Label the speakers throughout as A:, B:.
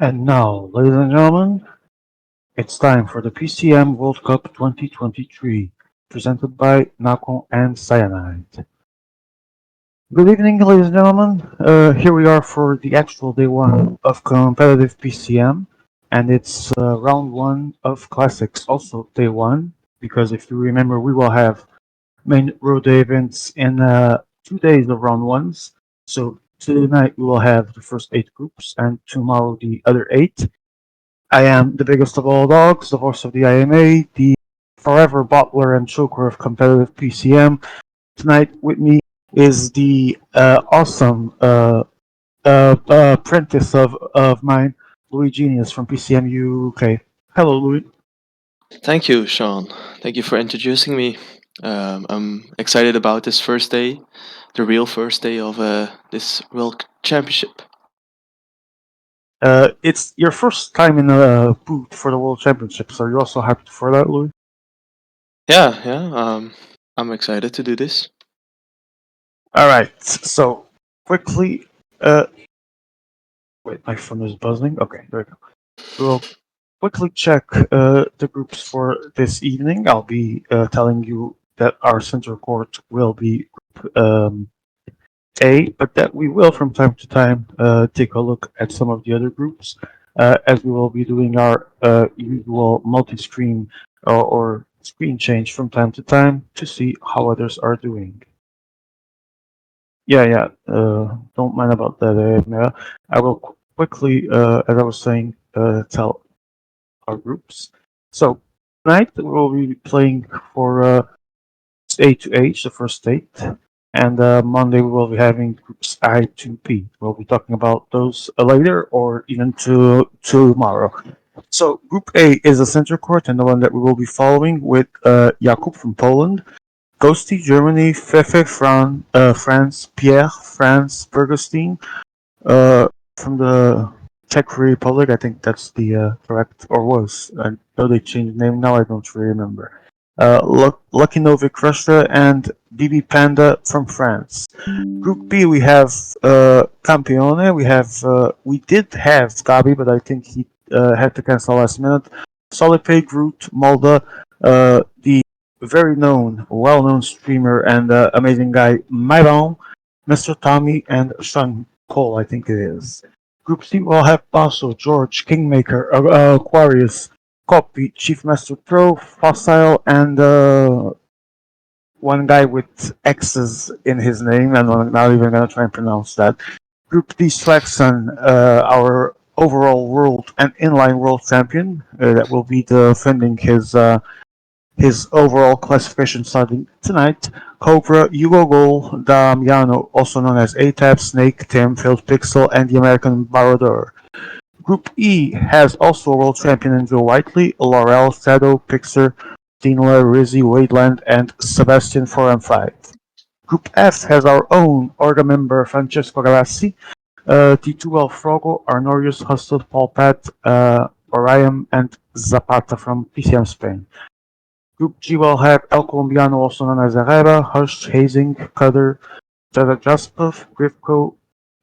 A: And now, ladies and gentlemen, it's time for the PCM World Cup 2023, presented by Nako and Cyanide. Good evening, ladies and gentlemen. Here we are for the actual day one of competitive PCM, and it's round one of classics, also day one, because if you remember, we will have main road day events in 2 days of round ones. So tonight we will have the first eight groups, and tomorrow the other eight. I am the biggest of all dogs, the voice of the IMA, the forever bottler and choker of competitive PCM. Tonight with me is the awesome apprentice of mine, Louis Genius from PCM UK. Hello, Louis.
B: Thank you, Sean. Thank you for introducing me. I'm excited about this first day, the real first day of this World Championship.
A: It's your first time in a boot for the World Championships. Are you also happy for that, Louis?
B: Yeah. I'm excited to do this.
A: All right. So quickly, uh, wait, my phone is buzzing. Okay, there we go. We'll quickly check the groups for this evening. I'll be telling you that our center court will be group A, but that we will from time to time take a look at some of the other groups as we will be doing our usual multi-screen or screen change from time to time to see how others are doing. Yeah. Don't mind about that. Mira. I will quickly, as I was saying, tell our groups. So tonight we'll be playing for A to H, the first state, and Monday we will be having groups I to P. We'll be talking about those later or even tomorrow. So Group A is the center court and the one that we will be following with Jakub from Poland, Ghosty Germany, Fefe France, Pierre France, Bergestein, uh, from the Czech Republic. I think that's the correct, or was. I know they changed the name now. I don't really remember. Lucky Novik Russia and BB Panda from France. Group B we have Campione. We did have Gabi, but I think he had to cancel last minute. Solipay, Groot, Molda, the very known, well-known streamer and amazing guy Myron, Mr. Tommy, and Sean Cole, I think it is. Group C will have Basso, George, Kingmaker, Aquarius, Copy, Chief Master Pro, Fossil, and one guy with X's in his name, and I'm not even gonna try and pronounce that. Group D Swagson, our overall world and inline world champion, that will be defending his overall classification starting tonight. Cobra, Hugo Gol, Damiano, also known as ATAP, Snake, Tim, Field Pixel, and the American Barodor. Group E has also a world champion in Joe Whiteley, Laurel, Shadow, Pixar, Dinla, Rizzy, Wadeland, and Sebastian 4M5. Group F has our own Orga member Francesco Galassi, T2L Frogo, Arnorius, Hustled, Paul Pat, Orion, and Zapata from PCM Spain. Group G will have El Colombiano, also known as Herrera, Hush, Hazing, Cutter, Jada Jaspov, Grifko,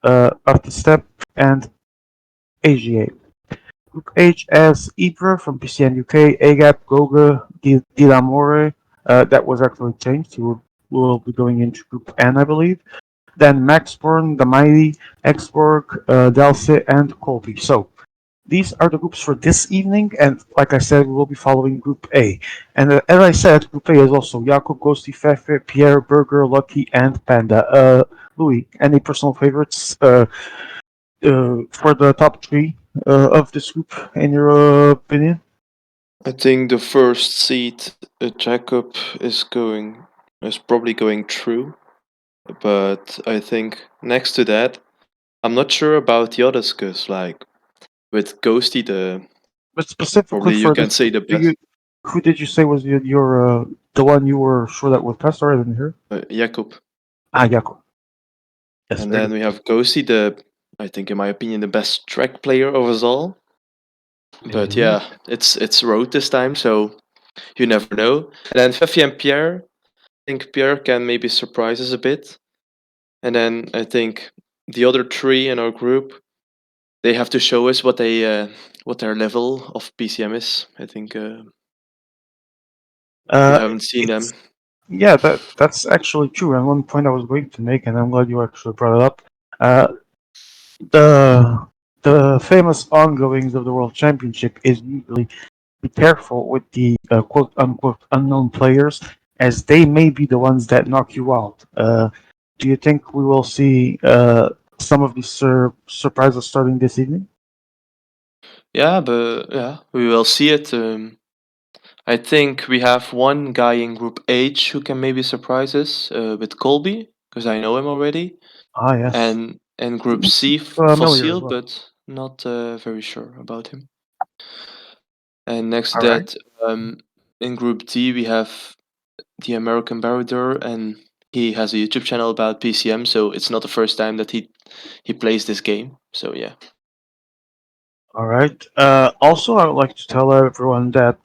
A: Artistep, and AGA. Group H as Ibra from PCN UK, AGAP, Goga, Dilamore, that was actually changed. He will be going into Group N, I believe. Then Max Born, The Mighty, Xborg, Delce, and Colby. So these are the groups for this evening, and like I said, we will be following Group A. And as I said, Group A is also Jakub, Ghosty, Fefe, Pierre, Burger, Lucky, and Panda. Louis, any personal favorites for the top three of this group, in your opinion?
B: I think the first seed, Jacob, is probably going through, but I think next to that, I'm not sure about the others, cause like with Ghosty,
A: But specifically
B: probably you
A: for
B: can
A: this
B: say
A: group,
B: the
A: do
B: best.
A: you who did you say was your the one you were sure that was passed? Sorry, I didn't hear.
B: Jacob.
A: Jakub. Yes,
B: And
A: very
B: then
A: good.
B: we have Ghosty, I think in my opinion the best track player of us all. But
A: Indeed.
B: yeah, it's road this time, so you never know. And then Fefi and Pierre, I think Pierre can maybe surprise us a bit. And then I think the other three in our group, they have to show us what their level of PCM is. I think we
A: Uh,
B: haven't seen them.
A: it's Yeah, that's actually true. And one point I was going to make, and I'm glad you actually brought it up. Uh, the famous ongoings of the World Championship is usually be careful with the quote unquote unknown players, as they may be the ones that knock you out. Do you think we will see some of these surprises starting this evening?
B: Yeah, but yeah, we will see it. I think we have one guy in Group H who can maybe surprise us with Colby, because I know him already,
A: Ah, yes.
B: and Group
A: He
B: C
A: seems familiar as
B: Fossil,
A: well.
B: but not very sure about him. And next to
A: All right.
B: that, in Group D we have the American Barodur, and he has a YouTube channel about PCM, so it's not the first time that he plays this game. So yeah.
A: All right. Also, I would like to tell everyone that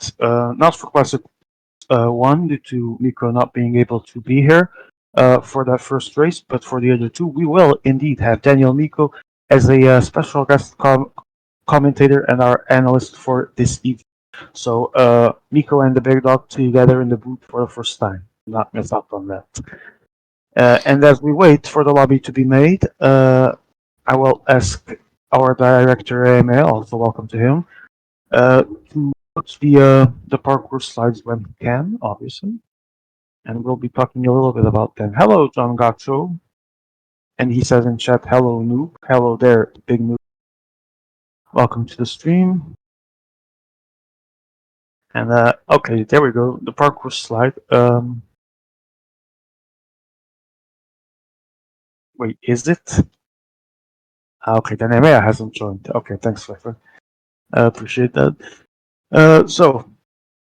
A: not for Classic one, due to Miko not being able to be here for that first race, but for the other two, we will indeed have Daniel Miko as a special guest commentator and our analyst for this evening. So Miko and the Big Dog together in the booth for the first time. Not miss out on that. And as we wait for the lobby to be made, I will ask our director AMA, also welcome to him, to put the parkour slides when he can, obviously, and we'll be talking a little bit about them. Hello, John Gacho, and he says in chat, "Hello, noob. Hello there, big noob. Welcome to the stream." And okay, there we go. The parkour slide. Wait, is it? Okay, then Emea hasn't joined. Okay, thanks, Pfeiffer. Appreciate that. So,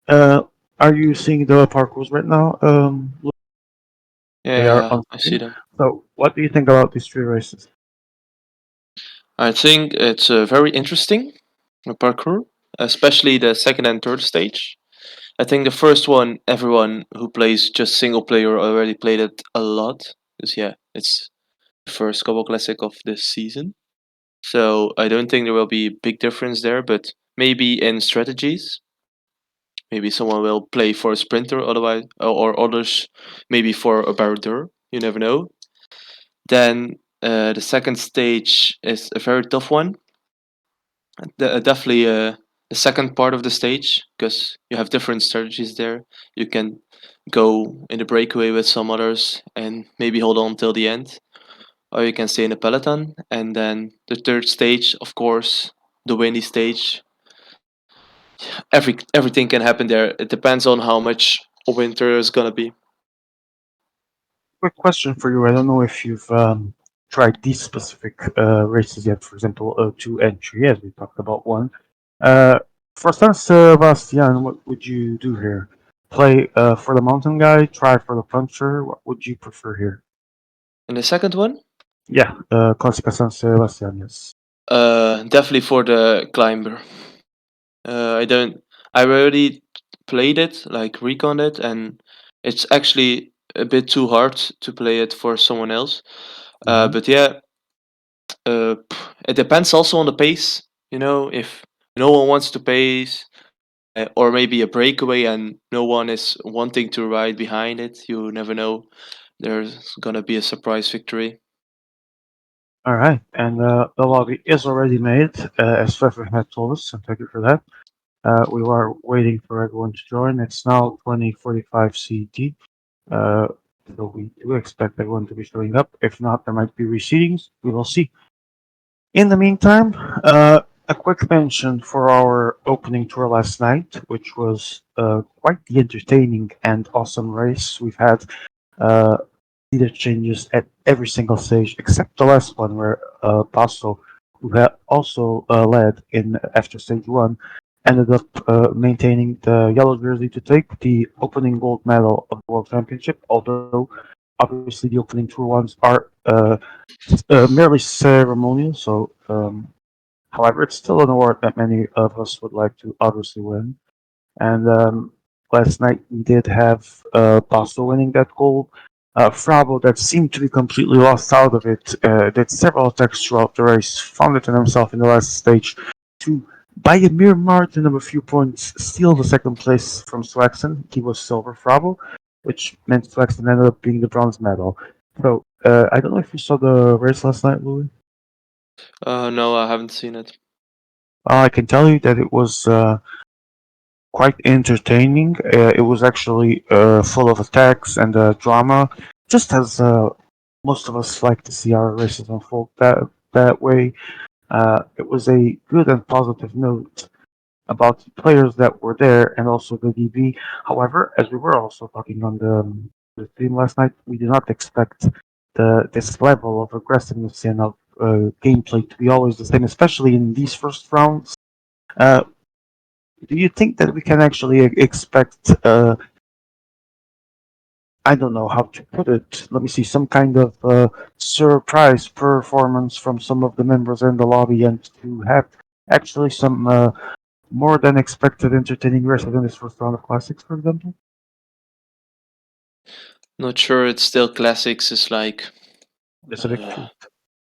A: uh, are you seeing the parkours right now?
B: Yeah,
A: They
B: yeah,
A: are
B: yeah,
A: on
B: I see
A: screen.
B: them.
A: So, what do you think about these three races?
B: I think it's very interesting, parkour, especially the second and third stage. I think the first one, everyone who plays just single player already played it a lot. Because, yeah, it's the first Cobble Classic of this season. So I don't think there will be a big difference there, but maybe in strategies. Maybe someone will play for a sprinter, otherwise, or others maybe for a barrier. You never know. Then the second stage is a very tough one. Definitely the second part of the stage, because you have different strategies there. You can go in the breakaway with some others and maybe hold on till the end, or you can stay in the peloton. And then the third stage, of course, the windy stage. Everything can happen there. It depends on how much winter is gonna be.
A: Quick question for you. I don't know if you've tried these specific races yet. For example, two and three, as we talked about one. Uh, for San Sebastian, what would you do here? Play for the mountain guy, try for the puncher. What would you prefer here?
B: And the second one,
A: Yeah, Classica San Sebastian, yes.
B: definitely for the climber. I don't. I already played it, like recon it, and it's actually a bit too hard to play it for someone else.
A: Hmm.
B: But yeah, it depends also on the pace. You know, if no one wants to pace, or maybe a breakaway and no one is wanting to ride behind it, you never know. There's gonna be a surprise victory.
A: All right, and the lobby is already made, as Pfeffer had told us, and thank you for that. We are waiting for everyone to join. It's now 20:45 CET. Uh, so we do expect everyone to be showing up. If not, there might be reseatings. We will see. In the meantime, a quick mention for our opening tour last night, which was quite the entertaining and awesome race. We've had uh, leader changes at every single stage except the last one, where Passo, who had also led in after stage one, ended up maintaining the yellow jersey to take the opening gold medal of the World Championship. Although obviously the opening tour ones are merely ceremonial, so however, it's still an award that many of us would like to obviously win. And last night we did have Pasto winning that gold. Frabo, that seemed to be completely lost out of it, did several attacks throughout the race, found it in himself in the last stage to, by a mere margin of a few points, steal the second place from Swaxon. He was silver Frabo, which meant Swaxon ended up being the bronze medal. So, I don't know if you saw the race last night, Louis.
B: No, I haven't seen it.
A: I can tell you that it was quite entertaining. It was actually full of attacks and drama, just as most of us like to see our races unfold that way. It was a good and positive note about the players that were there and also the DB. However, as we were also talking on the theme last night, we do not expect this level of aggressiveness and of gameplay to be always the same, especially in these first rounds. Uh, do you think that we can actually expect? I don't know how to put it. Let me see, some kind of surprise performance from some of the members in the lobby, and to have actually some more than expected entertaining races in this first round of classics, for example.
B: Not sure. It's still classics. Is like,
A: That's a big
B: uh,
A: truth.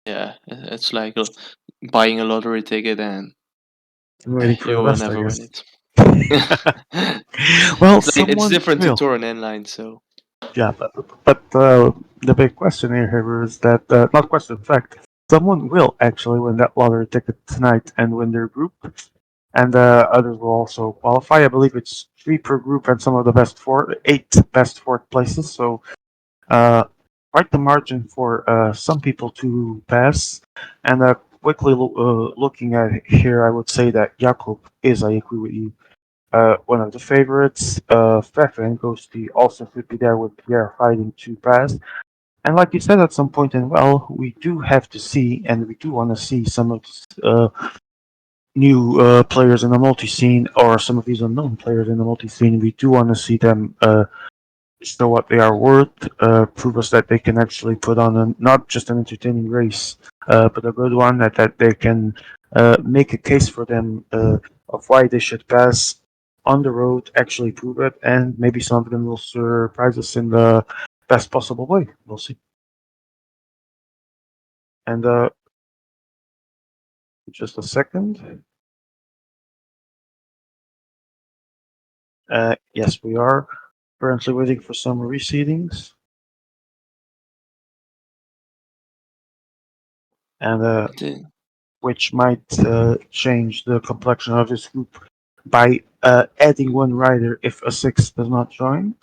B: yeah, it's like buying a lottery ticket and
A: I'm waiting for
B: you
A: the
B: will
A: best, I
B: never win
A: guess.
B: it.
A: Well,
B: It's like it's
A: someone
B: different to
A: will.
B: tour and inline. So
A: Yeah, but the big question here is that not question, fact, someone will actually win that lottery ticket tonight and win their group, and others will also qualify. I believe it's three per group, and some of the best four, eight best fourth places. So uh, quite the margin for some people to pass. And quickly looking at it here, I would say that Jakub is, I agree with you, one of the favorites. Fefe and Ghosty also should be there with Pierre fighting to pass. And like you said at some point, and well, we do have to see, and we do want to see some of these new players in the multi scene, or some of these unknown players in the multi scene. We do want to see them show what they are worth, prove us that they can actually put on not just an entertaining race, but a good one, that they can make a case for them of why they should pass on the road, actually prove it, and maybe some of them will surprise us in the best possible way. We'll see. And just a second. Yes, we are currently waiting for some reseedings, and
B: I think
A: which might change the complexion of this group by adding one rider if a six does not join.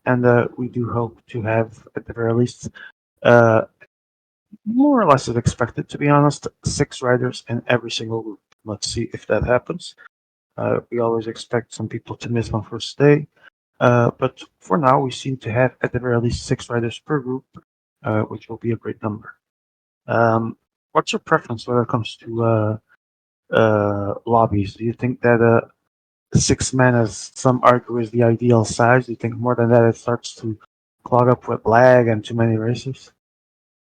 A: And we do hope to have, at the very least, uh, more or less as expected, to be honest, six riders in every single group. Let's see if that happens. We always expect some people to miss on first day, but for now, we seem to have, at the very least, six riders per group, which will be a great number. What's your preference when it comes to lobbies? Do you think that 6 men, as some argue, is the ideal size? Do you think more than that it starts to clog up with lag and too many races?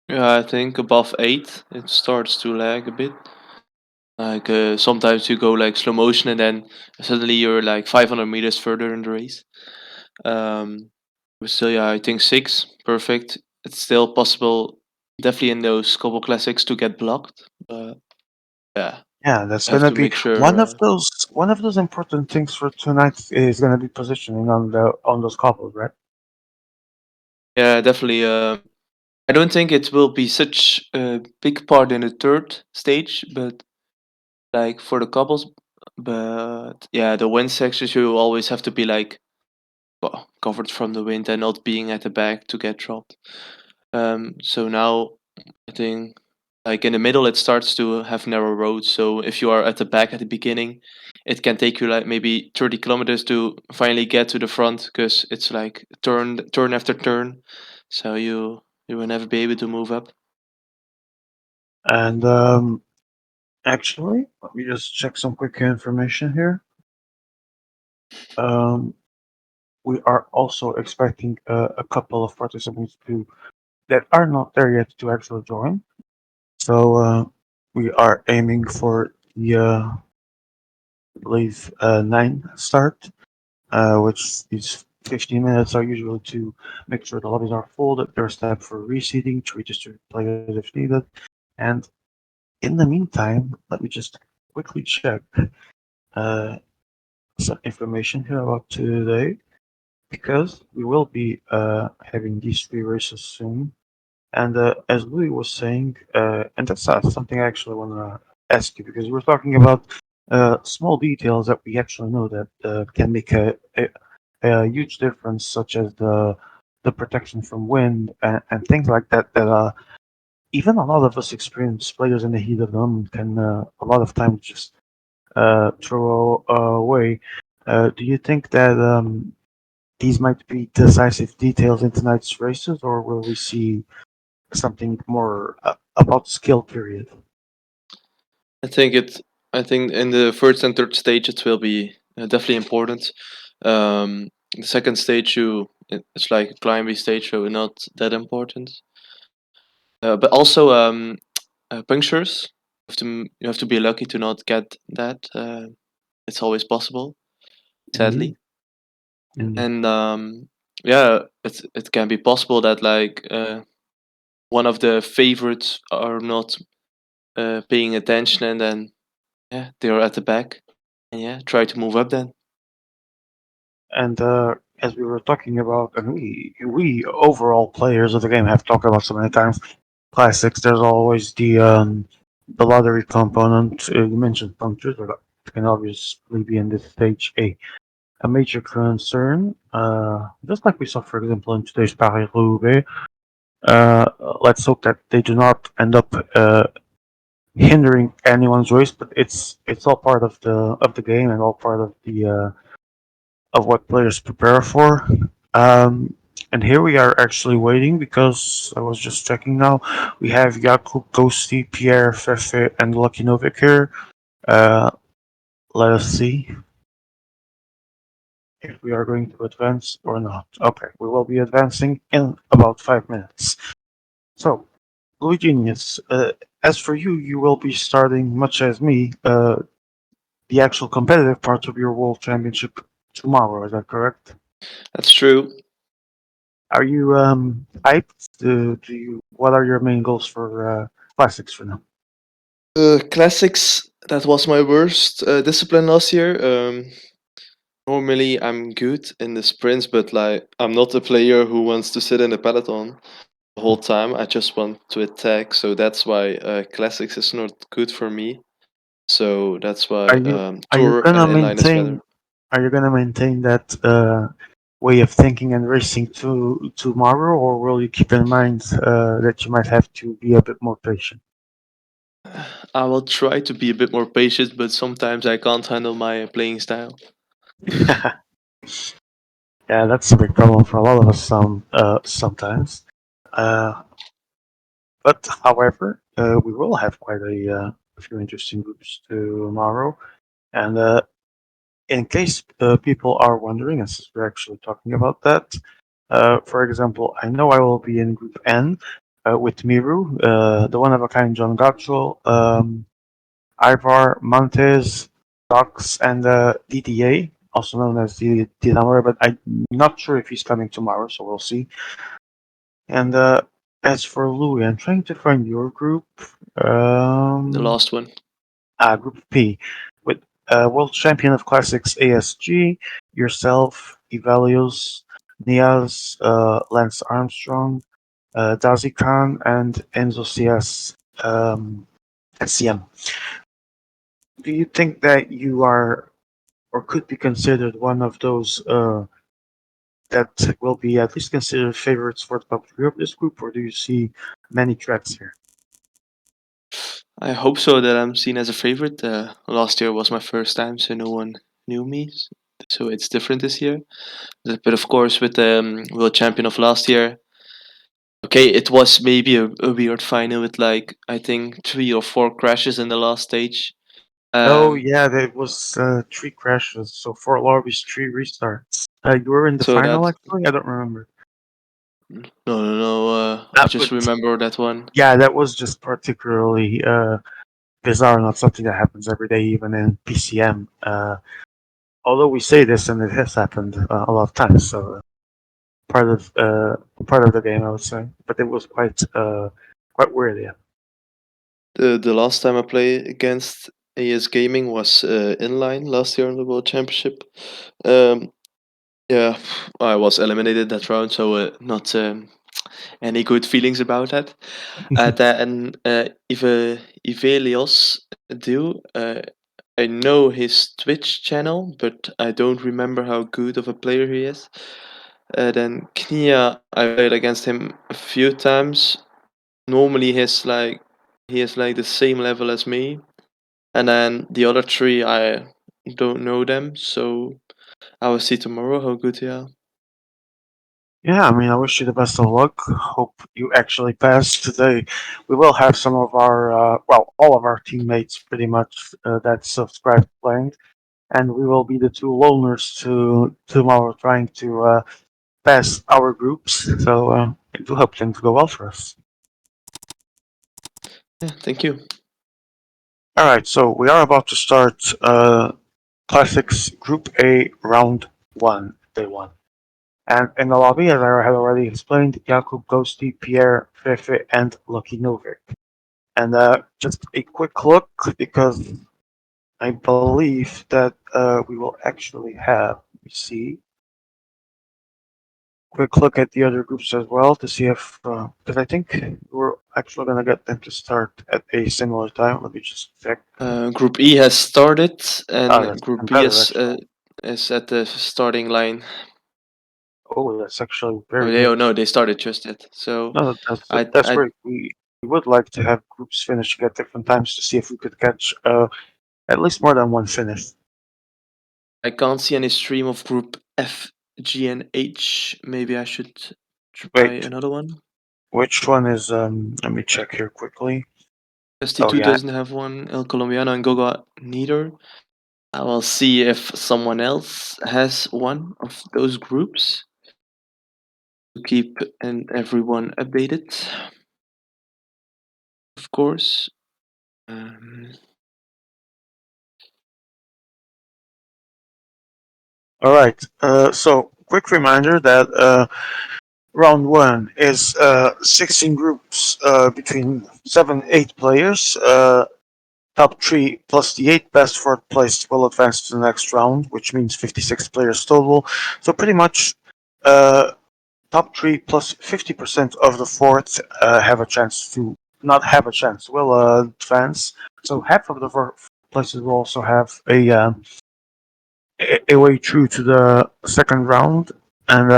B: yeah, I think above 8 it starts to lag a bit. Like sometimes you go like slow motion and then suddenly you're like 500 meters further in the race. Um, but still, yeah, I think 6 perfect. It's still possible, definitely in those couple classics to get blocked. But yeah,
A: Yeah, that's
B: have
A: gonna
B: to
A: be
B: make sure.
A: one of those important things for tonight is gonna be positioning on those couples, right?
B: Yeah, definitely. I don't think it will be such a big part in the third stage, but like for the couples. But yeah, the wind sections you always have to be like covered from the wind and not being at the back to get dropped. So now I think like in the middle it starts to have narrow roads. So if you are at the back at the beginning, it can take you like maybe 30 kilometers to finally get to the front because it's like turn after turn. So you will never be able to move up.
A: And actually, let me just check some quick information here. Um, we are also expecting a couple of participants to that are not there yet to actually join. So we are aiming for the I believe 9 start, which is 15 minutes are usually to make sure the lobbies are full, that there's time for reseating to redistribute players if needed. And in the meantime, let me just quickly check uh, some information here about today because we will be having these three races soon. And as Louis was saying, and that's something I actually want to ask you because we're talking about small details that we actually know that can make a huge difference, such as the protection from wind and things like that. That even a lot of us experienced players in the heat of the moment can a lot of times just throw away. Do you think that these might be decisive details in tonight's races, or will we see something more about skill? Period.
B: I think it. I think in the first and third stage it will be definitely important. The second stage, it's like a climbing stage, so not that important. But also punctures. You have to be lucky to not get that. It's always possible,
A: Indeed.
B: sadly.
A: Indeed.
B: And yeah, it can be possible that like one of the favorites are not paying attention, and then yeah, they are at the back, and yeah, try to move up then.
A: And as we were talking about, and we overall players of the game have talked about so many times, classics. There's always the lottery component. You mentioned punctures, but it can obviously be in this stage a major concern. Just like we saw, for example, in today's Paris Roubaix. Uh, let's hope that they do not end up hindering anyone's race, but it's all part of the game and all part of what players prepare for. Um, and here we are actually waiting because I was just checking now. We have Jakub Tosti, Pierre Fefe, and Lucky Novik here. Uh, let us see if we are going to advance or not. Okay, we will be advancing in about 5 minutes. So, Louis Genius, as for you, you will be starting, much as me, the actual competitive parts of your World Championship tomorrow. Is that correct?
B: That's true.
A: Are you hyped? Do you? What are your main goals for classics for now?
B: Classics. That was my worst discipline last year. Normally I'm good in the sprints, but like I'm not a player who wants to sit in the peloton the whole time. I just want to attack, so that's why classics is not good for me. So that's why
A: Are you are you
B: tour
A: gonna
B: and inline is better.
A: maintain? Are you gonna maintain that way of thinking and racing to tomorrow, or will you keep in mind that you might have to be a bit more patient?
B: I will try to be a bit more patient, but sometimes I can't handle my playing style.
A: Yeah, that's a big problem for a lot of us. Sometimes, uh, but however, we will have quite a few interesting groups tomorrow, and in case people are wondering, as we're actually talking about that, for example, I know I will be in Group N with Miru, the one of a kind John Gotcho, Ivar, Montes, Dox, and DDA, also known as Dinamore, but I'm not sure if he's coming tomorrow, so we'll see. And as for Louis, I'm trying to find your group.
B: The
A: Um,
B: last one.
A: Group P, with World Champion of Classics ASG, yourself, Evalios, Niaz, Lance Armstrong, Dazi Khan, and Enzo CS SCM. Do you think that you are or could be considered one of those that will be at least considered favorites for the top three of this group, or do you see many threats here?
B: I hope so that I'm seen as a favorite. Last year was my first time, so no one knew me. So it's different this year. But of course, with the world champion of last year, okay, it was maybe a weird final with like I think 3 or 4 crashes in the last stage.
A: Oh
B: Um,
A: yeah, there was three crashes, so four lobbies, three restarts. You were in the
B: so
A: final
B: that
A: actually. I don't remember.
B: no. I
A: That,
B: just
A: but
B: remember that one.
A: yeah, that was just particularly bizarre, not something that happens every day, even in PCM. Although we say this, and it has happened a lot of times, so part of uh, part of the game, I would say. But it was quite weird, yeah.
B: The last time I played against AS Gaming was inline last year in the World Championship. Um, yeah, I was eliminated that round, so not any good feelings about that. Then Ivelios do. I know his Twitch channel, but I don't remember how good of a player he is. Then Knia, I played against him a few times. Normally, he is like the same level as me, and then the other three I don't know them, so I will see tomorrow how good they are.
A: Yeah, I mean, I wish you the best of luck. Hope you actually pass today. We will have some of all of our teammates pretty much that subscribe playing, and we will be the two loners to tomorrow trying to pass our groups. So I do hope things go well for us.
B: Yeah, thank you.
A: All right, so we are about to start Classics Group A Round 1, Day 1. And in the lobby, as I had already explained, Jakub Ghosty, Pierre, Fefe, and Lucky Novik. And just a quick look, because I believe that we will actually have, let me see, quick look at the other groups as well to see if, because I think we're actually going to get them to start at a similar time. Let me just check.
B: Group E has started,
A: Ah,
B: and
A: that's
B: Group
A: even
B: B
A: better, actually.
B: is at the starting line.
A: Oh, that's actually
B: Oh,
A: very good.
B: no, they started just yet. So
A: No, that's
B: I
A: great. We would like to have groups finishing at different times to see if we could catch at least more than one finish.
B: I can't see any stream of Group F, G, and H. Maybe I should try
A: Wait,
B: another one.
A: which one is? Let me check here quickly. Oh
B: ST2
A: yeah.
B: doesn't have one. El Colombiano and Goga neither. I will see if someone else has one of those groups to keep and everyone updated. Of course. Um,
A: All right. So quick reminder that round one is 16 groups between 7, 8 players. Top three plus the 8 best fourth placed will advance to the next round, which means 56 players total. So pretty much. Uh, Top three plus 50% of the fourth have a chance to not have a chance, will advance. So half of the places will also have a way through to the second round. And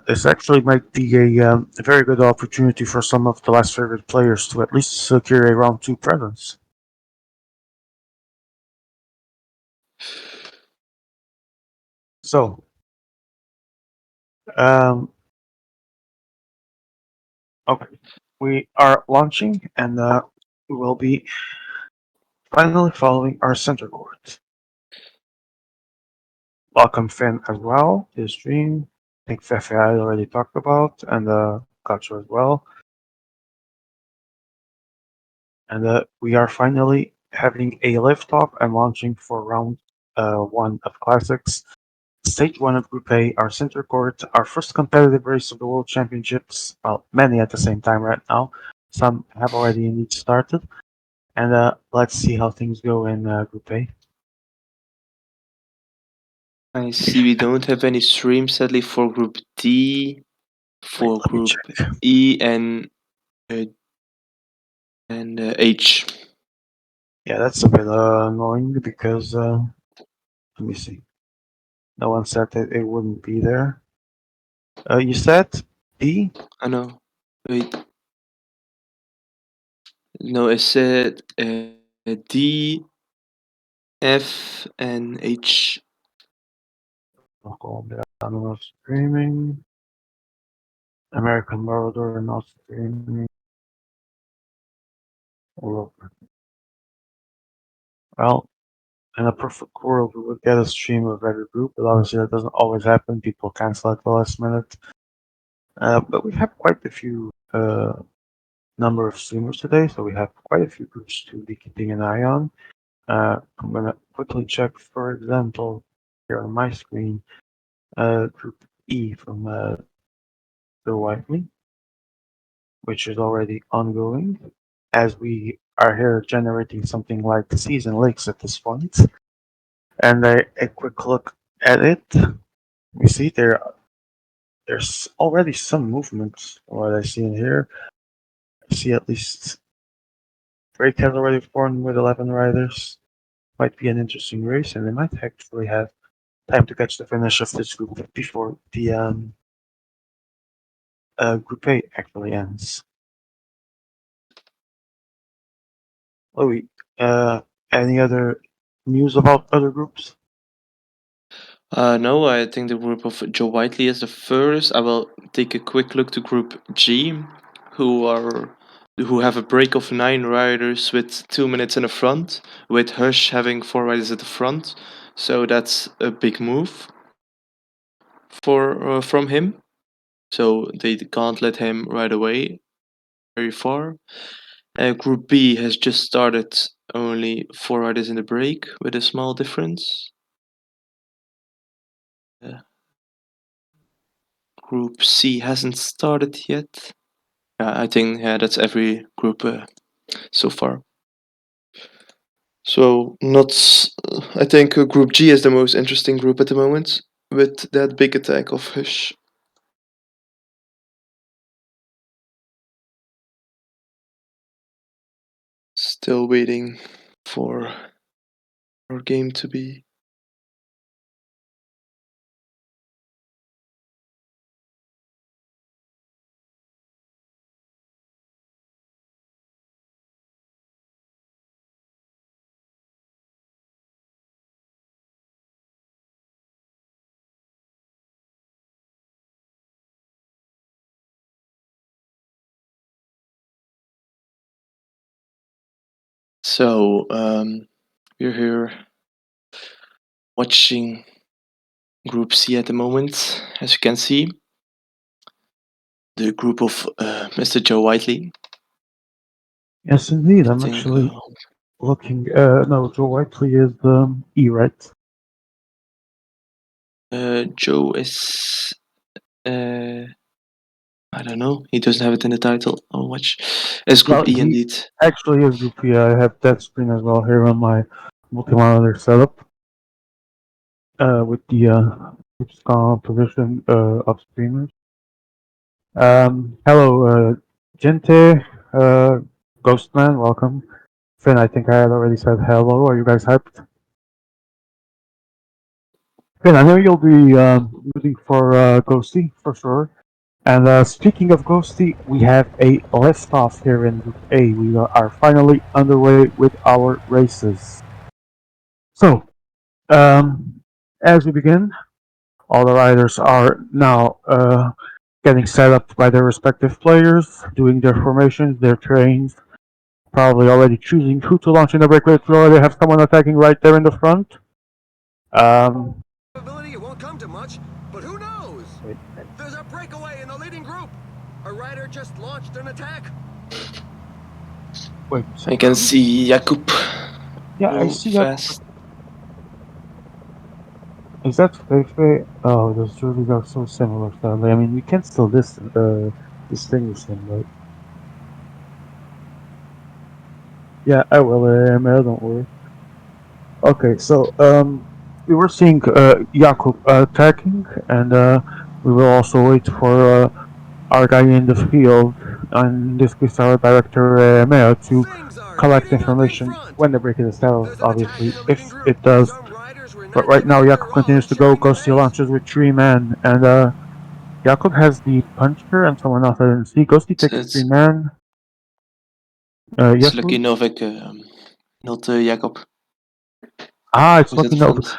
A: this actually might be a very good opportunity for some of the less favored players to at least secure a round two presence. So, um, okay, we are launching, and we will be finally following our center court. Welcome Finn as well to the stream. I think Fefe I already talked about, and Gacho as well. And we are finally having a liftoff and launching for round one of Classics. Stage one of Group A, our center court, our first competitive race of the World Championships. Well, many at the same time right now. Some have already indeed started. And let's see how things go in Group A.
B: I see we don't have any streams sadly for Group D,
A: Wait,
B: for
A: let me
B: Group
A: check.
B: E, uh, and H.
A: Yeah, that's a bit annoying because let me see. No one said that it wouldn't be there. You said B?
B: I know. Wait, no, I said D, F, and H.
A: Colombiano not streaming. American Marauder not streaming. Well, in a perfect world, we would get a stream of every group, but obviously that doesn't always happen. People cancel at the last minute. But we have quite a few number of streamers today, so we have quite a few groups to be keeping an eye on. I'm gonna quickly check, for example. here on my screen Group E from the Whiteley, which is already ongoing, as we are here generating something like season leaks at this point. And a quick look at it, we see there's already some movement. What I see in here, I see at least Drake has already formed with 11 riders. Might be an interesting race, and they might actually have time to catch the finish of this group before the Group A actually ends. Louis, uh, any other news about other groups?
B: No, I think the group of Joe Whiteley is the first. I will take a quick look to Group G, who are who have a break of 9 riders with 2 minutes in the front, with Hush having 4 riders at the front. So that's a big move for from him. So they can't let him ride away very far. Group B has just started, only 4 riders in the break with a small difference. Uh, Group C hasn't started yet. I think that's every group so far. So not. I think Group G is the most interesting group at the moment with that big attack of Hush. Still waiting for our game to be. So we're here watching Group C at the moment, as you can see. The group of Mr. Joe Whiteley.
A: Yes, indeed.
B: I
A: I'm
B: think
A: actually looking. No, Joe Whiteley is E, right?
B: Joe is. I don't know. He doesn't have it in the title. I'll watch. It's
A: Well,
B: Group E
A: he
B: indeed.
A: actually is Group E. I have that screen as well here on my multi-monitor setup with the group's composition of streamers. Hello, Gente, Ghostman, welcome. Finn, I think I had already said hello. Are you guys hyped? Finn, I know you'll be rooting for Ghosty for sure. And speaking of Ghosty, we have a list off here in Group A. We are finally underway with our races. So, as we begin, all the riders are now getting set up by their respective players, doing their formations, their trains, probably already choosing who to launch in the break. We already have someone attacking right there in the front. Um,
C: Ability, it won't come to much, but who knows?
A: wait,
C: There's a breakaway in the leading group. A rider just launched an attack.
A: wait,
B: I
A: so
B: can
A: who?
B: see Jakub
A: Yeah, I
B: go
A: see that.
B: fast.
A: Is that Feifei? Oh, those jerseys are so similar, sadly. I mean, we can still distinguish them, right? Yeah, I will, Mel, don't worry. Okay, so we were seeing Jakub attacking, and we will also wait for our guy in the field, and in this case our director Meo, to
C: Things are
A: collect
C: heating up in
A: information
C: front.
A: when the break is established,
C: There's an attack in
A: obviously,
C: the leading
A: if
C: group.
A: it does.
C: Some riders were
A: But
C: not
A: right now
C: giving it their
A: Jakub
C: all
A: continues
C: in
A: to go.
C: shaping the
A: Ghosty
C: race.
A: launches with 3 men, and Jakub has the puncher and someone else I didn't see. Ghosty takes
B: It's,
A: 3 men.
B: it's
A: Yes,
B: Lucky
A: Louis?
B: Novak, not Jakub.
A: Ah, it's
B: Who's at
A: lucky
B: the
A: no.
B: front?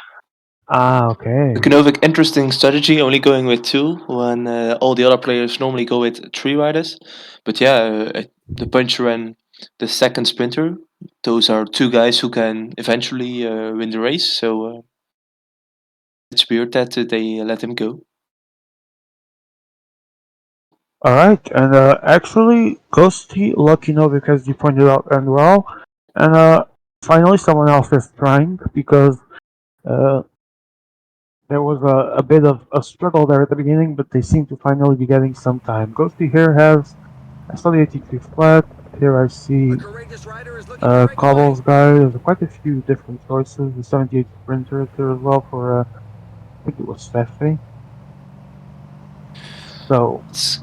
A: Ah, okay.
B: Lucky Novak, interesting strategy, only going with 2 when all the other players normally go with 3 riders. But yeah, the puncher and the second sprinter, those are 2 guys who can eventually win the race. So it's weird that they let him go.
A: All right, and actually, Ghosty, lucky no, because you pointed out and well, and finally someone else is trying because uh, There was a bit of a struggle there at the beginning, but they seem to finally be getting some time. Ghosty here has, I saw the 83 flat. Here I
C: A
A: see
C: courageous rider is looking to break away.
A: Cobble's guy. There's quite a few different choices. The 78 Sprinter is there as well for, I think it was Fefe. So,
B: It's,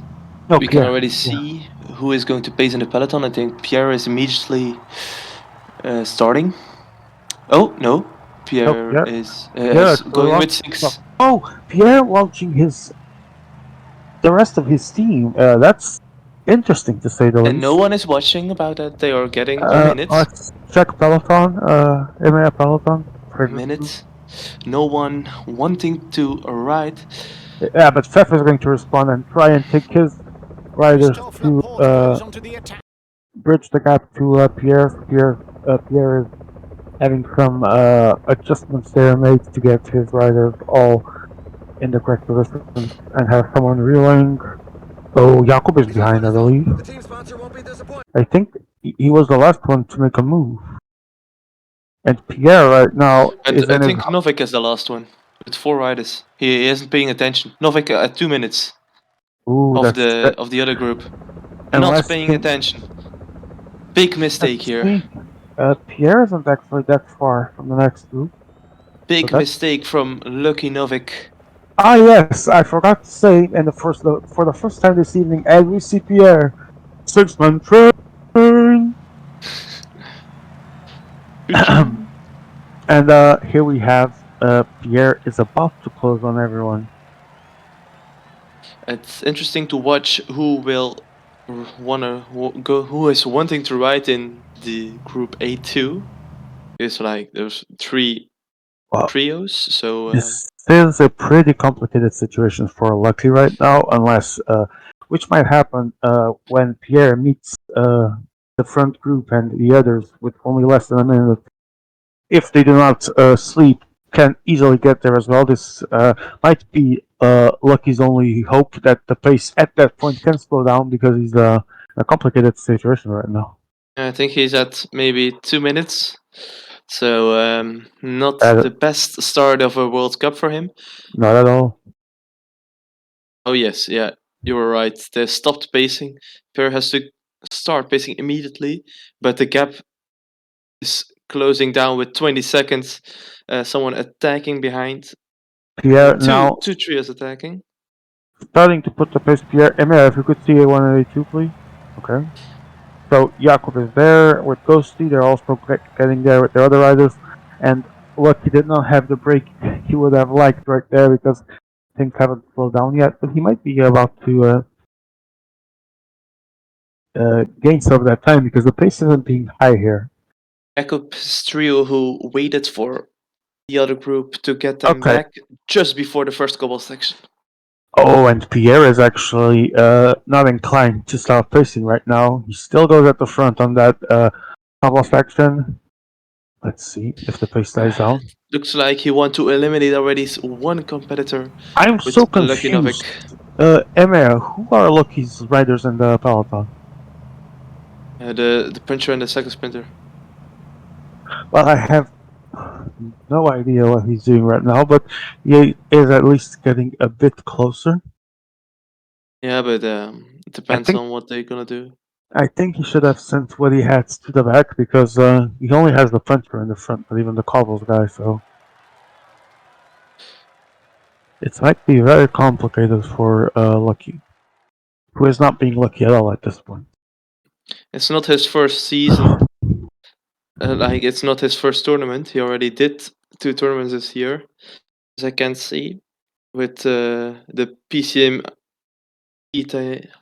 A: no,
B: we can
A: Pierre.
B: already
A: Yeah.
B: see who is going to pace in the peloton. I think Pierre is immediately starting. Oh no,
A: No,
B: Pierre
A: Pierre. Pierre
B: is
A: actually
B: going with
A: launched.
B: six,
A: Oh, Pierre launching the rest of his team. That's interesting to say the
B: and no
A: least.
B: one is watching about that. They are getting a minute.
A: Let's check Peloton. EMEA Peloton.
B: A
A: Previous group.
B: minute. No one wanting to ride.
A: Yeah, but Fef is going to respond and try and take his riders to bridge the gap to Pierre. Pierre is having some adjustments there made to get his riders all in the correct positions and have someone reeling. Oh, Jakob is
C: He's up on
A: behind, I
C: his own.
A: believe.
C: The team sponsor won't be disappointed.
A: I think he was the last one to make a move. And Pierre right now
B: And
A: is
B: I
A: in his.
B: think Novik is the last one with four riders. He isn't paying attention. Novik at 2 minutes
A: Ooh,
B: of
A: that's
B: the other group, not
A: unless
B: paying attention. Big mistake
A: let's
B: here.
A: see. Pierre isn't actually that far from the next group. So
B: Big
A: that's
B: mistake from Lucky Novik.
A: yes, I forgot to say in for the first time this evening, and we see Pierre 6-man train. And here we have Pierre is about to close on everyone.
B: It's interesting to watch who will wanna go. Who is wanting to ride in the group A2? It's like there's three
A: Well,
B: trios. So
A: this is a pretty complicated situation for Lucky right now, unless which might happen when Pierre meets the front group and the others with only less than a minute. If they do not sleep, can easily get there as well. This might be Lucky's only hope that the pace at that point can slow down because he's in a complicated situation right now.
B: I think he's at maybe 2 minutes. So not
A: Uh,
B: the best start of a World Cup for him.
A: Not at all.
B: Oh yes, yeah, you were right. They stopped pacing. Pierre has to start pacing immediately, but the gap is closing down with 20 seconds. Someone attacking behind.
A: Pierre
B: Two
A: now
B: two trios attacking.
A: starting to put the pace. Pierre, Emir, if you could see A182, please. Okay. So Jakub is there with Ghosty. They're also getting there with their other riders. And Lucky did not have the break he would have liked right there because things haven't slowed down yet. But he might be about to gain some of that time because the pace isn't being high here.
B: Jakob's trio who waited for the other group to get them
A: Okay.
B: back just before the first cobble section.
A: Oh, and Pierre is actually not inclined to stop pacing right now. He still goes at the front on that couple section. Let's see if the pace dies down.
B: Looks like he want to eliminate already one competitor
A: I'm
B: with
A: so
B: Lucky Novik.
A: confused. Emir, who are Lucky's riders in the peloton?
B: The puncher and the second sprinter.
A: Well, I have no idea what he's doing right now, but he is at least getting a bit closer.
B: Yeah, but it depends
A: think-
B: on what they're gonna do.
A: I think he should have sent what he had to the back because he only has the puncher in the front, not even the cobbles guy, so it might be very complicated for Lucky, who is not being lucky at all at this point.
B: It's not his first season. Like it's not his first tournament. He already did 2 tournaments this year, as I can see, with the PCM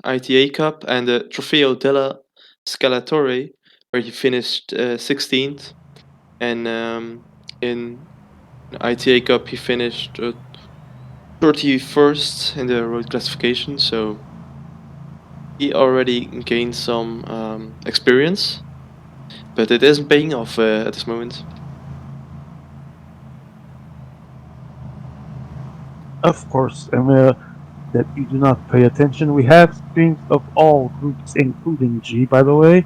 B: ITA Cup and the Trofeo della Scalatore, where he finished 16th, and in ITA Cup he finished 31st in the road classification. So he already gained some experience, but it isn't paying off at this moment.
A: Of course, Emir, that you do not pay attention. We have streams of all groups, including G, by the way.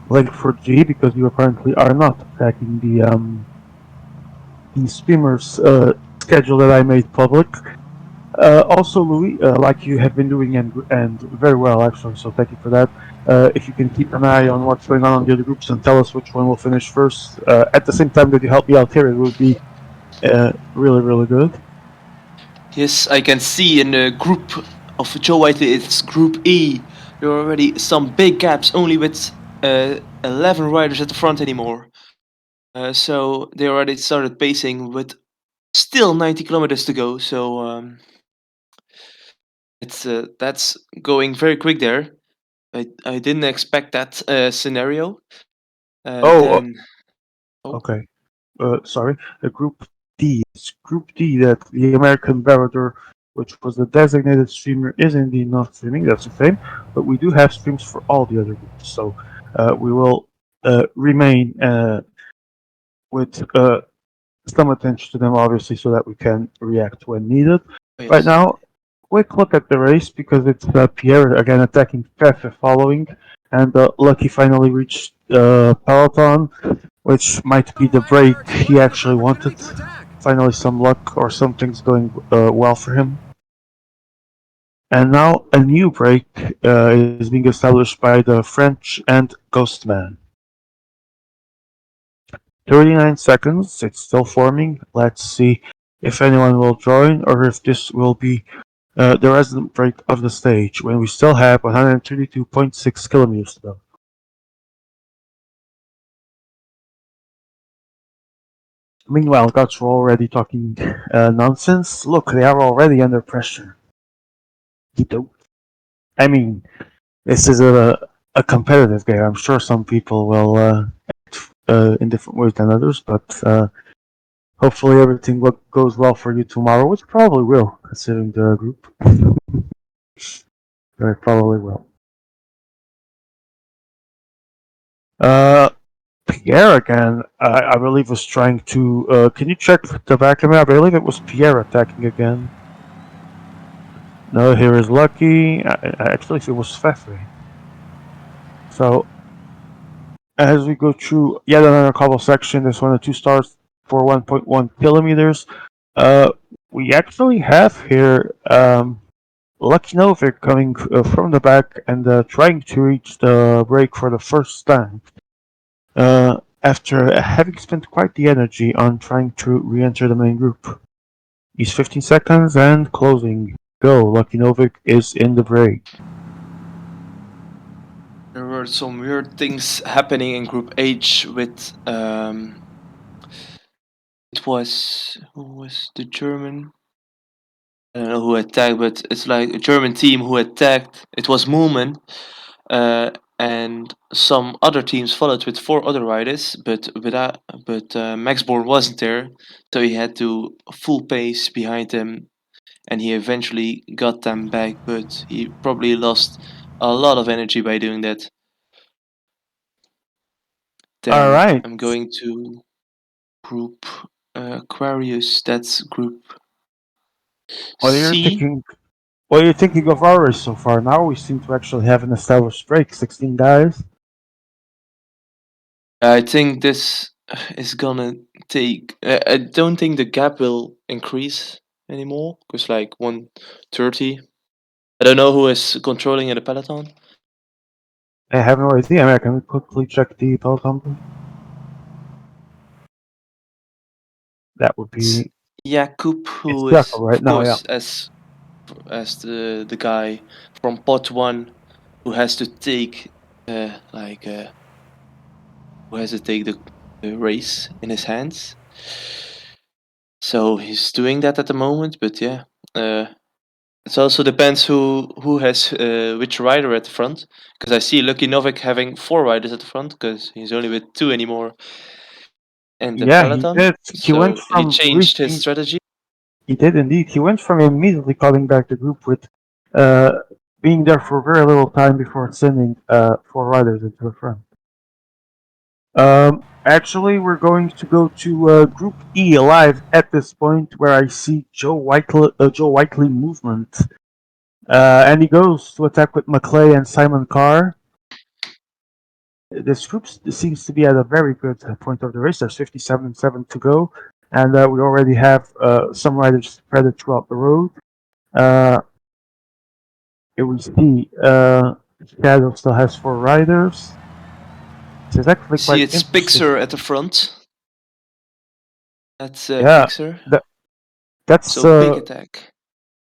A: Like for G, because you apparently are not tracking the streamers' schedule that I made public. Also, Louis, like you have been doing and very well actually, so thank you for that. If you can keep an eye on what's going on the other groups and tell us which one will finish first, at the same time that you help me out here, it would be really, really good.
D: Yes, I can see in the group of Joe Whiteley, it's Group E. There are already some big gaps, only with 11 riders at the front anymore. So they already started pacing with still 90 kilometers to go. So that's going very quick there. I didn't expect that scenario.
A: Oh,
D: Then oh
A: okay. Sorry, Group D. It's Group D that the American Barometer, which was the designated streamer, is indeed not streaming. That's a shame, but we do have streams for all the other groups, so we will remain with some attention to them, obviously, so that we can react when needed. Right
D: yes.
A: now, quick look at the race because it's Pierre again attacking Fefe following, and Lucky finally reached Peloton, which might be the break
C: Rider
A: he
C: exploiting this
A: actually wanted.
C: opportunity to attack.
A: Finally, some luck or something's going well for him. And now a new break is being established by the French and Ghostman. 39 seconds, it's still forming. Let's see if anyone will join or if this will be the resident break of the stage when we still have 132.6 kilometers to go. Meanwhile, gods are already talking nonsense. Look, they are already under pressure. You don't. I mean, this is a competitive game. I'm sure some people will act in different ways than others, but hopefully everything goes well for you tomorrow, which probably will, considering the group. Very probably will. Uh, Pierre again, I believe was trying to. Can you check the back of me? I believe it was Pierre attacking again. No, here is Lucky. Actually, it was Fefe. So as we go through yet another cobble section, this one 2 stars for 1.1 kilometers. Uh, we actually have here Lucky Novik coming from the back and trying to reach the break for the first time. After having spent quite the energy on trying to re-enter the main group. He's 15 seconds and closing. Go, Lucky Novik is in the break.
D: There were some weird things happening in Group H with it was who was the German? I don't know who attacked, but it's like a German team who attacked. It was Moolman, and some other teams followed with four other riders, but Max Born wasn't there, so he had to full pace behind them, and he eventually got them back. But he probably lost a lot of energy by doing that.
A: All
D: Then
A: right.
D: I'm going to Group Aquarius. That's Group
A: What are you
D: C.
A: thinking? What are you thinking of our race so far? Now we seem to actually have an established break. 16 guys.
D: I think this is gonna take. I don't think the gap will increase anymore. Cause like 130. I don't know who is controlling in the peloton.
A: I have no idea. I mean, can we quickly check the peloton, please? That would
D: It's
A: be.
D: Jakub,
A: It's
D: who
A: Jakob
D: is
A: right
D: of
A: now. Yeah.
D: course as the guy from pot one who has to take like who has to take the race in his hands. So he's doing that at the moment, but yeah. It also depends who has which rider at the front. Because I see Lucky Novik having four riders at the front because he's only with two anymore in the
A: Yeah, he
D: peloton.
A: did. He went
D: So he
A: from
D: changed his
A: reaching.
D: strategy.
A: He did indeed. He went from immediately calling back the group with uh, being there for very little time before sending 4 riders into the front. Actually, we're going to go to Group E live at this point, where I see Joe Whiteley movement, and he goes to attack with McClay and Simon Carr. This group seems to be at a very good point of the race. There's 57.7 to go. and we already have some riders spread throughout the road. Uh, Here we see Shadow still has four riders. This is actually
D: See,
A: quite
D: it's
A: interesting.
D: Pixar at the front. That's
A: Yeah,
D: Pixar.
A: that that's
D: So big attack.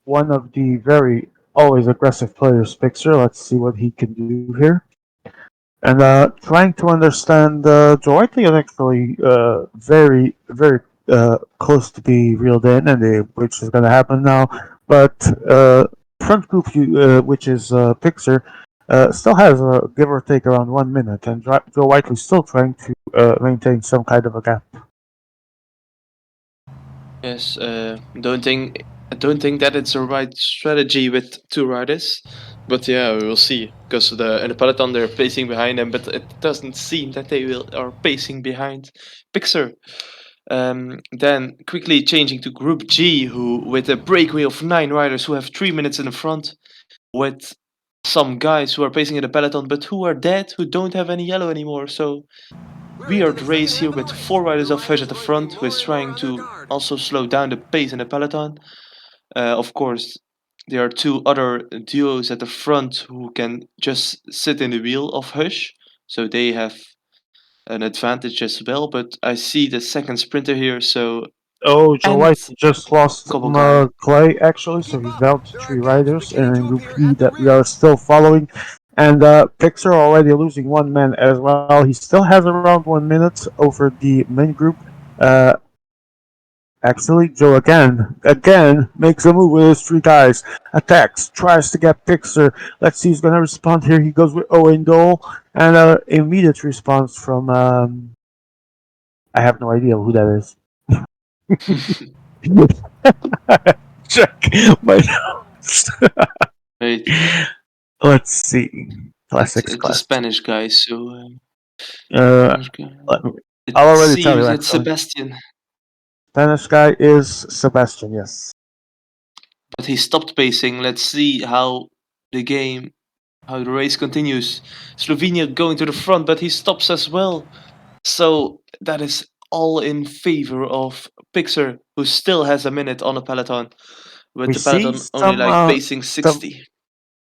A: one of the very always aggressive players, Pixar. Let's see what he can do here. And trying to understand Joe Whiteley is actually very close to be reeled in, and which is going to happen now. But front group, which is Pixar, still has give or take around 1 minute, and Joe Whiteley still trying to maintain some kind of a gap.
D: Yes, don't think that it's the right strategy with two riders, but yeah, we will see. Because in the peloton they're pacing behind them, but it doesn't seem that they will are pacing behind Pixar. Then quickly changing to Group G, who with a breakaway of 9 riders who have 3 minutes in the front, with some guys who are pacing in the peloton, but who are dead, who don't have any yellow anymore. So
C: We're into
D: weird
C: the
D: race
C: second
D: here
C: half of the
D: with
C: race.
D: 4 riders
C: The
D: of Hush at
C: riders
D: the
C: looking
D: front, who
C: more
D: is
C: and more
D: trying
C: on their
D: to
C: guard.
D: also slow down the pace in the peloton. Of course, there are two other duos at the front who can just sit in the wheel of Hush, so they have an advantage as well. But I see the second sprinter here, so
A: Oh, Joe
D: and
A: White just lost
D: Gobble guy.
A: Clay actually, so
C: Keep
A: he's
C: up.
A: down to
C: There are
A: three
C: gaps
A: riders
C: beginning
A: in
C: to
A: Group
C: appear
A: E
C: at the
A: that we
C: rear.
A: are still following. And Pixar already losing one man as well. He still has around 1 minute over the main group. Uh, Actually, Joe again makes a move with his three guys. Attacks, tries to get Pixar. Let's see who's gonna respond here. He goes with Owen Dole, and immediate response from I have no idea who that is. Check my notes.
D: Wait,
A: Let's see. Classics
D: it's a
A: class.
D: Spanish guy, so
A: Uh,
D: Spanish guy.
A: I'll
D: It
A: already tell you
D: seems it's
A: actually.
D: Sebastian,
A: Spanish guy is Sebastian. Yes.
D: but he stopped pacing. Let's see how the game, how the race continues. Slovenia going to the front, but he stops as well. So that is all in favor of Pixar, who still has a minute on the peloton, with
A: We
D: the
A: see
D: peloton only
A: some
D: like pacing
A: some
D: 60.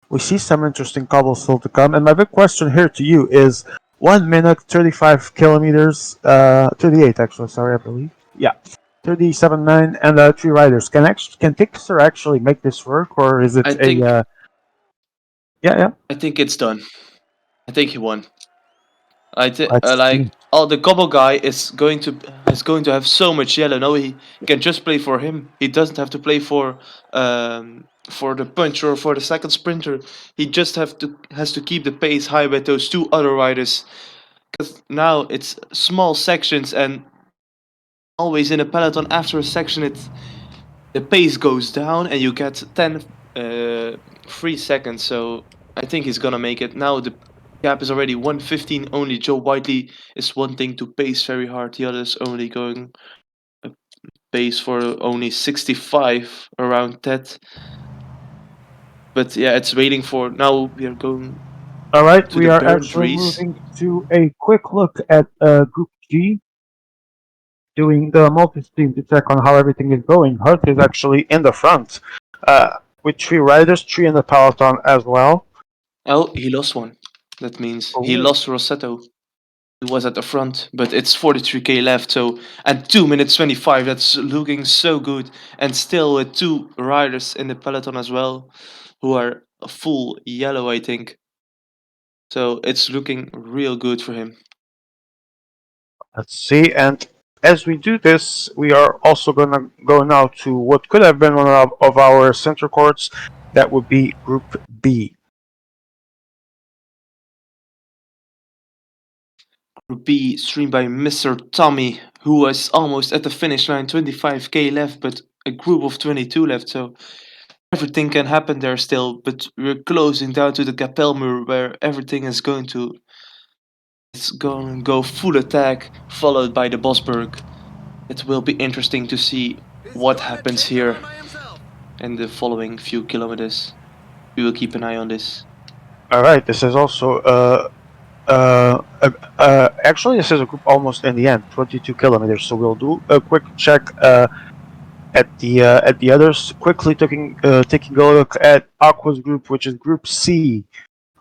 A: we see some interesting cobbles still to come. And my big question here to you is 1 minute, 35 kilometers, 38 actually, sorry, I believe. Yeah. 37.9 and three riders. Can Pixar actually make this work, or is
D: I
A: it a
D: think
A: yeah, yeah?
D: I think it's done. I think he won.
A: Let's
D: Like
A: see.
D: all the gobble guy is going to have so much yellow. No, he can just play for him. He doesn't have to play for the puncher or for the second sprinter. He just has to keep the pace high with those two other riders. Because now it's small sections, and always in a peloton after a section, the pace goes down and you get 10 free seconds. So I think he's gonna make it. Now the gap is already 1:15. Only Joe Whiteley is wanting to pace very hard. The others only going a pace for only 65 around that. But yeah, it's waiting for now. We are going
A: All right,
D: to
A: we
D: the
A: are
D: Bernd
A: actually
D: race.
A: moving to a quick look at Group G, doing the multi-stream to check on how everything is going. Hart is actually in the front, with three riders, three in the peloton as well.
D: Oh, he lost one. That means he
A: Oh,
D: lost Rossetto. He was at the front, but it's 43k left. So and 2 minutes 25. That's looking so good, and still with two riders in the peloton as well, who are full yellow, I think. So it's looking real good for him.
A: let's see. And as we do this, we are also gonna go now to what could have been one of our center courts. That would be Group B.
D: Group B streamed by Mr. Tommy, who was almost at the finish line. 25k left, but a group of 22 left. So everything can happen there still. But we're closing down to the Kapelmuur, where everything is going to It's going to go full attack, followed by the Bosberg. It will be interesting to see
C: He's
D: what
C: going to
D: happens
C: take it
D: here
C: on by himself.
D: in the following few kilometers. We will keep an eye on this.
A: All right, this is also Actually, this is a group almost in the end, 22 kilometers. So we'll do a quick check at the others. Quickly taking a look at Aqua's group, which is Group C.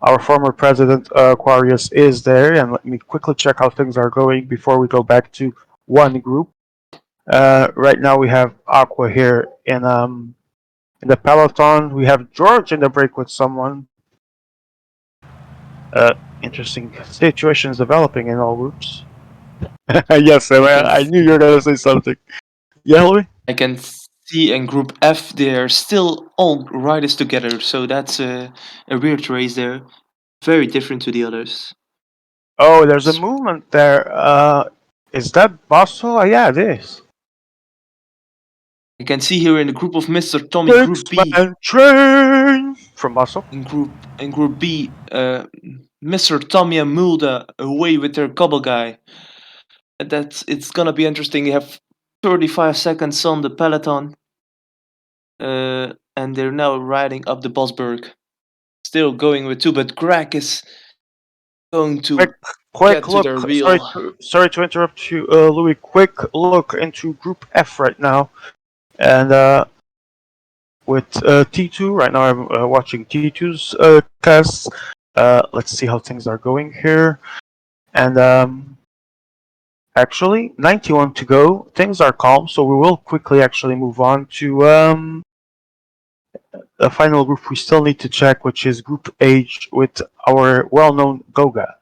A: Our former president Aquarius is there, and let me quickly check how things are going before we go back to one group. Right now we have Aqua here in the peloton. We have George in the break with someone. Interesting situations developing in all groups. Yes,
D: I
A: Emma,
D: can
A: I knew you were gonna say something. Yeah, Louis?
D: I can see in Group F they're still all riders together, so that's a weird race there. Very different to the others.
A: Oh, there's a movement there. Is that Basso? Yeah, it is.
D: I can see here in the group of Mr. Tommy,
A: Six
D: Group B.
A: man train from Basso.
D: In Group B, Mr. Tommy and Mulder away with their couple guy. It's gonna be interesting. You have 35 seconds on the peloton, and they're now riding up the Bosberg. Still going with two, but Greg is going
A: Quick,
D: to
A: quick
D: get to their
A: look. Sorry
D: wheel.
A: sorry to interrupt you, Louis. Quick look into Group F right now, and with T2 right now. I'm watching T2's cast. Let's see how things are going here, and actually 91 to go. Things are calm, so we will quickly actually move on to the final group we still need to check, which is Group H with our well-known Goga.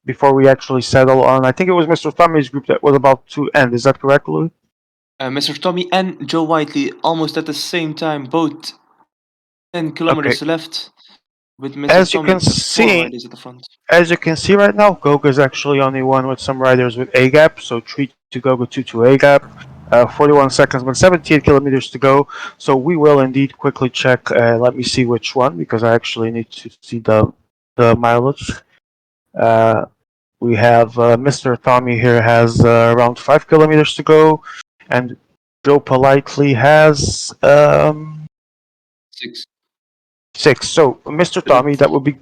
A: Before we actually settle on, I think it was Mr. Tommy's group that was about to end. Is that correct, Louis?
D: Mr. Tommy and Joe Whiteley almost at the same time, both 10
A: Okay.
D: kilometers left, with Mr.
A: As you
D: Tommy
A: can
D: four
A: see,
D: riders at the front.
A: as you can see right now, Goga is actually only one with some riders with A gap. So 3 to Goga, 2 to A gap. 41 seconds, but 17 kilometers to go. So we will indeed quickly check. Let me see which one because I actually need to see the mileage. Uh, we have Mr. Tommy here has around 5 kilometers to go, and Joe Politely has
D: 6.
A: 6. So Mr.
D: But
A: Tommy, that would be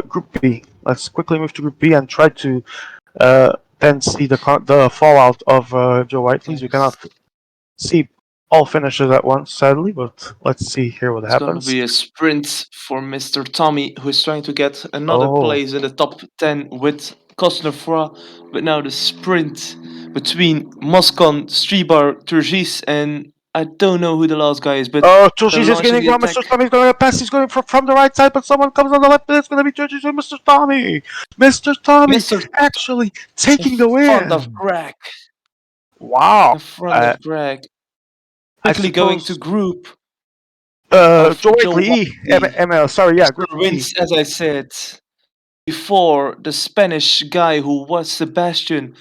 A: Group B. Let's quickly move to Group B and try to then see the fallout of Joe Whiteley's. We
D: yes,
A: cannot see all finishes at once, sadly, but let's see here what
D: it's gonna
A: happens.
D: be a sprint for Mr. Tommy, who is trying to get another
A: Oh,
D: place in the top 10 with Cosnefroy. But now the sprint between Moscon, Stribar, Turgis, and I don't know who the last guy is, but
A: oh,
D: they're
A: Turgis is
D: launching
A: getting
D: the
A: down.
D: attack.
A: Mr. Tommy's going to pass. He's going from the right side, but someone comes on the left. It's going to be Turgis and Mr. Tommy. Mr. Tommy
D: Mr.
A: actually
D: in
A: taking the
D: front of
A: win.
D: Greg.
A: Wow.
D: In front of Greg.
A: I
D: Quickly going to
A: suppose
D: group of
A: Joe
D: Joe
A: Whiteley E.
D: Whiteley.
A: ML. Sorry, yeah,
D: Mr.
A: Group E.
D: Wins, as I said before, the Spanish guy who was Sebastian.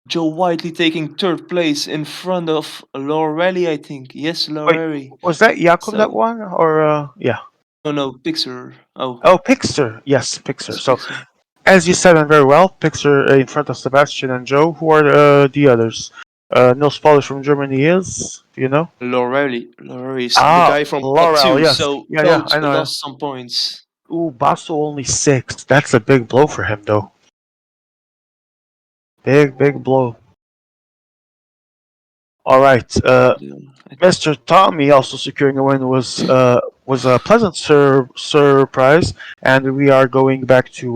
D: Joe Whiteley taking third place in front of Lorelli, I think. Yes,
A: Wait,
D: Lorelli.
A: was that Jakob that
D: So,
A: one or yeah?
D: oh no, Pixar. Oh,
A: Oh, Pixar. Yes, Pixar.
D: it's
A: So
D: Pixar.
A: as you said, and very well, Pixar in front of Sebastian and Joe. Who are the others? Nils Polish from Germany is. Do you know?
D: Lorelli is the
A: Ah,
D: guy from pot
A: Laurel.
D: 2,
A: Yes.
D: so
A: Yeah, yeah.
D: coach
A: I know. Yeah.
D: lost some points.
A: Ooh, Basso only 6. That's a big blow for him, though. Big blow. All right.
D: I
A: Mr. Tommy also securing a win was a pleasant surprise, and we are going back to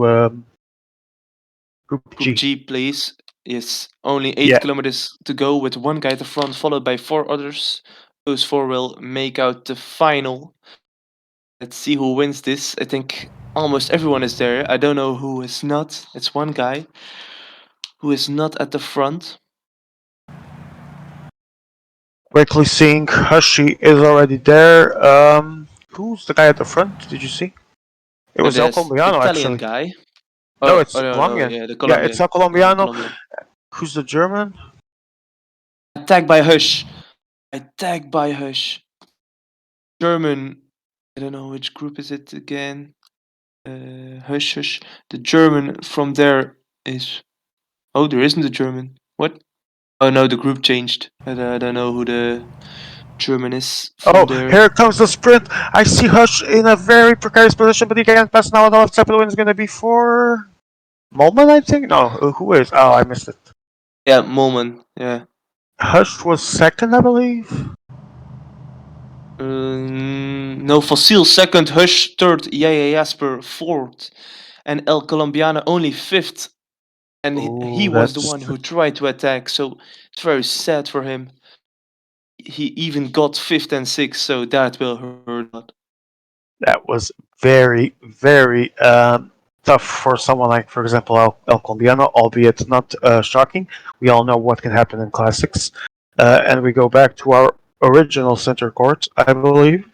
A: Group
D: Group
A: G.
D: G, please. Yes, only 8
A: Yeah,
D: kilometers to go with one guy at the front, followed by 4 others. Those 4 will make out the final. Let's see who wins this. I think almost everyone is there. I don't know who is not. It's one guy who is not at the front.
A: quickly seeing Hushi is already there. Who's the guy at the front? Did you see? It
D: And
A: was El
D: there's the
A: Colombiano,
D: Italian
A: actually.
D: guy.
A: No,
D: Oh,
A: it's
D: oh no, no,
A: Colombian.
D: yeah, the
A: Yeah, it's El
D: Colombian. Yeah,
A: Colombiano.
D: Colombian.
A: Who's the German?
D: Attacked by Hush. Attacked by Hush. German. I don't know which group is it again. Hush, Hush. The German from there is. Oh, there isn't a German. What? Oh no, the group changed. I don't know who the German is from
A: Oh,
D: there.
A: here comes the sprint. I see Hush in a very precarious position, but he can't pass now. The left side of the win is going to be for Molman, I think. No, who is? Oh, I missed it.
D: Yeah, Molman. Yeah.
A: Hush was second, I believe.
D: No, Fossil second, Hush third, Yaya Jasper fourth, and El Colombiano only fifth. And he
A: Ooh,
D: was the
A: that's
D: one who tried to attack, so it's very sad for him. He even got fifth and sixth, so that will hurt a lot.
A: that was very, very tough for someone like, for example, El Colombiano, albeit not shocking. We all know what can happen in classics. And we go back to our original center court, I believe.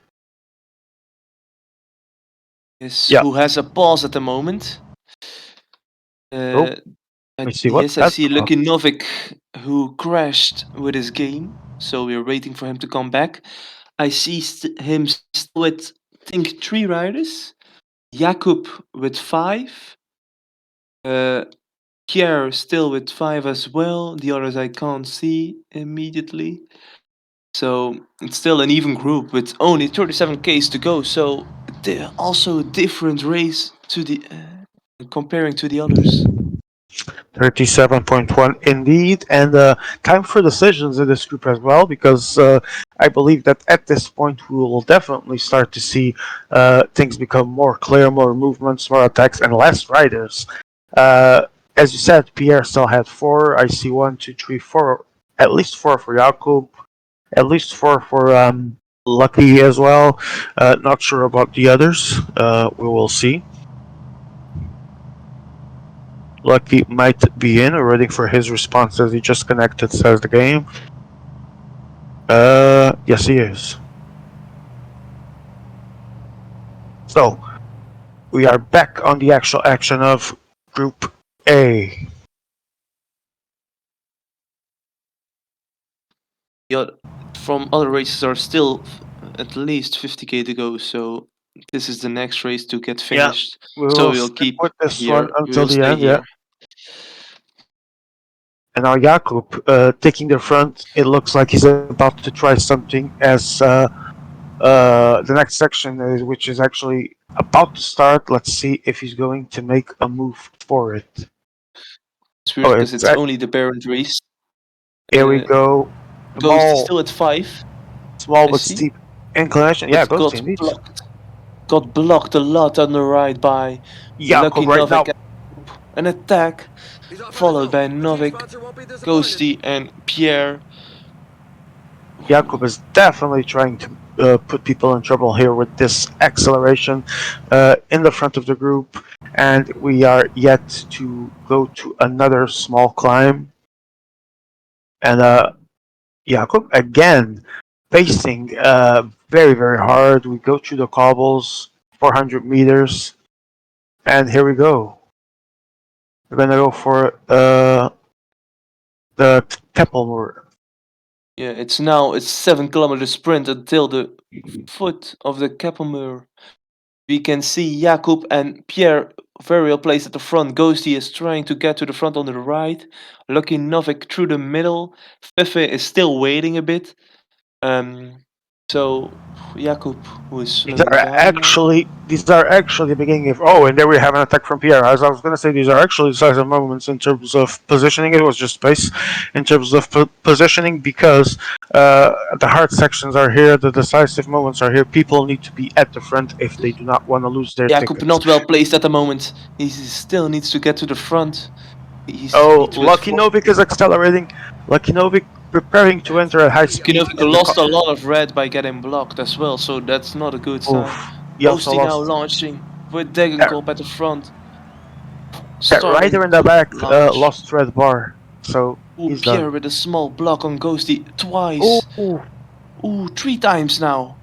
D: Is
A: Yeah.
D: who has a pause at the moment.
A: Oh, let me see what
D: Yes, I
A: that.
D: see Lucky Novik who crashed with his game, so we're waiting for him to come back. I see him still with, I think, 3 riders. Jakub with 5. Uh, Pierre still with 5 as well. The others I can't see immediately. So it's still an even group with only 37 Ks to go. So also a different race to the comparing to the others.
A: 37.1 indeed, and time for decisions in this group as well, because I believe that at this point we will definitely start to see things become more clear, more movements, more attacks, and less riders. Uh, as you said, Pierre still had 4. I see 1, 2, 3, 4, at least 4 for Jakub, at least 4 for Lucky as well. Not sure about the others. We will see. Lucky might be in, waiting for his response as he just connected, says the game. Yes, he is. So, we are back on the actual action of Group A.
D: From other races are still at least 50k to go, so this is the next race to get
A: Yeah,
D: finished.
A: we
D: So
A: will
D: we'll
A: stick
D: keep
A: with this one
D: here. We
A: until
D: will
A: the
D: stay
A: end, yeah.
D: here.
A: And now Jakub taking the front. It looks like he's about to try something as the next section, which is actually about to start. Let's see if he's going to make a move for it.
D: It's weird
A: Oh,
D: because it's only the parent race.
A: here we go.
D: Ghosty
A: Small,
D: still at 5.
A: small
D: I
A: but
D: see.
A: steep inclination. Yeah,
D: But
A: Ghost indeed.
D: got blocked a lot on the right by Lucky
A: Jakub right now.
D: Novik. An attack
C: He's off on his
D: followed by
C: own. The team
D: Novik,
C: sponsor won't be disappointed.
D: Ghosty, and Pierre.
A: Jakub is definitely trying to put people in trouble here with this acceleration in the front of the group, and we are yet to go to another small climb. And Jakub again pacing very, very hard. We go through the cobbles, 400 meters, and here we go. We're gonna go for the Keppelmoor.
D: Yeah, it's 7 kilometer sprint until the foot of the Keppelmuur. We can see Jakub and Pierre very well placed at the front. Ghosty is trying to get to the front on the right. Lucky Novik through the middle. Fefe is still waiting a bit. So Jakub, who is slowing down now.
A: These are actually the beginning of. Oh, and there we have an attack from Pierre. As I was going to say, these are actually decisive moments in terms of positioning. It was just space in terms of positioning, because the hard sections are here, the decisive moments are here. People need to be at the front if they do not want to lose their
D: Jakub
A: tickets.
D: not well placed at the moment. He still needs to get to the front.
A: Oh,
D: He's with
A: Lucky Novik is accelerating. Lucky Novik preparing to enter at high speed
D: Kinovik
A: in the.
D: lost a lot of red by getting blocked as well, so that's not a good sign.
A: Oof. He also
D: Ghosty now
A: lost.
D: launching with Degenkop at the front.
A: That
D: Starting
A: rider in the
D: to
A: back
D: launch.
A: lost red bar, so
D: Ooh,
A: he's
D: Pierre
A: done.
D: with a small block on Ghosty
A: Oh,
D: twice. Ooh, 3 times now.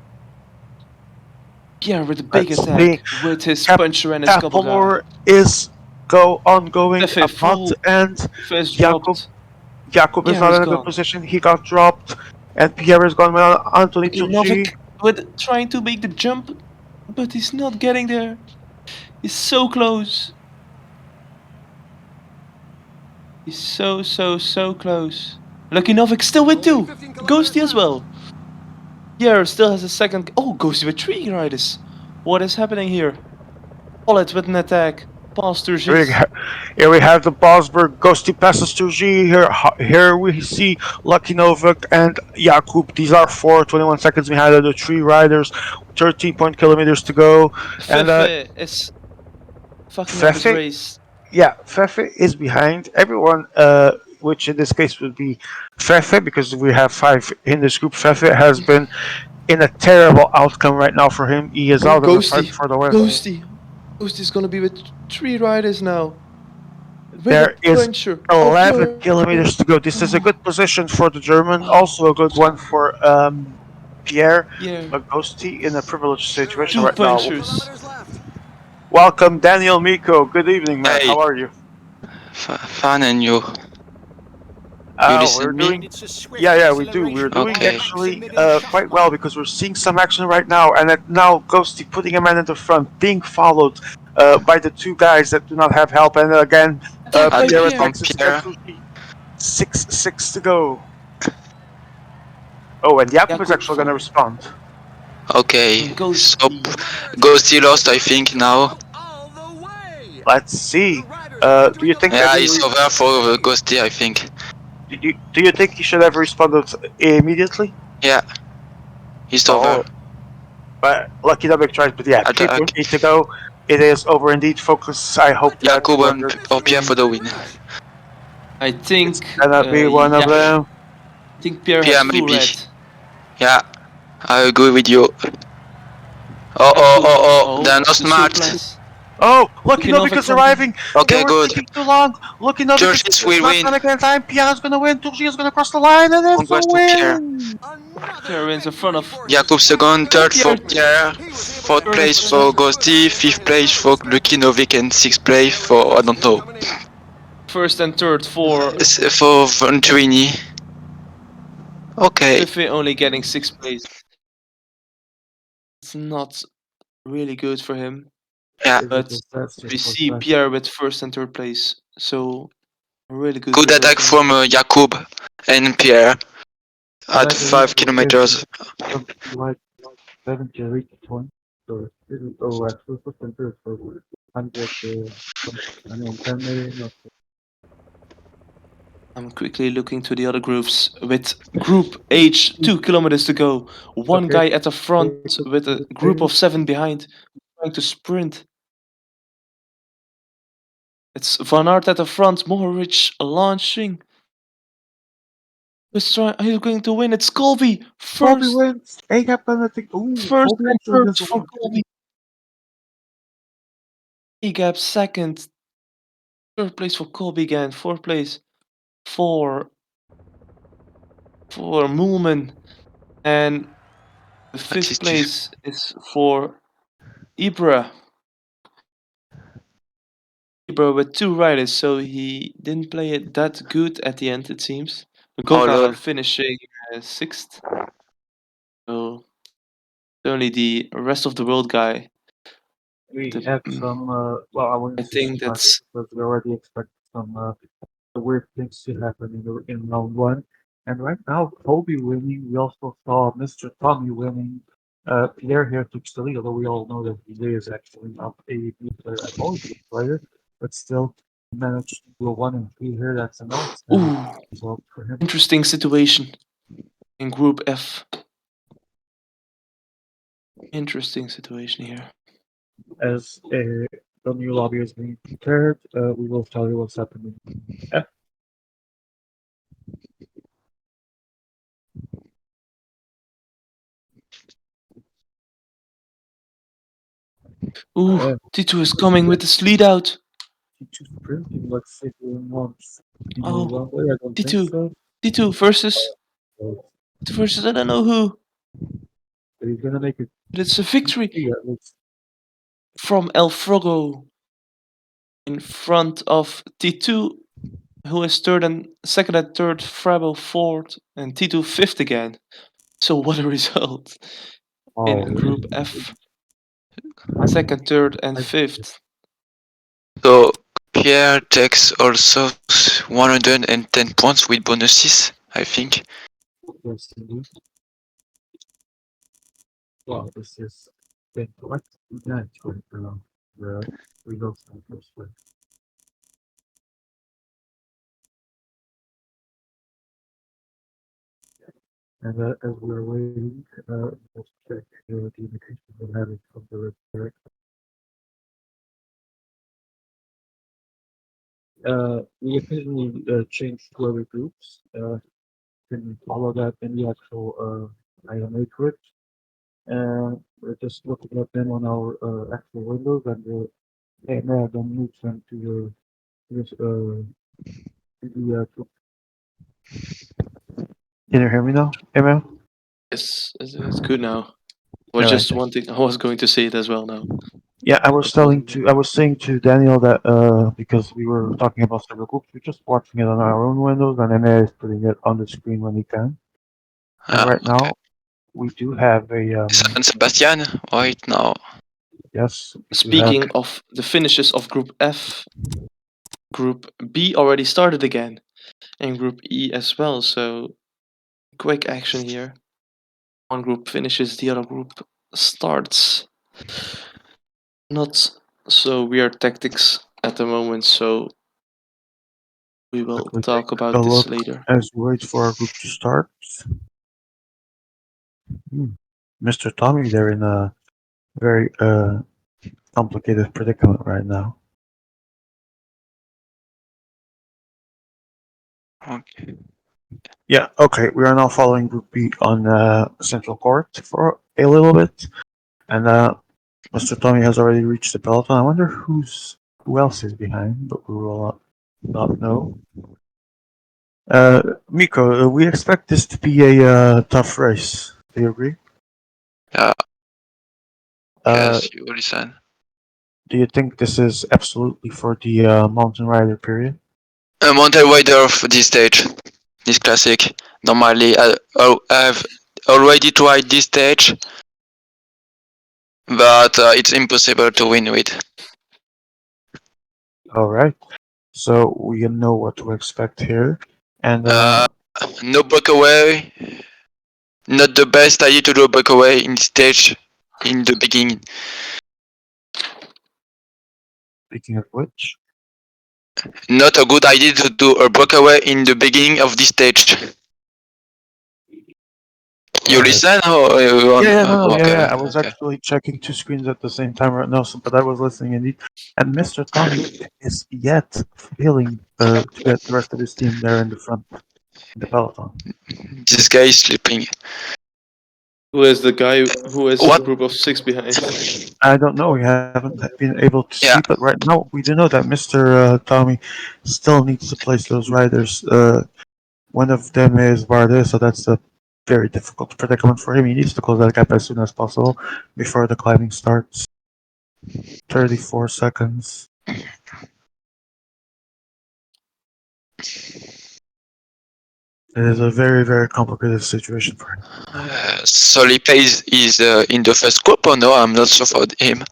D: Pierre with a big
A: let's see.
D: attack with his puncher and his couple guy.
A: Applemore is ongoing
D: Fefe
A: about
D: full.
A: to end.
D: First
A: Jakub
D: dropped.
A: Jakub is
D: Pierre
A: not
D: is
A: in a good
D: gone.
A: position. He got dropped, and Pierre is gone with Anthony
D: Kinovik
A: Tucci.
D: with trying to make the jump, but he's not getting there. He's so close. He's so close. Lucky Novik still with
C: Only
D: 2.
C: 15 kilometers
D: Ghosty as
C: left.
D: well. Pierre still has a second. Oh, goes with 3 riders. What is happening here? Bullet with an attack. Pass to
A: Here we,
D: Gis.
A: here we have the Bosberg Ghosty passes to G. Here we see Lucky Novak and Jakub. These are 21 seconds behind the three riders. 13 kilometers to go. And
D: Fefe is fucking up his
A: Fefe,
D: race.
A: yeah, Fefe is behind everyone, which in this case would be Fefe, because we have 5 in this group. Fefe has been in a terrible outcome right now for him. He is
D: Oh,
A: out of the fight
D: Ghosty.
A: for the win.
D: Ghosty. Ghosty's gonna be with 3 riders now. With a
A: There is
D: puncher. Oh,
A: 11
D: Pierre.
A: kilometers to go. This is a
D: Oh,
A: good position for the German,
D: oh,
A: also a good one for Pierre,
D: Pierre.
A: but Ghosty in a privileged
C: There are
A: situation
D: 2
A: right now.
C: 15
D: punchers.
C: kilometers left.
A: Welcome, Daniel Miko. Good evening, man.
E: Hey,
A: How are you?
E: fun and you. You
A: We're
E: listen me?
A: doing. Yeah, we do. We're doing
E: Okay.
A: actually quite well because we're seeing some action right now, and now Ghosty putting a man in the front, being followed by the 2 guys that do not have help, and again,
D: Attack by
A: Pierre
E: Attack
D: Pierre.
E: from
A: attacks his
E: Pierre.
A: 6 to go. Oh, and Jakub is
D: Jakub
A: actually going to respond.
E: Okay,
D: and
E: so
D: Ghosty.
E: Ghosty lost, I think, now.
C: All the way.
A: Let's
C: The
A: see.
C: riders are
A: Do you
C: entering
A: think
C: the
E: Yeah,
A: that
E: it's over for Ghosty, I think.
A: do you think he should have responded immediately?
E: Yeah, it's over.
A: Oh, but lucky double tries. But yeah,
E: Attack.
A: 3.8 to go. It is over indeed. Focus. I hope that
E: Jakub
A: what
E: and
A: you're
E: or Pierre for
A: doing
E: the win.
D: I
A: is
D: think.
A: gonna be one of
D: Yeah.
A: them.
D: I think Pierre has
E: Pierre
D: full
E: maybe.
D: red.
E: Yeah, I agree with you.
D: Jakub.
E: They're not
D: The
E: smart.
D: surplus.
A: Oh, Lucky
D: Lucky Novak
A: Novik is
D: from the.
A: arriving. They
E: Okay,
A: were
E: good.
A: taking too long. Lucky Novik is
E: Turgis will
A: not
E: win.
A: gonna get time. Pierre is gonna win. Turgi is gonna cross the line, and it's a
E: Congrats to Pierre.
A: win.
D: Pierre wins in front of.
E: Jakub second, third for
D: Pierre.
E: Pierre, fourth place for Ghosty, fifth place for Lucky Novik, and sixth place for, I don't know,
D: First and third for.
E: for Venturini. Okay,
D: Fefe only getting 6th place. It's not really good for him.
E: yeah.
D: But we see Pierre with first and third place. So really good
E: Good
D: result
E: attack
D: for him.
E: from Jakub and Pierre at 5 kilometers.
D: I'm quickly looking to the other groups. With Group H, 2 kilometers to go. One guy at the front with a group of 7 behind, trying to sprint. It's Van Aert at the front, Mohoric launching. He's going to win. It's Colby
A: Colby
D: first,
A: wins. Ahab gonna think. Ooh,
D: first
A: Colby
D: and
A: actually
D: third
A: does
D: for
A: win.
D: Colby. Gap second, third place for Colby again, fourth place for Moolman, and the
E: That
D: fifth
E: is
D: place is for Ibra. Ibra with 2 riders, so he didn't play it that good at the end, it seems.
E: oh lol.
D: Gokala finishing 6th. So only the rest of the world guy.
A: We
D: The,
A: had some. Well, I
D: I
A: wouldn't say
D: think
A: surprises
D: that's
A: because we already expect some weird things to happen in round one. And right now, Kobe winning. We also saw Mr. Tommy winning. Pierre here took the lead, although we all know that he is actually not a good player at all, he's a good player, but still managed to go 1 and 3 here. That's an outstanding
D: ooh,
A: result for him.
D: interesting situation in Group F. Interesting situation here.
A: As the new lobby is being prepared, we will tell you what's happening.
D: Ooh, Tito is coming with the sleet out.
A: Tito sprinting like City wants.
D: Oh,
A: One way, I don't think
D: Tito.
A: so.
D: Tito versus I don't know who.
A: But he's gonna make it
D: But it's a victory
A: easy at least.
D: from El Frogo in front of T2, who is third and second and third, Frabo fourth, and T2 fifth again. So what a result in Group F. Second, third, and fifth.
E: So Pierre takes also 110 points with bonuses, I think.
A: Yes, indeed. Well, this is been quite nice for the results in the first place. And as we're waiting, let's check the indications we're having from the redirect. We occasionally change to other groups. Can follow that in the actual IMA script. And we're just looking at them on our actual windows, and the camera then moves them to the. Can you hear me now, Emma?
D: Yes, it's good now. I was
A: All right.
D: just wanting. I was going to say it as well now.
A: Yeah,
D: Okay.
A: I was saying to Daniel that because we were talking about several groups, we're just watching it on our own windows, and Emma is putting it on the screen when he can. And right
E: Okay.
A: now, we do have a
E: San Sebastian right now.
A: yes, we do have
D: Speaking of the finishes of Group F, Group B already started again, and Group E as well. So quick action here. One group finishes, the other group starts. Not so weird tactics at the moment, so we will
A: quickly take
D: talk
A: a
D: about this
A: look
D: later.
A: as we wait for our group to start. Hmm. Mr. Tommy, they're in a very complicated predicament right now.
E: Okay.
A: Yeah, okay, we are now following Group B on Central Court for a little bit, and Mr. Tommy has already reached the peloton. I wonder who else is behind, but we will not know. Miko, we expect this to be a tough race. Do you agree?
E: Yeah.
A: Uh,
E: Yes, you listen.
A: do you think this is absolutely for the mountain rider period?
E: A mountain rider of this stage, this classic. Normally, I've already tried this stage, but it's impossible to win with.
A: All right, so we know what to expect here, and
E: Uh, no breakaway. Not the best idea to do a breakaway in this stage in the beginning.
A: speaking of which,
E: Not a good idea to do a breakaway in the beginning of this stage. You
A: all right.
E: listen or you
A: Yeah, yeah, no, no, yeah,
E: okay,
A: yeah. I was
E: okay.
A: actually checking two screens at the same time right now, but I was listening indeed. And Mr. Tommy is yet failing to get the rest of his team there in the front, in the peloton.
E: This guy is sleeping.
D: Who is the guy who has a
E: What?
D: group of six behind?
A: I don't know. We haven't been able to see,
E: Yeah.
A: but right now we do know that Mr. Tommy still needs to place those riders. One of them is Bardet, so that's a very difficult predicament for him. He needs to close that gap as soon as possible before the climbing starts. 34 seconds. It is a very, very complicated situation for him.
E: Solipe is in the first group or no? I'm not sure for him.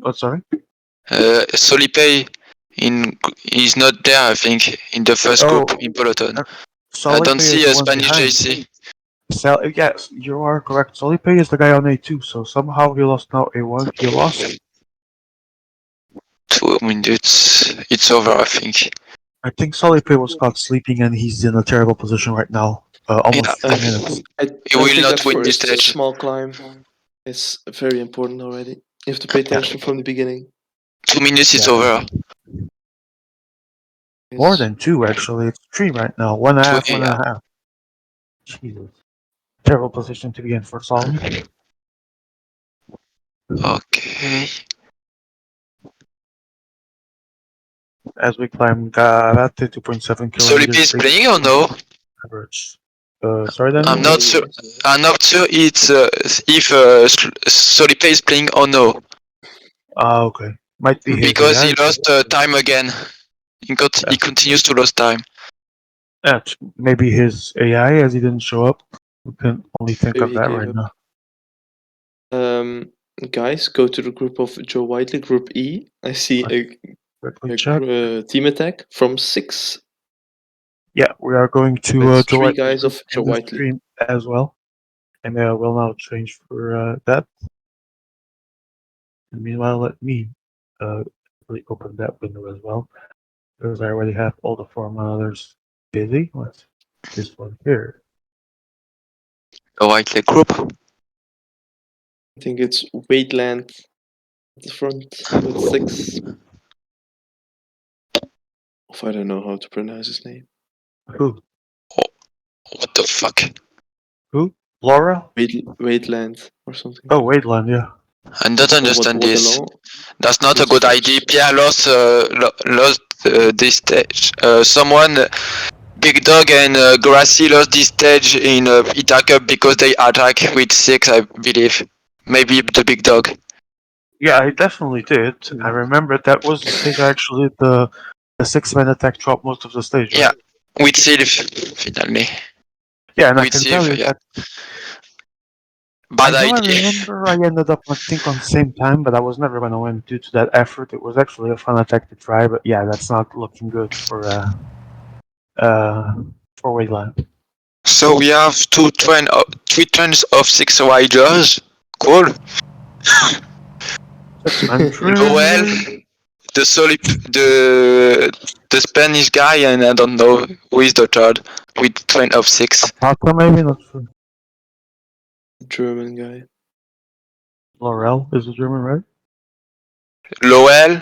A: Oh, sorry?
E: Solipe is not there, I think, in the first group
A: Oh,
E: in peloton.
A: uh,
E: I don't
A: Solipe is
E: see
A: the
E: a
A: one
E: Spanish
A: behind.
E: JC.
A: Yes, you are correct. Solipe is the guy on A2, so somehow he lost now A1. He lost.
E: 2 minutes. It's over, I think.
A: I think Solipe was caught sleeping and he's in a terrible position right now.
E: Yeah,
A: Almost 3 minutes.
E: he
D: I
E: will
D: think that
E: not win this
D: first
E: stage.
D: small climb is very important already. You have to pay
A: Yeah,
D: attention from the beginning.
E: 2 minutes is
A: yeah.
E: over.
A: More
D: Yes.
A: than two, actually. It's three right now. One and a half,
E: Three,
A: one
E: yeah.
A: and a half. Jesus. Terrible position to be in for Solly.
E: Okay.
A: As we climb Garate, 2.7
E: Solipe
A: kilometers,
E: is playing or no?
A: average. Sorry,
E: I'm
A: Daniel?
E: not sure. I'm not sure it's if Solipe is playing or no,
A: Ah, okay. Might be his
E: because he
A: AI.
E: lost time again. He
A: Yeah.
E: continues to lose time.
A: Maybe his AI as he didn't show up. We can only think
D: Maybe
A: of
D: he
A: that
D: gave
A: right
D: up.
A: now.
D: Guys, go to the group of Joe Whiteley, Group E. I see
A: Quickly
D: a
A: check.
D: team attack from six
A: Yeah, we are going to
D: with
A: Joe
D: three
A: Whiteley's
D: guys
A: group
D: of Joe
A: in the
D: Whiteley.
A: stream as well. And we'll now change for that. And meanwhile, let me really open that window as well, because I already have all the formulators busy. What's this one here?
E: The white leg group.
D: I think it's Wasteland at the front with 6. I don't know how to pronounce his name.
A: Who?
E: What the fuck?
A: Who? Laura?
D: Wasteland or something.
A: Oh, Wadeland, yeah.
E: I don't understand
D: what
E: this.
D: along?
E: That's not a
D: It's
E: good
D: French.
E: idea. Pierre lost this stage. Someone, Big Dog and Grassy lost this stage in Ita Cup because they attack with 6, I believe. Maybe the Big Dog.
A: Yeah, I definitely did. I remember that was the stage actually the 6-man attack dropped most of the stage, right?
E: Yeah, with Sylph, finally.
A: Yeah, and I
E: With
A: can tell
E: Sylph,
A: you
E: yeah.
A: that
E: Bad
A: I
E: idea.
A: remember I ended up, I think, on the same time, but I was never going to win due to that effort. It was actually a fun attack to try, but yeah, that's not looking good for Wasteland.
E: So we have 3 turns of 6 riders. Cool.
A: 6-man
E: Noel,
A: train.
E: the solid, the Spanish guy, and I don't know who is the third with train of 6.
A: Papa, maybe not sure.
D: German guy.
A: Laurel is a German, right?
E: Lowell.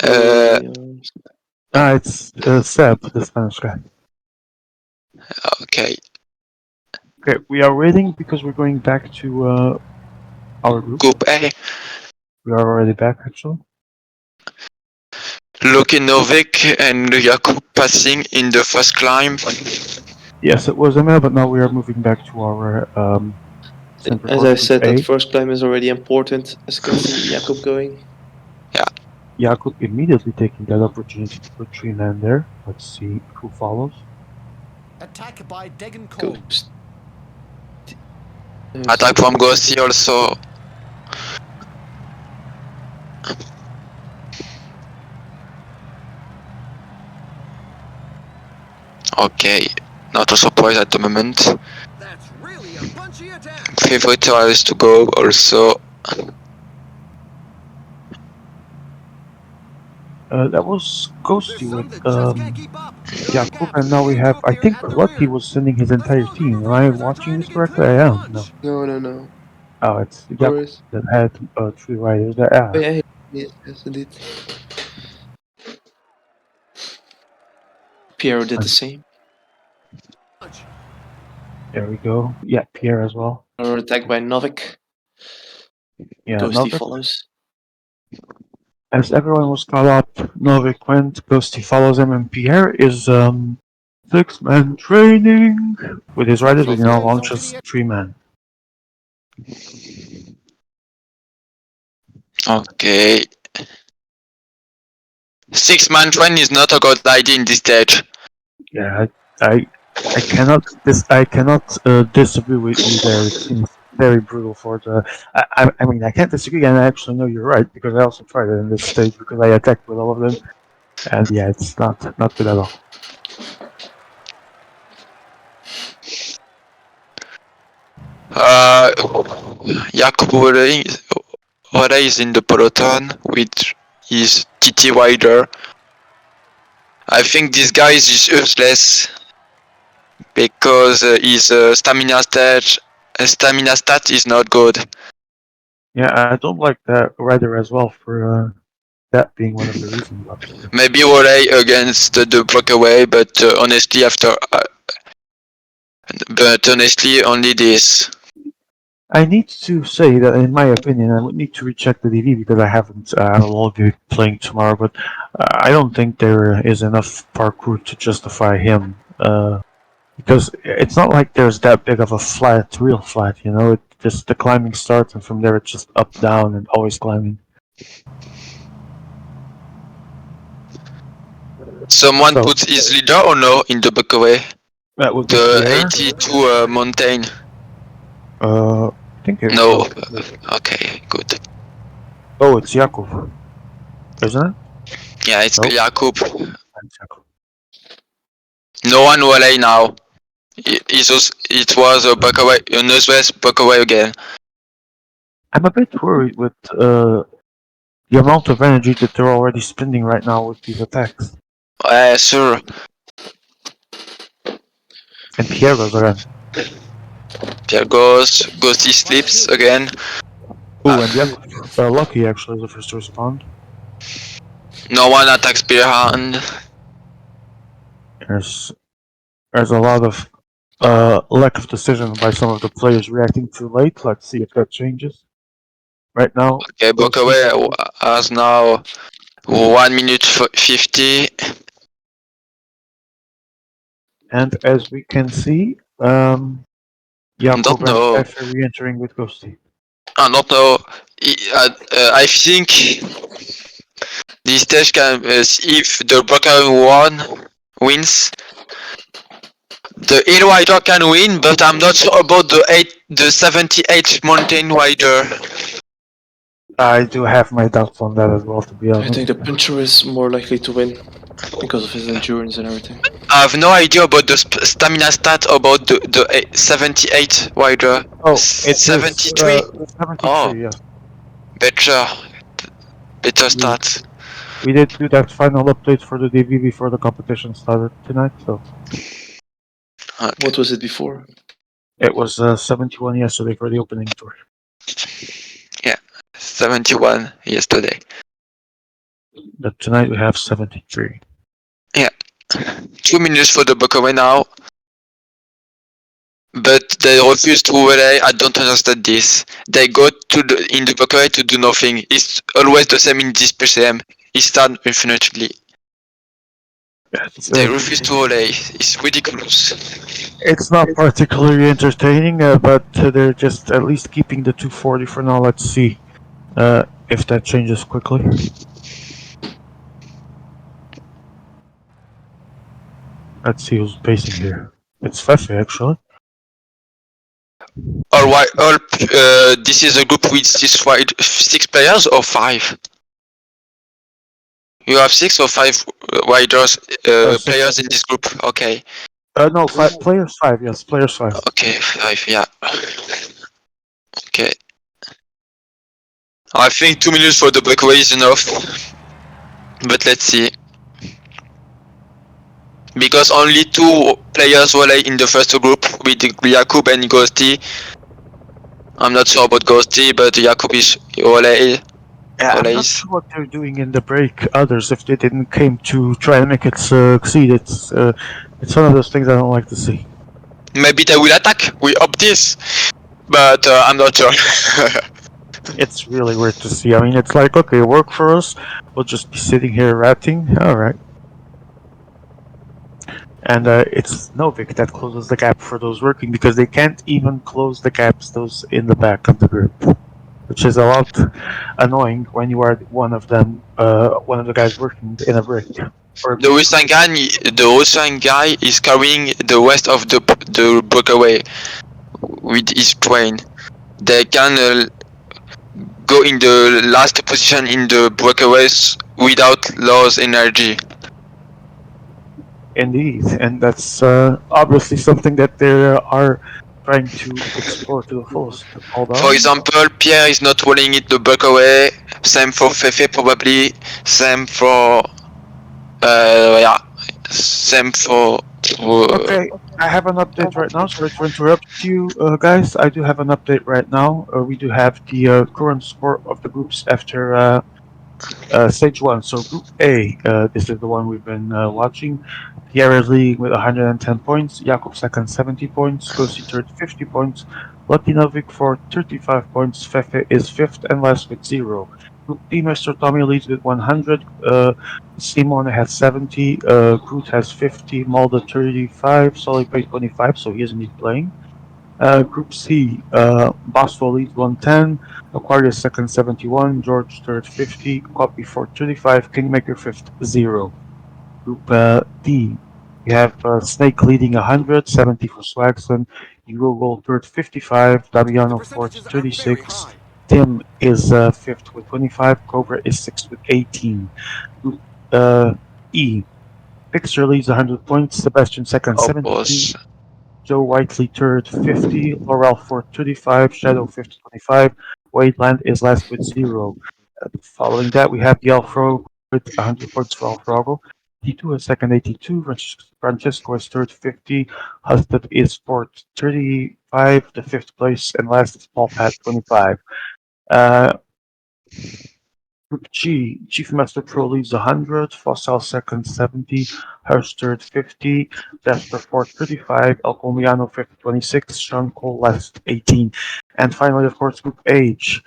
D: Louis,
A: It's Seb, the Spanish guy.
E: Okay.
A: Okay, we are waiting because we're going back to our group.
E: Group A.
A: We are already back, actually.
E: Loki Novik and Jakub passing in the first climb.
A: Yes, it was Emil, but now we are moving back to our center
D: as
A: court,
D: I
A: Group
D: said,
A: A.
D: that first climb is already important. As you can see, Jakob going.
A: Jakub immediately taking that opportunity to put 3-man there. Let's see who follows.
C: Attack by Degen Cole.
D: Ghost.
E: Attack from Ghosty also. Okay, not a surprise at the moment.
C: That's really a punchy attack.
E: Favorite is to go also.
A: That was Ghosty
C: There's some
A: with
C: that just can't keep up.
A: Jakub, and now we have, I think Lucky was sending his entire team. Am I watching this correctly? I am. No.
D: No.
A: Oh, it's Jakub
D: Boris.
A: that had 3 riders there.
D: Oh,
A: Yeah.
D: yeah, yes, indeed. Pierre did the same.
A: There we go. Yeah, Pierre as well.
D: Or attacked by Novik.
A: Yeah,
D: Ghosty
A: Novik.
D: follows.
A: As everyone was caught up, Novik went, Ghosty follows him, and Pierre is 6-man training. With his riders, we can now launch as 3-man.
E: Okay. 6-man train is not a good idea in this stage.
A: Yeah, I cannot disagree with you there. It seems very brutal for the. I mean, I can't disagree, and I actually know you're right because I also tried it in this stage because I attacked with all of them, and yeah, it's not good at all.
E: Jakub Ore is in the peloton with his TT rider. I think this guy is useless because his stamina stat is not good.
A: Yeah, I don't like that rider as well for that being one of the reasons. Actually.
E: Maybe Ore against the breakaway, but honestly, only this.
A: I need to say that, in my opinion, I would need to recheck the DV because I haven't. I will be playing tomorrow, but I don't think there is enough parkour to justify him. Because it's not like there's that big of a real flat, you know. It just the climbing starts, and from there it's just up, down, and always climbing.
E: Someone puts his leader or no in the breakaway?
A: That would be
E: The
A: Pierre.
E: 82 mountain.
A: I think it
E: No.
A: was.
E: Okay, good.
A: Oh, it's Jakub, isn't it?
E: Yeah, it's
A: Nope.
E: Jakub.
A: It's Jakub.
E: No one Wale now. It was a breakaway, a northwest breakaway again.
A: I'm a bit worried with the amount of energy that they're already spending right now with these attacks.
E: Sure.
A: And Pierre goes again.
E: Pierre goes. Ghosty sleeps again.
A: Ooh, and Lucky actually is the first to respond.
E: No one attacks behind.
A: There's a lot of lack of decision by some of the players reacting too late. Let's see if that changes. Right now,
E: Okay, breakaway has now 1 minute 50.
A: and as we can see,
E: Don't
A: Jakob and
E: know.
A: Fefe re-entering with Ghosty.
E: I don't know. I think this stage can, if the breakaway wins, the hill rider can win, but I'm not sure about the 78 mountain rider.
A: I do have my doubts on that as well, to be
D: I
A: honest.
D: think the puncher is more likely to win because of his endurance and everything.
E: I have no idea about the stamina stat about the 78 rider.
A: Oh, it is
E: 73?
A: 73,
E: Oh,
A: yes.
E: better
A: We,
E: stats.
A: we did do that final update for the DB before the competition started tonight, so
E: Okay.
D: What was it before?
A: it was 71 yesterday for the opening tour.
E: Yeah, 71 yesterday.
A: But tonight we have 73.
E: Yeah, 2 minutes for the breakaway now. But they refuse to relay. I don't understand this. They go in the breakaway to do nothing. It's always the same in this PCM. It's done infinitely. They refuse to relay. It's ridiculous.
A: It's not particularly entertaining, but they're just at least keeping the 240 for now. Let's see if that changes quickly. Let's see who's pacing here. It's Fefe, actually.
E: Alright, this is a group with 6 players or 5? You have 6 or 5 riders, players in this group. Okay.
A: No, players 5, yes, players 5.
E: Okay, 5, yeah. Okay. I think 2 minutes for the breakaway is enough. But let's see. Because only 2 players relay in the first group with Jakub and Ghosty. I'm not sure about Ghosty, but Jakub is relay.
A: Yeah, I'm not sure what they're doing in the break. Others, if they didn't came to try and make it succeed, it's one of those things I don't like to see.
E: Maybe they will attack. We hope this, but I'm not sure.
A: It's really weird to see. I mean, it's like, okay, work for us. We'll just be sitting here ratting. All right. And it's Novik that closes the gap for those working because they can't even close the gaps those in the back of the group, which is a lot annoying when you are one of them, one of the guys working in a break.
E: The Russian guy is carrying the rest of the breakaway with his train. They can go in the last position in the breakaways without lost energy.
A: Indeed, and that's obviously something that they are trying to explore to the fullest.
E: For example, Pierre is not rolling it the breakaway. Same for Fefe probably. Same for yeah. Same for.
A: Okay, I have an update right now. Sorry to interrupt you, guys. I do have an update right now. We do have the current score of the groups after stage 1. So Group A, this is the one we've been watching. Pierre is leading with 110 points. Jakob second, 70 points. Kosi third, 50 points. Latinovic fourth, 35 points. Fefe is fifth and last with 0. Group D, Mr. Tommy leads with 100. Simon has 70. Groot has 50. Malda 35. Solipe 25, so he is indeed playing. Group C, Boswell leads 110, Aquarius second 71, George third 50, Copy fourth 35, Kingmaker fifth 0. Group D, you have Snake leading 100, 70 for Swagson, Euro third 55, Damiano fourth 36, Tim is fifth with 25, Cobra is sixth with 18. Group E, Pixar leads 100 points, Sebastian second 17. Joe Whiteley third, 50. Laurel fourth, 35. Shadow fifth, 25. Wadeland is last with 0. Following that, we have the Alfro with 100 points for Alfrago. T2 is second, 82. Francesco is third, 50. Husted is fourth, 35. The fifth place, and last is Paul Pat, 25. Uh, Group G, Chief Master Pro leads 100, Fossil second 70, Hirsch third 50, Vesper fourth 35, El Colombiano fifth 26, Sean Cole last 18. And finally, of course, Group H.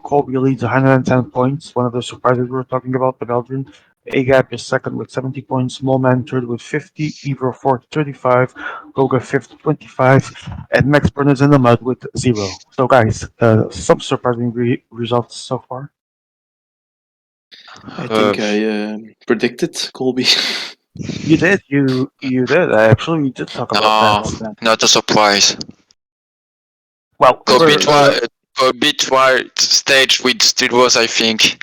A: Colby leads 110 points, one of the surprises we were talking about, the Belgian. Agap is second with 70 points, Molman third with 50, Evro fourth 35, Goga fifth 25, and Max Burn is in the mud with 0. So guys, some surprising results so far.
D: I
E: Uh,
D: think I predicted Colby.
A: You did. You did. Actually, we did talk about
E: no,
A: that.
E: not a surprise.
A: Well,
E: Kobe
A: for
D: Okay.
E: twice stage with Studios, I think.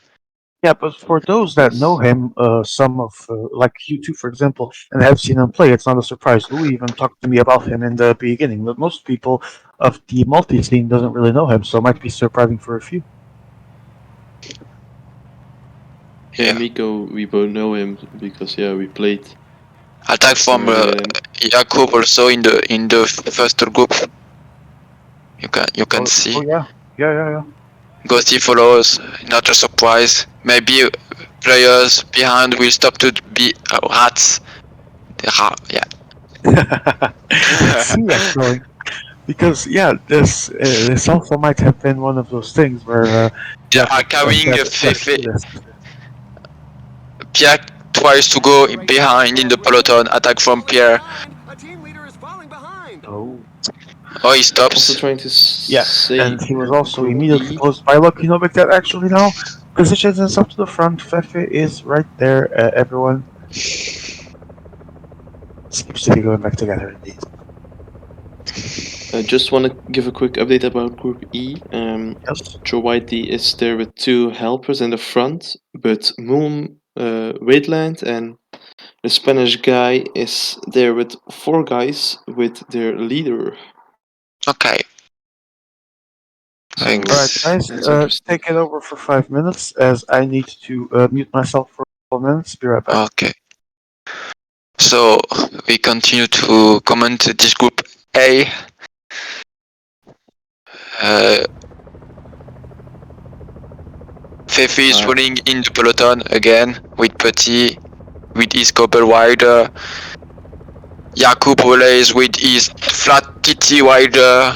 A: yeah, but for those that know him, some of like you two, for example, and have seen him play, it's not a surprise. Louis even talked to me about him in the beginning. But most people of the multi scene doesn't really know him, so it might be surprising for a few.
D: Yeah,
E: Yeah.
D: Miko, we both know him because we played
E: Attack from
D: already with him.
E: Jakub also in the first group. You can
A: Oh,
E: see.
A: oh yeah, yeah.
E: Ghosty follows, not a surprise. Maybe players behind will stop to be rats. Yeah.
A: Let's see, actually, because yeah, this also might have been one of those things where
E: They are
A: Jakob
E: carrying
A: said,
E: Fefe.
A: "Do this."
E: Pierre tries to go behind in the peloton. Attack from Pierre.
C: A team leader is falling behind.
A: Oh.
E: Oh, he
D: Also
E: stops.
D: trying to
A: Yeah,
D: say
A: and he was also
D: Group
A: immediately
D: E.
A: closed by Lokinovic that actually now positions us up to the front. Fefe is right there, everyone. Seems to be going back together indeed.
D: I just want to give a quick update about Group E.
A: Yes.
D: Joe Whitey is there with 2 helpers in the front, but Moon, Wadeland, and the Spanish guy is there with 4 guys with their leader.
E: Okay.
D: So
A: Alright,
E: Thanks.
A: guys,
D: that's interesting.
A: take it over for 5 minutes as I need to mute myself for 4 minutes. Be right back.
E: Okay. So we continue to comment this group A. Fefe is running in the peloton again with Petit, with his couple rider. Jakub relays with his flat TT rider.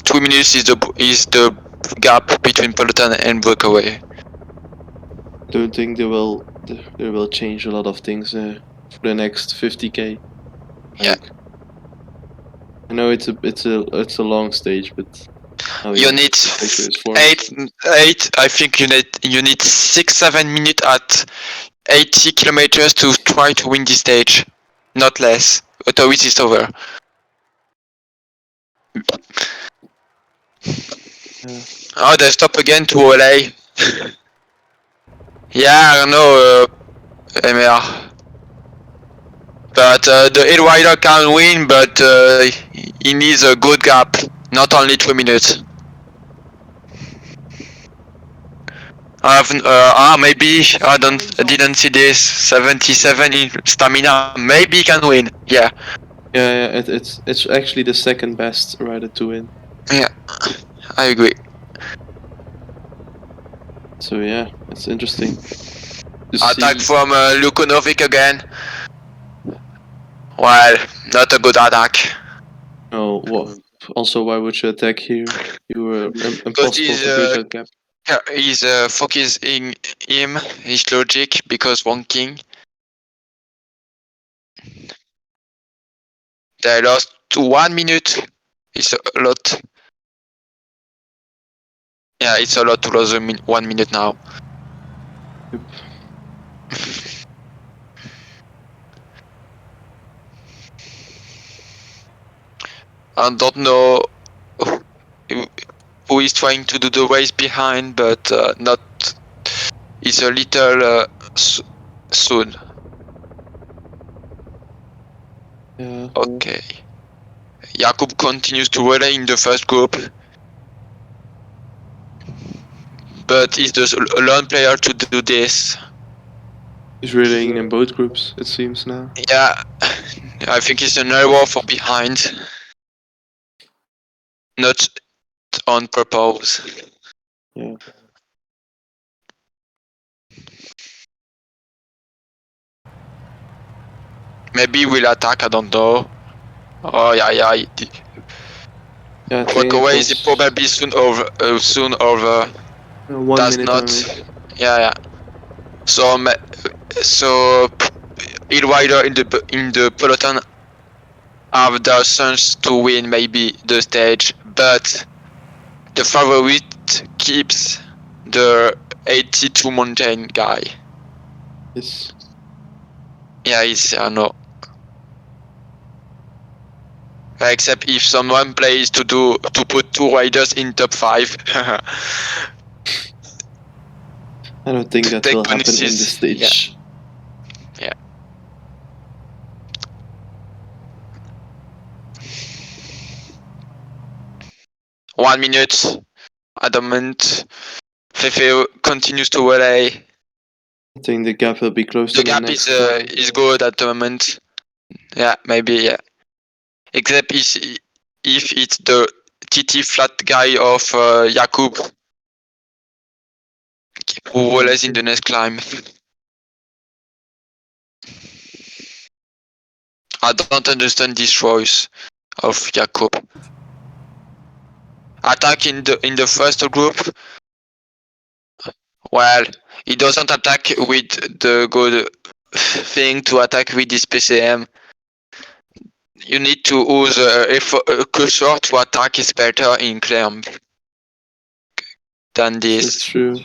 E: 2 minutes is the gap between peloton and breakaway.
D: Don't think they will change a lot of things for the next 50k.
E: Yeah.
D: Like, I know it's a long stage, but
E: You need
D: picture is for
E: eight. I think you need 6-7 minutes at 80 kilometers to try to win this stage, not less. Otherwise it's over. Oh, they stop again to LA. Yeah, I don't know, MR. But the head rider can win, but he needs a good gap, not only 2 minutes. Maybe I didn't see this. 77 in stamina. Maybe he can win. Yeah.
D: it's actually the second best rider to win.
E: Yeah, I agree.
D: So yeah, it's interesting.
E: Attack from Lukonovic again. Well, not a good attack.
D: Oh, what? Also, why would you attack here? You were impossible
E: he's,
D: to bridge that gap.
E: He's focusing him, his logic, because wonking. They lost to 1 minute. It's a lot. Yeah, it's a lot to lose 1 minute now. I don't know who is trying to do the race behind, but not. It's a little soon.
D: Yeah.
E: Okay. Jakub continues to relay in the first group, but he's the lone player to do this.
D: He's relaying in both groups, it seems now.
E: Yeah, I think it's an error for behind, not on purpose.
D: Yeah.
E: Maybe we'll attack, I don't know. Oh yeah.
D: Yeah, I think it
E: Breakaway is
D: was
E: probably soon over. Soon over.
D: 1
E: That's
D: minute
E: not.
D: only.
E: Yeah. So so Hill Rider in the peloton have the chance to win maybe the stage, but the favorite keeps the 82 mountain guy.
D: Yes.
E: Yeah, it's no. Except if someone plays to put two riders in top 5.
D: I don't think that
E: Take
D: will happen in this
E: bonuses. Yeah.
D: stage.
E: Yeah. One minute. Adamant. Fefe continues to relay.
D: I think the gap will be close
E: The
D: to the
E: gap
D: next.
E: is good at the moment. Yeah, maybe, yeah. Except if it's the TT flat guy of Jakub who relays in the next climb. I don't understand this choice of Jakub. Attack in the first group. Well, he doesn't attack with the good thing to attack with this PCM. You need to use a cursor to attack is better in climb than
D: That's
E: this.
D: true.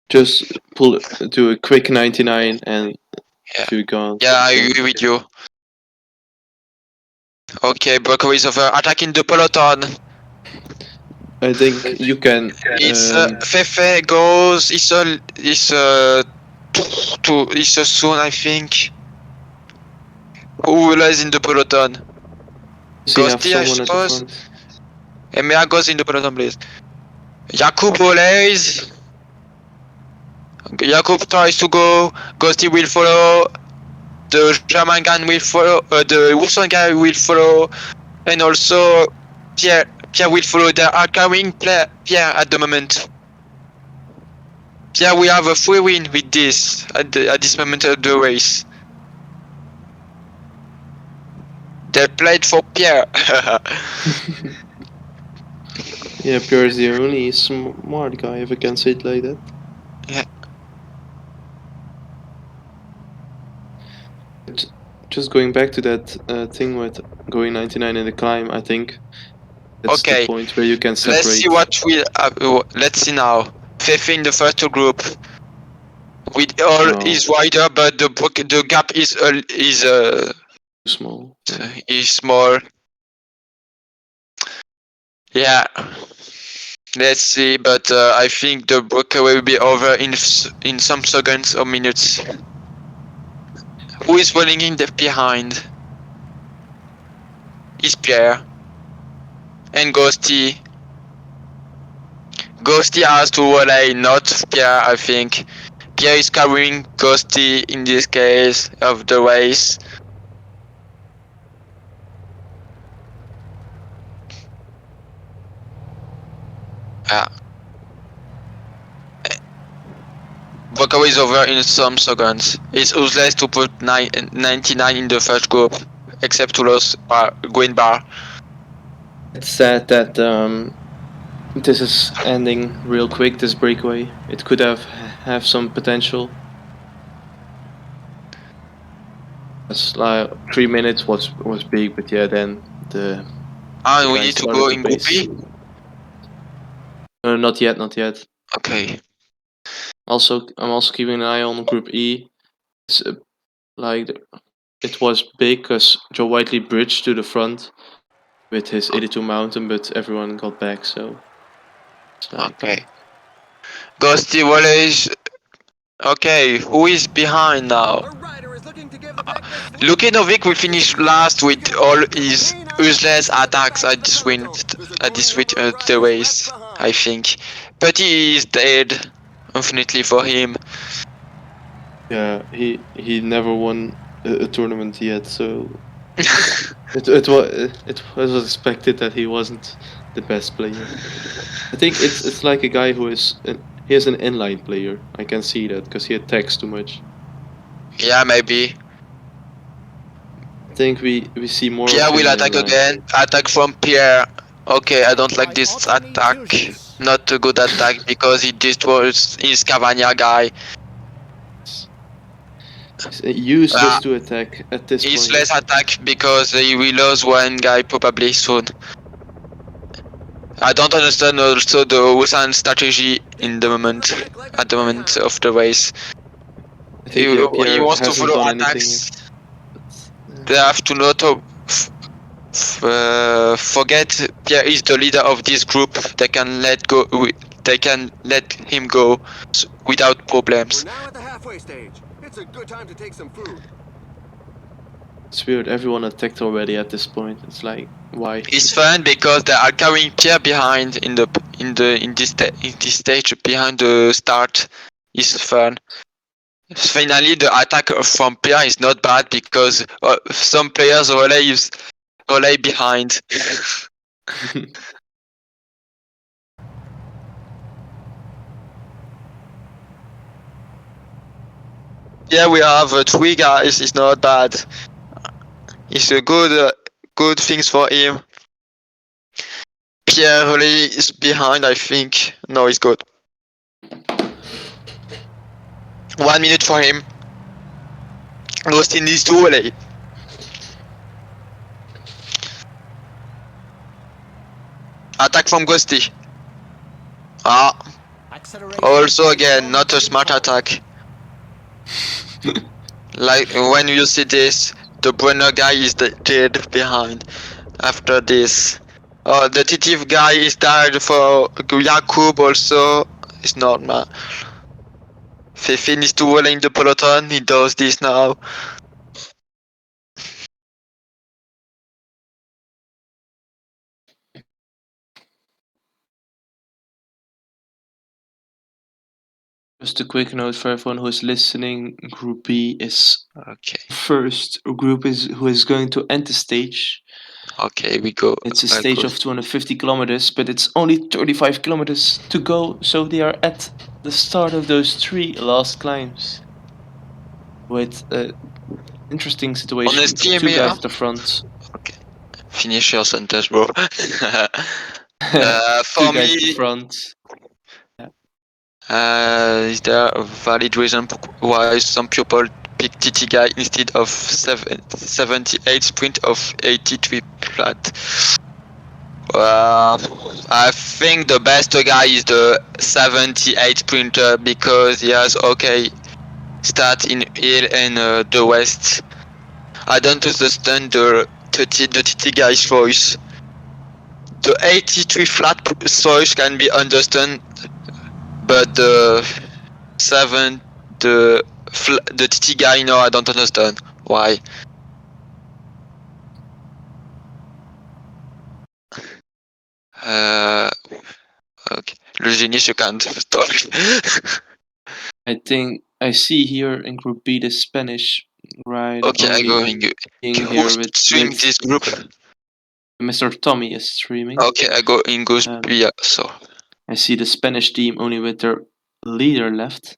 D: Just do a quick 99 and
E: Yeah.
D: keep going.
E: Yeah, I agree with you. Okay, Brocco is over. Attacking the peloton.
D: I think you can.
E: It's Fefe goes. It's soon, I think. Who relies in the peloton?
D: See, have
E: Ghosty, I
D: someone at the
E: suppose.
D: front.
E: Emea goes in the peloton, please. Jakub relays. Jakub tries to go. Ghosty will follow. The German guy will follow. The Wilson guy will follow. And also Pierre will follow. They are carrying Pierre at the moment. Pierre, we have a free win with this at this moment of the race. They played for Pierre.
D: Yeah, Pierre is the only smart guy, if I can say it like that.
E: Yeah.
D: Just going back to that thing with going 99 in the climb, I think that's
E: Okay.
D: the point where you can separate.
E: Let's see what we. Let's see now. Fefe in the first group with all is wider, but the gap is
D: small.
E: is small. Yeah. Let's see, but I think the breakaway will be over in some seconds or minutes. Who is running in the behind? Is Pierre and Ghosty. Ghosty has to relay, not Pierre, I think. Pierre is carrying Ghosty in this case of the race. Breakaway is over in some seconds. It's useless to put 99 in the first group, except to lose green bar.
D: It's sad that this is ending real quick, this breakaway. It could have some potential. It's like 3 minutes was big, but yeah, then the.
E: We need to go in group B?
D: Not yet, not yet.
E: Okay.
D: Also, I'm also keeping an eye on group E. It's it was big because Joe Whiteley bridged to the front with his 82 mountain, but everyone got back, so.
E: Okay. Ghosty Wallace. Okay, who is behind now? Lukinovic will finish last with all his useless attacks at this the race, I think. But he is dead, unfortunately for him.
B: Yeah, he never won a tournament yet, so it was expected that he wasn't the best player. I think it's like a guy who he is an inline player. I can see that because he attacks too much.
E: Yeah, maybe.
B: I think we see more of
E: Pierre
B: him
E: will attack
B: inline.
E: again. Attack from Pierre. Okay, I don't like this attack. Not a good attack because he destroys his Cavagna guy.
B: It's useless
E: Uh,
B: to attack at this
E: it's
B: point.
E: less attack because he will lose one guy probably soon. I don't understand also the Wusan strategy in the moment, at the moment of the race.
B: I think
E: He
B: Pierre
E: wants to
B: hasn't
E: follow
B: done anything
E: attacks.
B: yet.
E: They have to not forget Pierre is the leader of this group. They can let go. They can let him go without
C: We're
E: problems.
C: now at the halfway stage. It's a good time to take some food.
B: It's weird. Everyone attacked already at this point. It's like why?
E: It's fun because they are carrying Pierre behind in this stage behind the start. Is fun. Finally, the attack from Pierre is not bad because some players relay behind. Yeah, we have three guys. It's not bad. It's a good things for him. Pierre relay is behind, I think. No, it's good. 1 minute for him. Austin needs to relay. Attack from Ghosty. Ah. Also again, not a smart attack. Like when you see this, the Brenner guy is dead behind. After this, the Titif guy is died for Jakub also. It's normal. If he finishes to roll in the peloton, he does this now.
D: Just a quick note for everyone who is listening: Group B is
E: Okay.
D: first group who is going to enter stage.
E: Okay, we go.
D: It's a stage of 250 kilometers, but it's only 35 kilometers to go, so they are at the start of those 3 last climbs. With interesting situation.
E: On a steam
D: 2
E: here.
D: guys at the front.
E: Okay. Finish your sentence, bro. For
D: 2 guys at the
E: me,
D: front.
E: is there a valid reason why some people pick TT guy instead of 78 sprint of 83 flat? I think the best guy is the 78 sprinter because he has okay stat in hill and the west. I don't understand the TT guy's voice. The 83 flat choice can be understood, but the 7 the TT guy, no, I don't understand why. Okay, le génie je can't talk.
D: I think I see here in Group B the Spanish rider
E: Okay, I
D: only
E: go in.
D: being
E: Who's
D: here with
E: streaming this group?
D: Mr. Tommy is streaming.
E: Okay, I go in Goose. Yeah, so.
D: I see the Spanish team only with their leader left,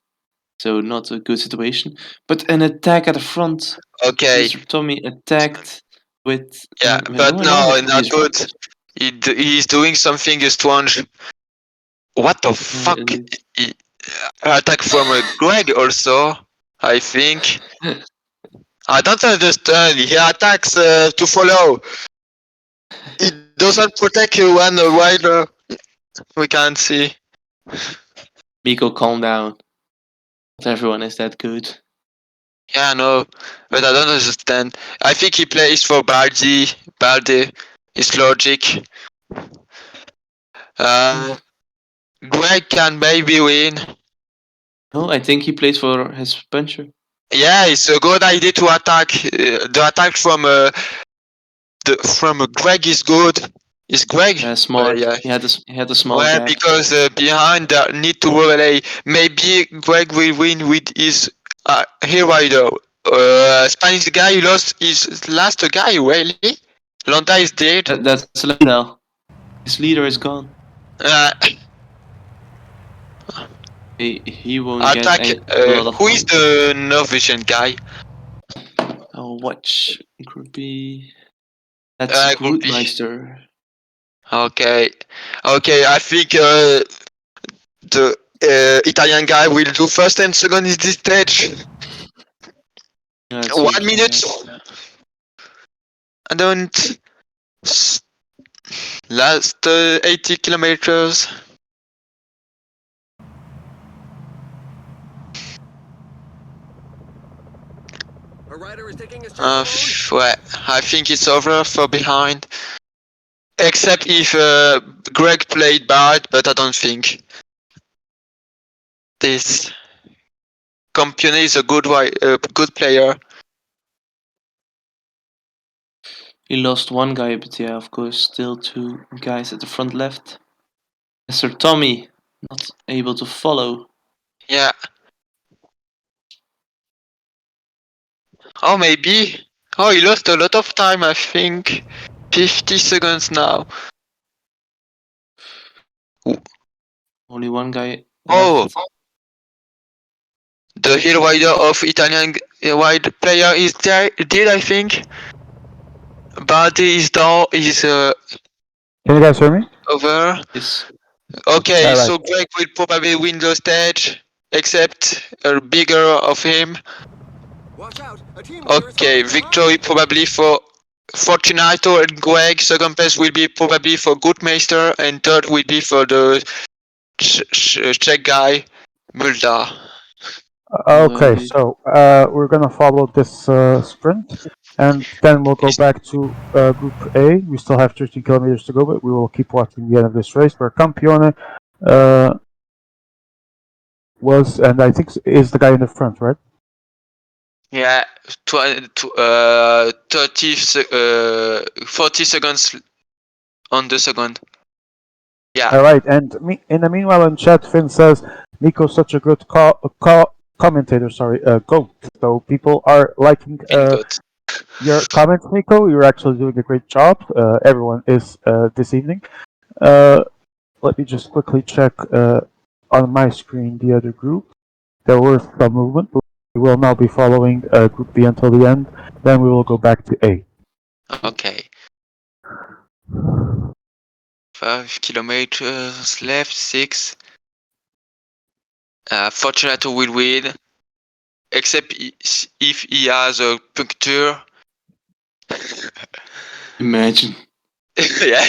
D: so not a good situation. But an attack at the front.
E: Okay.
D: Mr. Tommy attacked with.
E: Yeah, but no, not good. He's doing something strange. What the fuck? He attack from Greg also, I think. I don't understand. He attacks to follow. He doesn't protect you when a rider. We can't see.
D: Miko, calm down. Not everyone is that good.
E: Yeah, no, but I don't understand. I think he plays for Baldi. It's logic. Greg can maybe win.
D: No, I think he plays for his puncher.
E: Yeah, it's a good idea to attack. The attack from Greg is good. Is Greg?
D: Smart.
E: Yeah.
D: He had a small
E: Well,
D: gap.
E: because behind that need to relay. Maybe Greg will win with his hero. Spanish guy lost his last guy. Really? Londa is dead.
D: That's Lendl. His leader is gone.
E: Uh,
D: He won't get
E: attack.
D: a lot of
E: Who is
D: points.
E: the Norwegian guy?
D: I'll watch Group B. That's
E: Group B.
D: Grootmeister.
E: Okay. Okay. I think the Italian guy will do first and second in this stage.
D: Yeah, it
E: 1
D: seems
E: minute.
D: like
E: I don't. Last 80 kilometers.
C: A rider is taking his chance alone.
E: Ouais, I think it's over for behind. Except if Greg played bad, but I don't think. This Campione is a good player.
D: he lost one guy, but yeah, of course, still two guys at the front left. Sir Tommy not able to follow.
E: Yeah. Oh, maybe. Oh, he lost a lot of time, I think. 50 seconds now.
D: Only one guy
E: Oh,
D: left.
E: the hill rider of Italian wide player is dead, I think. Body is down, is
A: Can you guys hear me?
E: over.
D: Is
E: Okay,
A: Alright.
E: so Greg will probably win the stage, except a bigger of him.
C: Watch out. A team leader is
E: Okay,
C: falling
E: victory
C: behind.
E: probably for Fortunato and Greg. Second place will be probably for Goodmeister, and third will be for the Czech guy, Mulda.
A: Okay,
D: Alright.
A: so we're gonna follow this sprint, and then we'll go back to Group A. We still have 13 kilometers to go, but we will keep watching the end of this race. Where Campione was, and I think is the guy in the front, right?
E: Yeah, 40 seconds on the second. Yeah.
A: All right, and in the meanwhile in chat, Finn says Nico's such a good commentator. Sorry, goat. So people are liking
E: Good.
A: your comments, Nico. You're actually doing a great job. Everyone is this evening. Let me just quickly check on my screen the other group. There was some movement. We will now be following Group B until the end. Then we will go back to A.
E: Okay. 5 kilometers left, 6. Fortunato will win, except if he has a puncture.
D: Imagine.
E: Yeah.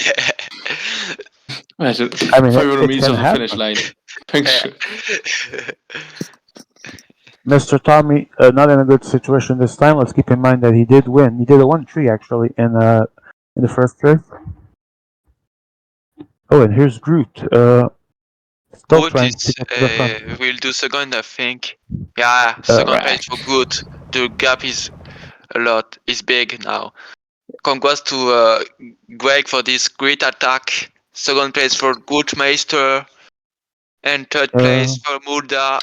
D: Imagine.
A: I mean,
D: 500
A: it
D: meters
A: can
D: of the finish
A: happen.
D: line. Puncture.
A: Mr. Tommy, not in a good situation this time. Let's keep in mind that he did win. He did a 1-3 actually in the first race. Oh, and here's Groot. Still
E: Good
A: trying
E: is,
A: to get to the front.
E: will do second, I think. Yeah, second place
D: Right.
E: for good. The gap is a lot. It's big now. Congrats to Greg for this great attack. Second place for Goodmeister. And third place for Mulda.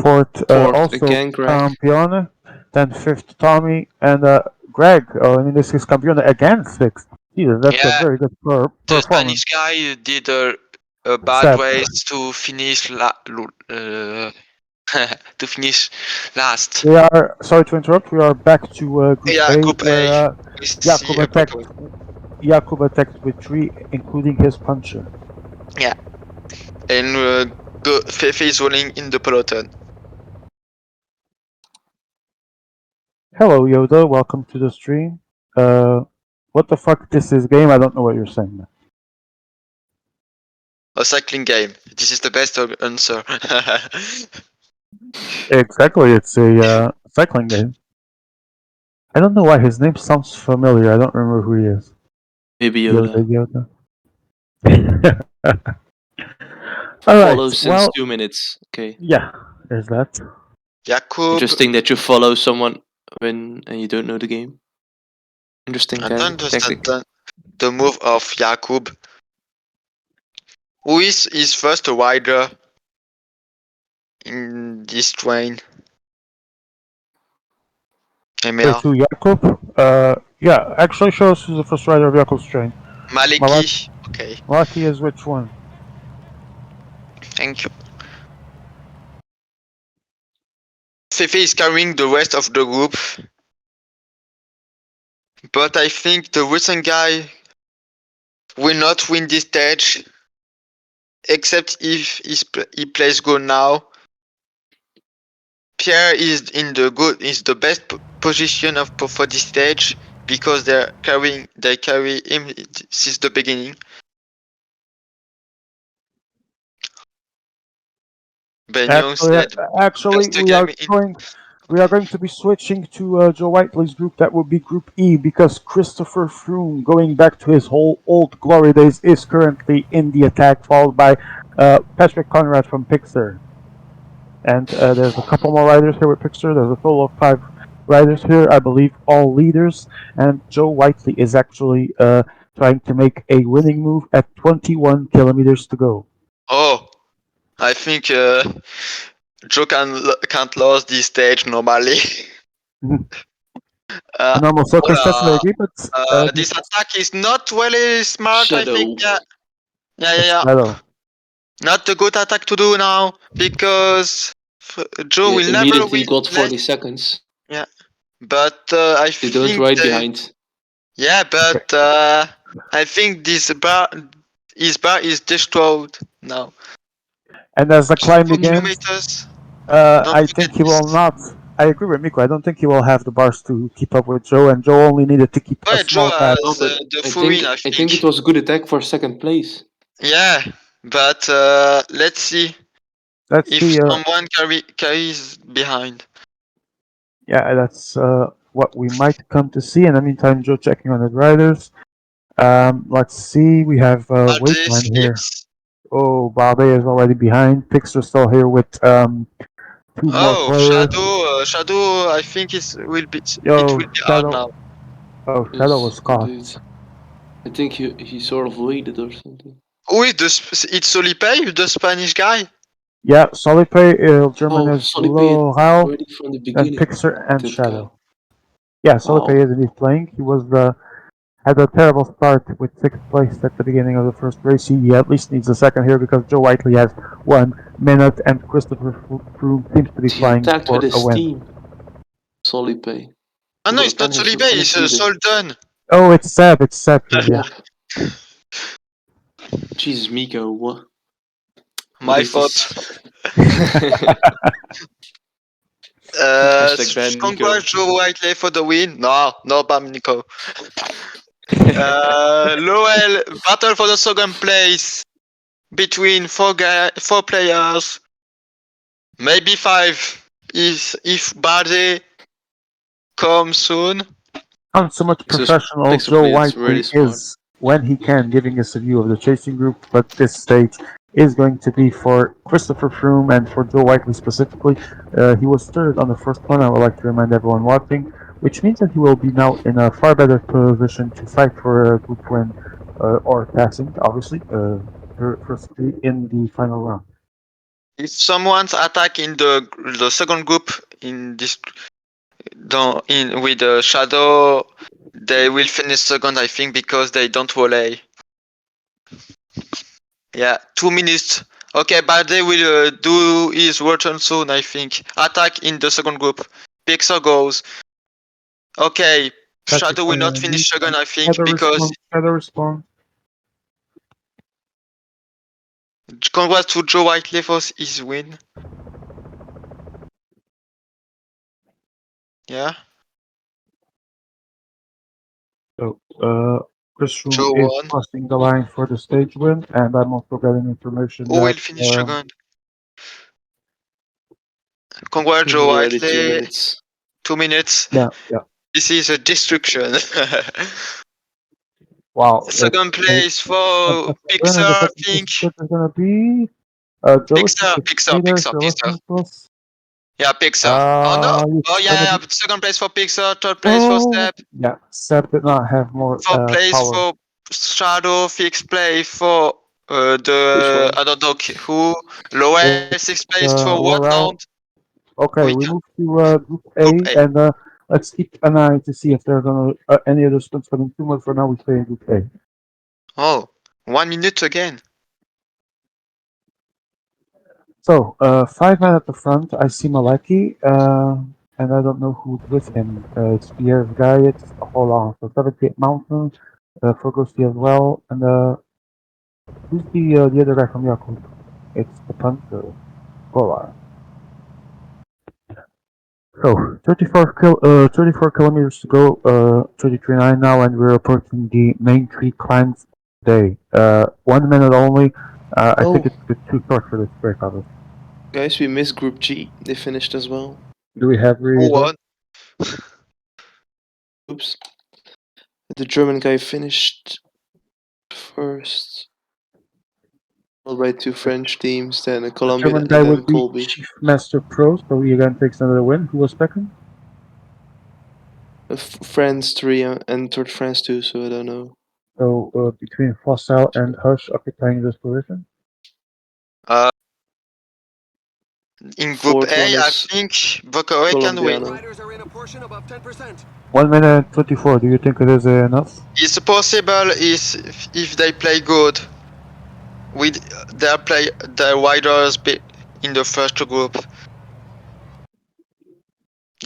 A: Fourth,
D: Fourth
A: also
D: again, Greg.
A: Campione. Then fifth, Tommy. And Greg, in this case, Campione again sixth. Jesus, that's a very good
E: The
A: performance.
E: Spanish guy did a bad
A: Sad.
E: race to finish to finish last.
A: We are, sorry to interrupt, we are back to Group
E: Yeah,
A: A,
E: Group A.
A: where
E: We see
A: Jakub attacked with 3, including his puncher.
E: Yeah. And Fefe is rolling in the peloton.
A: Hello, Yoda, welcome to the stream. What the fuck this is game? I don't know what you're saying, man.
E: A cycling game. This is the best answer.
A: Exactly, it's a cycling game. I don't know why his name sounds familiar. I don't remember who he is.
D: Baby Yoda.
A: Yoda. All right.
D: Follow since
A: Well,
D: 2 minutes. Okay.
A: yeah. There's that.
E: Jakub.
D: Interesting that you follow someone when and you don't know the game. Interesting
E: I don't
D: tactic.
E: understand the move of Jakub. Who is his first rider in this train? Emea.
A: To Jakub, yeah, actually shows who's the first rider of Jakub's train.
E: Maliki. Okay,
A: Malaki is which one?
E: thank you. Fefe is carrying the rest of the group. But I think the recent guy will not win this stage. Except if he plays good now. Pierre is the best position for this stage because they carry him since the beginning. Benyon said
A: Actually, we are going to be switching to Joe Whiteley's group. That will be Group E because Christopher Froome, going back to his whole old glory days, is currently in the attack, followed by Patrick Conrad from Pixar. And there's a couple more riders here with Pixar. There's a total of 5 riders here, I believe, all leaders. And Joe Whiteley is actually trying to make a winning move at 21 kilometers to go.
E: Oh, I think Joe can't lose this stage normally.
A: Normal circumstances, maybe, but
E: this attack is not really smart.
D: Shadow.
E: I think. Yeah. Not a good attack to do now because Joe will never
D: immediately
E: win.
D: got 40 seconds.
E: Yeah, but I
D: They
E: think
D: don't ride behind.
E: Yeah, but I think his bar is destroyed now.
A: And as the climb
E: 2
A: begins,
E: kilometers.
A: I think he will not. I agree with Miko. I don't think he will have the bars to keep up with Joe, and Joe only needed to keep a small
E: Joe
A: gap.
E: has the full win. I think
D: it was a good attack for second place.
E: Yeah, but let's see if someone carries behind.
A: Yeah, that's what we might come to see. In the meantime, Joe checking on his riders. Let's see. We have Wasteland here. Oh, Babe is already behind. Pixar's still here with 2 more players.
E: Shadow. I think it will be
A: Shadow.
E: hard now.
A: Oh, Shadow was caught.
D: Indeed. I think he sort of waited or something.
E: Who is it's Solipe, the Spanish guy?
A: Yeah, Solipe, German is Laurel, and Pixar and Shadow. Yeah, Solipe is indeed playing. He was had a terrible start with 6th place at the beginning of the first race. He at least needs a second here because Joe Whiteley has 1 minute and Christopher Froome seems to be flying for a win.
D: Solipe.
E: Oh no, it's not Solipe, it's Solden.
A: Oh, it's Seb here, yeah.
D: Jesus, Miko, what?
E: My fault. Congrats Joe Whiteley for the win. No bam Nico. Lowell battle for the second place between 4 players, maybe 5 if Bardet comes soon.
A: Not so much professional Joe Whiteley is when he can giving us a view of the chasing group, but this stage is going to be for Christopher Froome and for Joe Whiteley specifically. He was 3rd on the first one, I would like to remind everyone watching, which means that he will be now in a far better position to fight for a group win or passing, obviously, firstly in the final round.
E: If someone's attack in the second group in this with the Shadow, they will finish second, I think, because they don't volley. Yeah, 2 minutes. Okay, but they will do his return soon, I think. Attack in the second group. Pixar goes. Okay, Shadow will not finish second, I think, because...
A: Shadow respawn.
E: Congrats to Joe Whiteley for his win. Yeah.
A: So, Chris Froome is crossing the line for the stage win, and I'm also getting information
E: Who will finish second? Congrats, Joe Whiteley.
D: 2 minutes.
E: 2 minutes.
A: Yeah.
E: This is a destruction.
A: Wow.
E: Second place for Pixar, I think.
A: It's gonna be Joe.
E: Pixar. Yeah, Pixar. Oh no! Oh
A: It's
E: yeah,
A: gonna
E: yeah.
A: be.
E: Second place for Pixar, third place for
A: Oh,
E: Step,
A: yeah. Seb did not have more
E: fourth place
A: power.
E: for Shadow, fifth place for
B: Which
E: the
B: one?
E: I don't know who, lowest sixth
A: It's
E: place for what round?
A: Laurel. Okay,
E: We
A: we
E: can
A: move to Group A,
E: Group A.
A: and let's keep an eye to see if there are gonna any other spins coming through. But for now, we stay in Group A.
E: Oh, 1 minute again.
A: So, 5 men at the front. I see Maleki, and I don't know who's with him. It's Pierre's guy. It's hold on. So 78 Mountain, Fergosi as well, and who's the other guy from Yakult? It's the punter. Hold on. So 34 kilometers to go. 33.9 now, and we're approaching the main tree climbs day. 1 minute only. I think
B: Oh,
A: it's a bit too short for this break, obviously.
B: guys, we missed Group G. They finished as well.
A: Do we have
E: Who
A: results?
E: won?
B: Oops. The German guy finished first. Followed by two French teams, then a
A: The
B: Colombian,
A: German guy
B: and then
A: would be
B: Colby.
A: Chief Master Pro, so he again takes another win. Who was second?
B: France 3 entered France 2, so I don't know.
A: So between Fossil and Hush occupying this position.
E: Uh, in Group
B: Fourth one
E: A, I
B: is
E: think Bokaway can win.
B: Colombiano.
C: Riders are in a portion above 10%.
A: 1 minute and 24. Do you think it is enough?
E: It's possible is if they play good with their riders in the first group.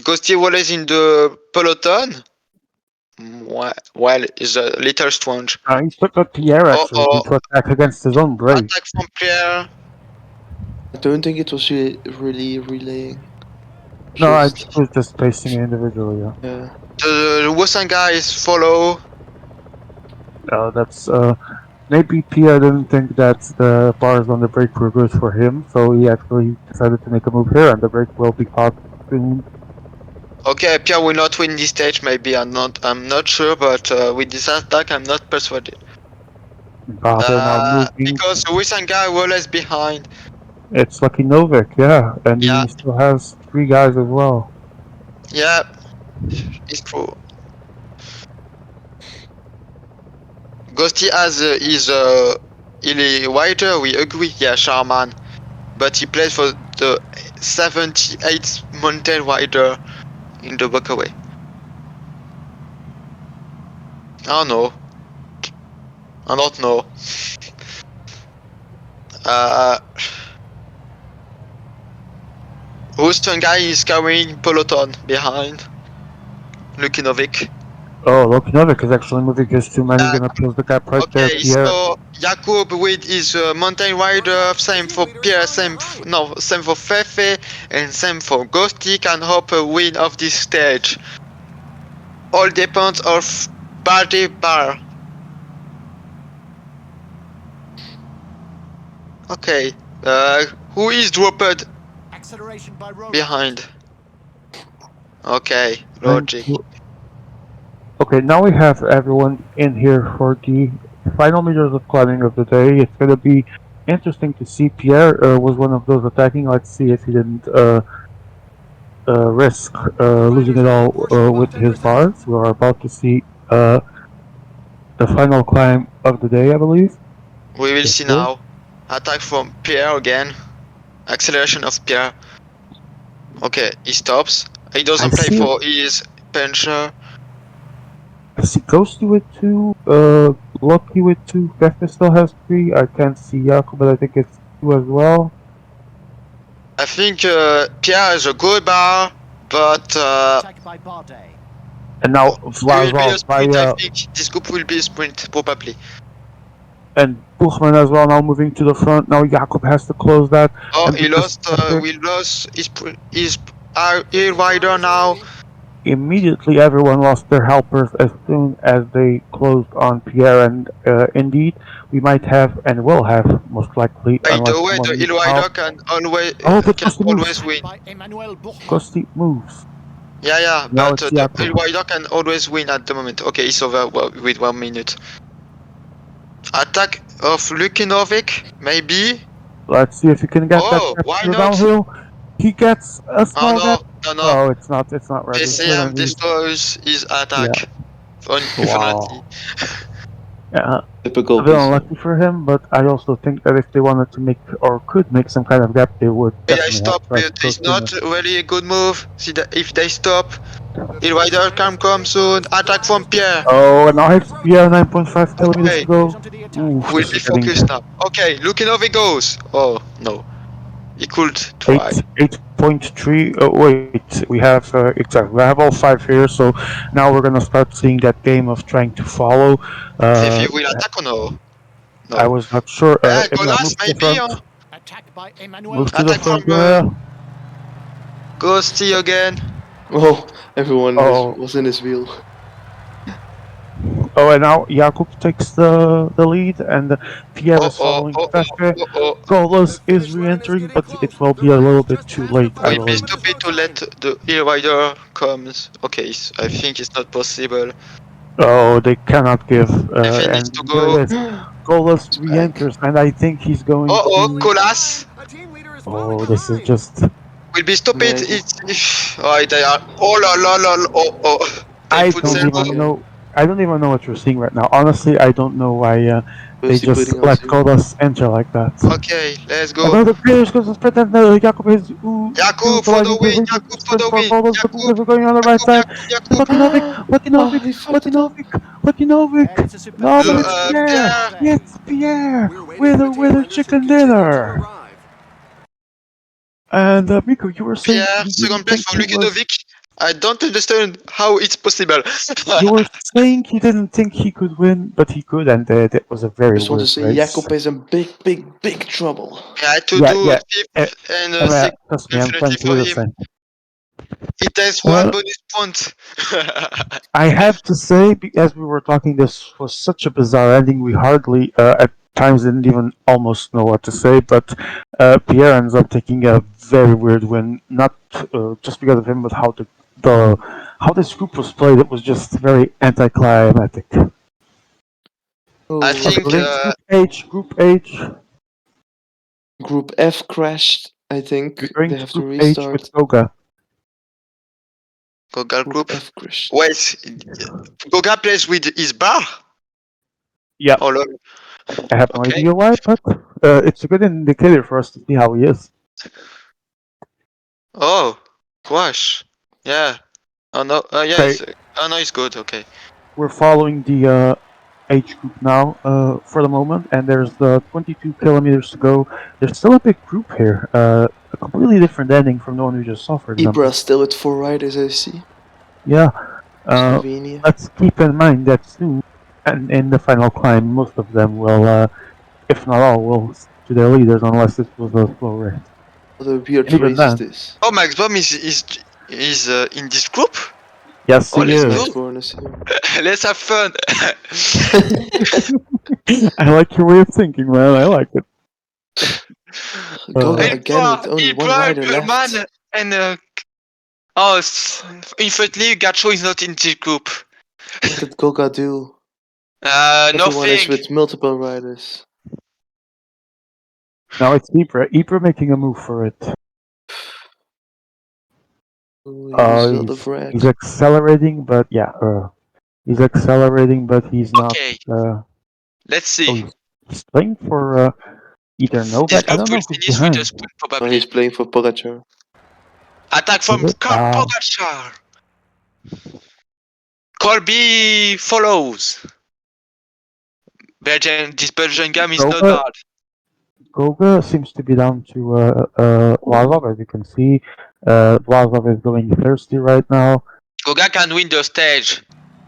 E: Ghosty Wallace in the peloton. Well, is a little strange.
A: He took up Pierre actually
E: Or
A: to attack against his own brave.
E: attack from Pierre.
B: I don't think it was really relaying.
A: No, I
B: Just,
A: was just pacing it individually. Yeah.
B: yeah.
E: The Wusan guys follow.
A: That's maybe Pierre didn't think that the bars on the break were good for him, so he actually decided to make a move here, and the break will be caught soon.
E: Okay, Pierre will not win this stage. Maybe I'm not sure, but with this attack, I'm not persuaded.
A: They're now moving.
E: Because the Wusan guy Wallace behind.
A: It's Lucky Novik, yeah, and
E: Yeah.
A: he still has 3 guys as well.
E: Yeah, it's true. Ghosty has his wider, we agree, yeah, Charman. But he plays for the 78th mountain rider in the Buckaway. I don't know. I don't know. Houston guy is carrying peloton behind Lukinovic.
A: Oh, Lucky Novik is actually moving his 2 men. He's gonna close the gap right there,
E: Okay,
A: Pierre.
E: so Jakub with his mountain rider, same for Pierre, same for Fefe, and same for Ghosty can hope a win of this stage. All depends of Barty Bar. Okay, who is dropped
C: Acceleration by road.
E: behind? Okay, logic.
A: Okay, now we have everyone in here for the final meters of climbing of the day. It's gonna be interesting to see. Pierre was one of those attacking. Let's see if he didn't risk losing it all with his bars. We are about to see the final climb of the day, I believe.
E: We will
A: Yes,
E: see
A: sir.
E: now. Attack from Pierre again. Acceleration of Pierre. Okay, he stops. He doesn't play
A: see
E: for his puncher.
A: I see Ghosty with 2, Lucky with 2, Fefe still has 3. I can't see Jakob, but I think it's 2 as well.
E: I think Pierre is a good bar, but
C: Attacked by Bardet.
A: And now
E: it will be a
A: Vlasov
E: sprint. I
A: via
E: think this group will be a sprint, probably.
A: and Buchmann as well now moving to the front. Now Jakob has to close that.
E: Oh,
A: And
E: he
A: because
E: lost. We lost his rider now.
A: immediately everyone lost their helpers as soon as they closed on Pierre, and indeed we might have and will have most likely
E: By
A: unless
E: the way,
A: someone
E: the
A: needs
E: hill
A: help.
E: rider can always
A: But Ghosty moves.
E: win.
C: By Emmanuel Bourg.
A: Ghosty moves.
E: Yeah,
A: Now
E: but
A: it's
E: the
A: Jakob.
E: hill rider can always win at the moment. Okay, it's over with 1 minute. Attack of Lukinovic, maybe.
A: Let's see if you can get
E: Oh,
A: that
E: why
A: capture
E: not?
A: downhill. He gets a
E: Oh
A: small gap.
E: no.
A: Oh, it's not. It's not ready.
E: PCM destroys his
A: Yeah.
E: attack on penalty.
A: Wow. Yeah.
D: Typical
A: A bit
D: PCM.
A: unlucky for him, but I also think that if they wanted to make or could make some kind of gap, they would
E: If they
A: definitely have
E: stop,
A: tried to
E: but
A: go
E: it's not
A: sooner.
E: really a good move. See that if they stop, Hill Rider can come soon. Attack from Pierre.
A: Oh, and now it's Pierre, 9.5 kilometers
E: Okay,
A: to go. Oof,
E: we'll
A: this
E: be
A: is getting
E: focused now. Okay, looking how it goes. Oh no, he could try.
A: 8.3. Oh, wait, we have exactly. We have all 5 here, so now we're gonna start seeing that game of trying to follow.
E: If he
A: Uh,
E: will attack or no?
A: I
E: No.
A: was not sure. Emil,
E: Golas
A: move to the
E: maybe.
A: front. Move to the
E: Attack from
A: front, Emil.
E: Ghosty again.
D: Oh, everyone
A: Oh,
D: was in his wheel.
A: oh, and now Jakub takes the lead, and Pierre is following faster.
E: Oh.
A: Golos is re-entering, but it will be a little bit too late, I
E: Will be
A: believe.
E: stupid to let the Hill Rider comes. Okay, I think it's not possible.
A: Oh, they cannot give,
E: If he needs
A: and
E: to
A: here
E: go.
A: it is. Golos
D: He's back.
A: re-enters, and I think he's going to.
E: Colas
A: Oh, this is just.
E: will be stupid.
D: Man,
E: It's oh they are. Oh la la la. Oh. They
A: I
E: put
A: don't
D: goes
E: servo.
A: even
D: PCM.
A: know. I don't even know what you're seeing right now. Honestly, I don't know why they
D: Goes he
A: just
D: putting on
A: let
D: zero.
A: Golos enter like that.
E: Okay, let's
A: And
E: go.
A: now the players goes to sprint, and Jakub is
E: Jakub for the
A: utilizing his
E: win.
A: lead to
E: Jakub for
A: sprint
E: the
A: for
E: win.
A: Golos, but
E: Jakub.
A: Golos are going on the right
E: Jakub.
A: side. It's
E: Jakub.
A: Latinovic,
D: Oh, he fucked it up.
A: Latinovic. No, but it's Pierre.
E: Pierre.
A: It's Pierre
C: We're waiting
A: with
C: for tail
A: a
C: enders to
A: chicken
C: continue to
A: dinner.
C: arrive.
A: And Miko, you were saying
E: Pierre.
A: you didn't
E: Second place
A: think
E: for
A: he was.
E: Lukinovic. I don't understand how it's possible.
A: You were saying he didn't think he could win, but he could, and that was a very
D: Just want to
A: weird
D: say
A: race.
D: Jakob is in big trouble.
E: I had to
A: Yeah,
E: do
A: yeah.
E: fifth and sixth
A: Trust me, I'm
E: definitely
A: trying to
E: for
A: do the
E: him.
A: same.
E: It takes one
A: Well,
E: bonus point.
A: I have to say, as we were talking, this was such a bizarre ending. We hardly, at times, didn't even almost know what to say. But Pierre ends up taking a very weird win, not just because of him, but the how this group was played. It was just very anticlimactic.
E: I
D: Oh,
A: Okay,
E: think
A: we're in Group H.
D: Group F crashed. I think
A: We're going
D: they
A: to
D: have to
A: Group H
D: restart.
A: with Goga.
E: Goga
D: Group
E: group.
D: F crashed.
E: Wait, Goga plays with his bar?
A: Yeah,
E: Oh lol.
A: I have no
E: Okay.
A: idea why, but it's a good indicator for us to see how he is.
E: Oh, gosh. Yeah. Oh no. Yeah.
A: Okay,
E: Oh no, it's good. Okay.
A: we're following the H group now for the moment, and there's 22 kilometers to go. There's still a big group here, a completely different ending from the one we just saw, for
D: Ibra
A: example.
D: still with 4 riders, I see.
A: Yeah,
D: Slovenia.
A: let's keep in mind that soon, and in the final climb, most of them will, if not all, will stick to their leaders unless this was a slow race.
D: What a
A: And
D: weird
A: even
D: race is
A: then,
D: this?
E: Oh, Max Bomb is in this group.
A: yes,
E: Oh,
A: he
E: let's
A: is.
D: Max
E: go.
D: Born is here.
E: Let's have fun.
A: I like your way of thinking, man. I like it.
D: Goga
A: Uh,
D: again with only one rider
E: Man,
D: left.
E: and oh, unfortunately, Gacho is not in this group.
D: What did Goga do? Everyone is
E: Nothing.
D: with multiple riders.
A: Now it's Ypres. Ypres making a move for it.
D: Oh, he was filled of
A: He's
D: red.
A: accelerating, but yeah, he's accelerating, but he's not.
E: Okay,
A: Uh,
E: let's
A: oh,
E: see.
A: he's playing for either
E: This
A: Novak. I
E: group
A: don't
E: will
A: know who's
E: finish with a
A: behind.
E: sprint
D: Oh,
E: probably.
D: he's playing for Pogacar.
E: Attack
A: Is
E: from
A: it?
E: Pogacar. Colby follows. This Belgian game is not
A: Goga,
E: bad.
A: Goga seems to be down to Vlasov, as you can see. Vlasov is going thirsty right now.
E: Goga can win the stage.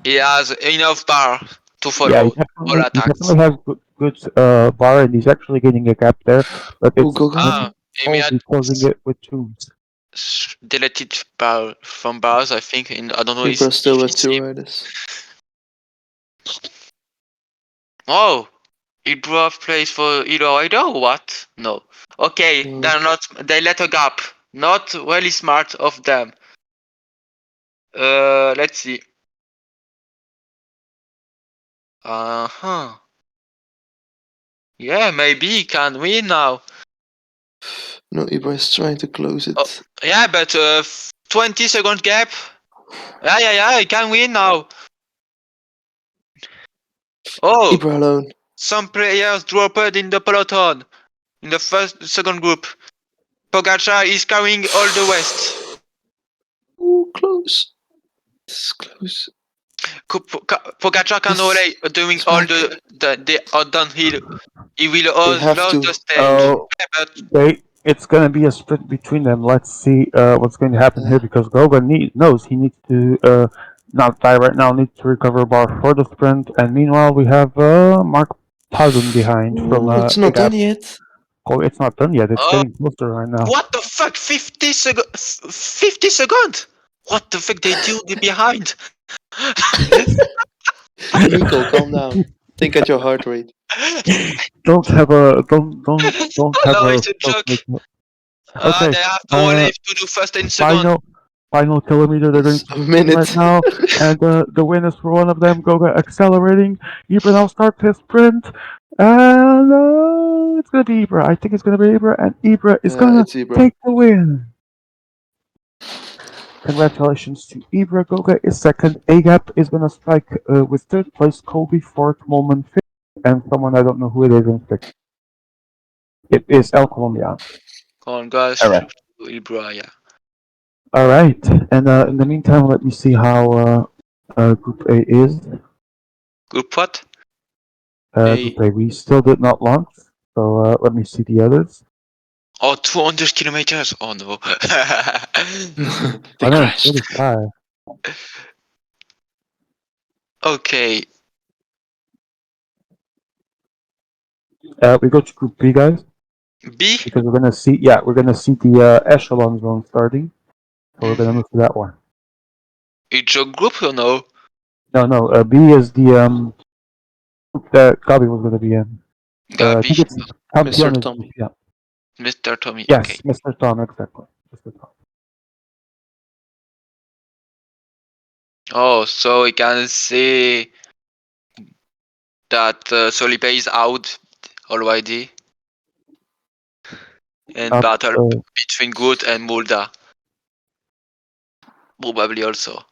E: He has enough bar to
A: Yeah,
E: follow all
A: he
E: attacks.
A: definitely has good bar, and he's actually getting a gap there, but
D: Oh,
A: it's
D: Goga.
A: only closing it with tunes.
E: Deleted bar from bars, I think. And I don't know
D: Ibra still
E: if
D: with
E: it's
D: 2
E: him.
D: riders.
E: Oh, he drove place for either or what? No. Okay,
D: No.
E: they're not. They let a gap. Not really smart of them. Let's see. Yeah, maybe he can win now.
B: No, Ibra is trying to close it.
E: Oh, yeah, but 20-second gap. Yeah, I can win now. Oh,
B: Ibra alone.
E: some players dropped in the peloton in the second group. Pogacar is carrying all the west.
B: Ooh, close. This is close.
E: Pogacar can relay doing
B: He's
E: all
B: back.
E: the downhill. He will
B: They have
E: lose
B: to.
E: the stage.
A: Oh,
E: Yeah, but
A: it's gonna be a sprint between them. Let's see what's going to happen here because Goga knows he needs to not die right now. Needs to recover bar for the sprint, and meanwhile we have Mark Pardon behind from
B: Ooh, it's not
A: Big App.
B: done yet.
A: Oh, it's not done yet. It's
E: Oh,
A: getting closer right now.
E: what the fuck? 50 seconds? What the fuck they do behind?
B: Nico, calm down. Think at your heart rate.
A: Don't have a don't have
E: No,
A: a
E: it's a joke.
A: Okay.
E: They have to relay to do first and second.
A: Final kilometer they're going
B: It's
A: to
B: a
A: do
B: minute.
A: right now, and the win is for one of them. Goga accelerating. Ibra now starts his sprint, and it's gonna be Ibra. I think it's gonna be Ibra, and Ibra is gonna
B: It's Ibra.
A: take the win. Congratulations to Ibra. Goga is second. Agap is gonna strike with third place. Kobe fourth. Molman fifth, and someone I don't know who it is in sixth. It is El Colombiano.
E: Congrats
A: All right.
E: to Ibra, yeah.
A: All right, and in the meantime, let me see how Group A is.
E: Group what?
A: Group A, we still did not launch, so let me see the others.
E: Oh, 200 kilometers. Oh no.
B: They crashed.
A: 135.
E: Okay.
A: We go to Group B, guys,
E: B?
A: because we're gonna see. Yeah, we're gonna see the echelon zone starting, so we're gonna move to that one.
E: It's a group or no?
A: No. B is the group that Gabi was gonna be in. I
E: Gabi.
A: think it's Campeones
B: Mr. Tommy.
A: group, yeah.
E: Mr. Tommy.
A: Yes,
E: Okay.
A: Mr. Tom, exactly. Mr. Tom.
E: Oh, so we can see that Solipe is out already. And battle between Good and Mulda. Probably also.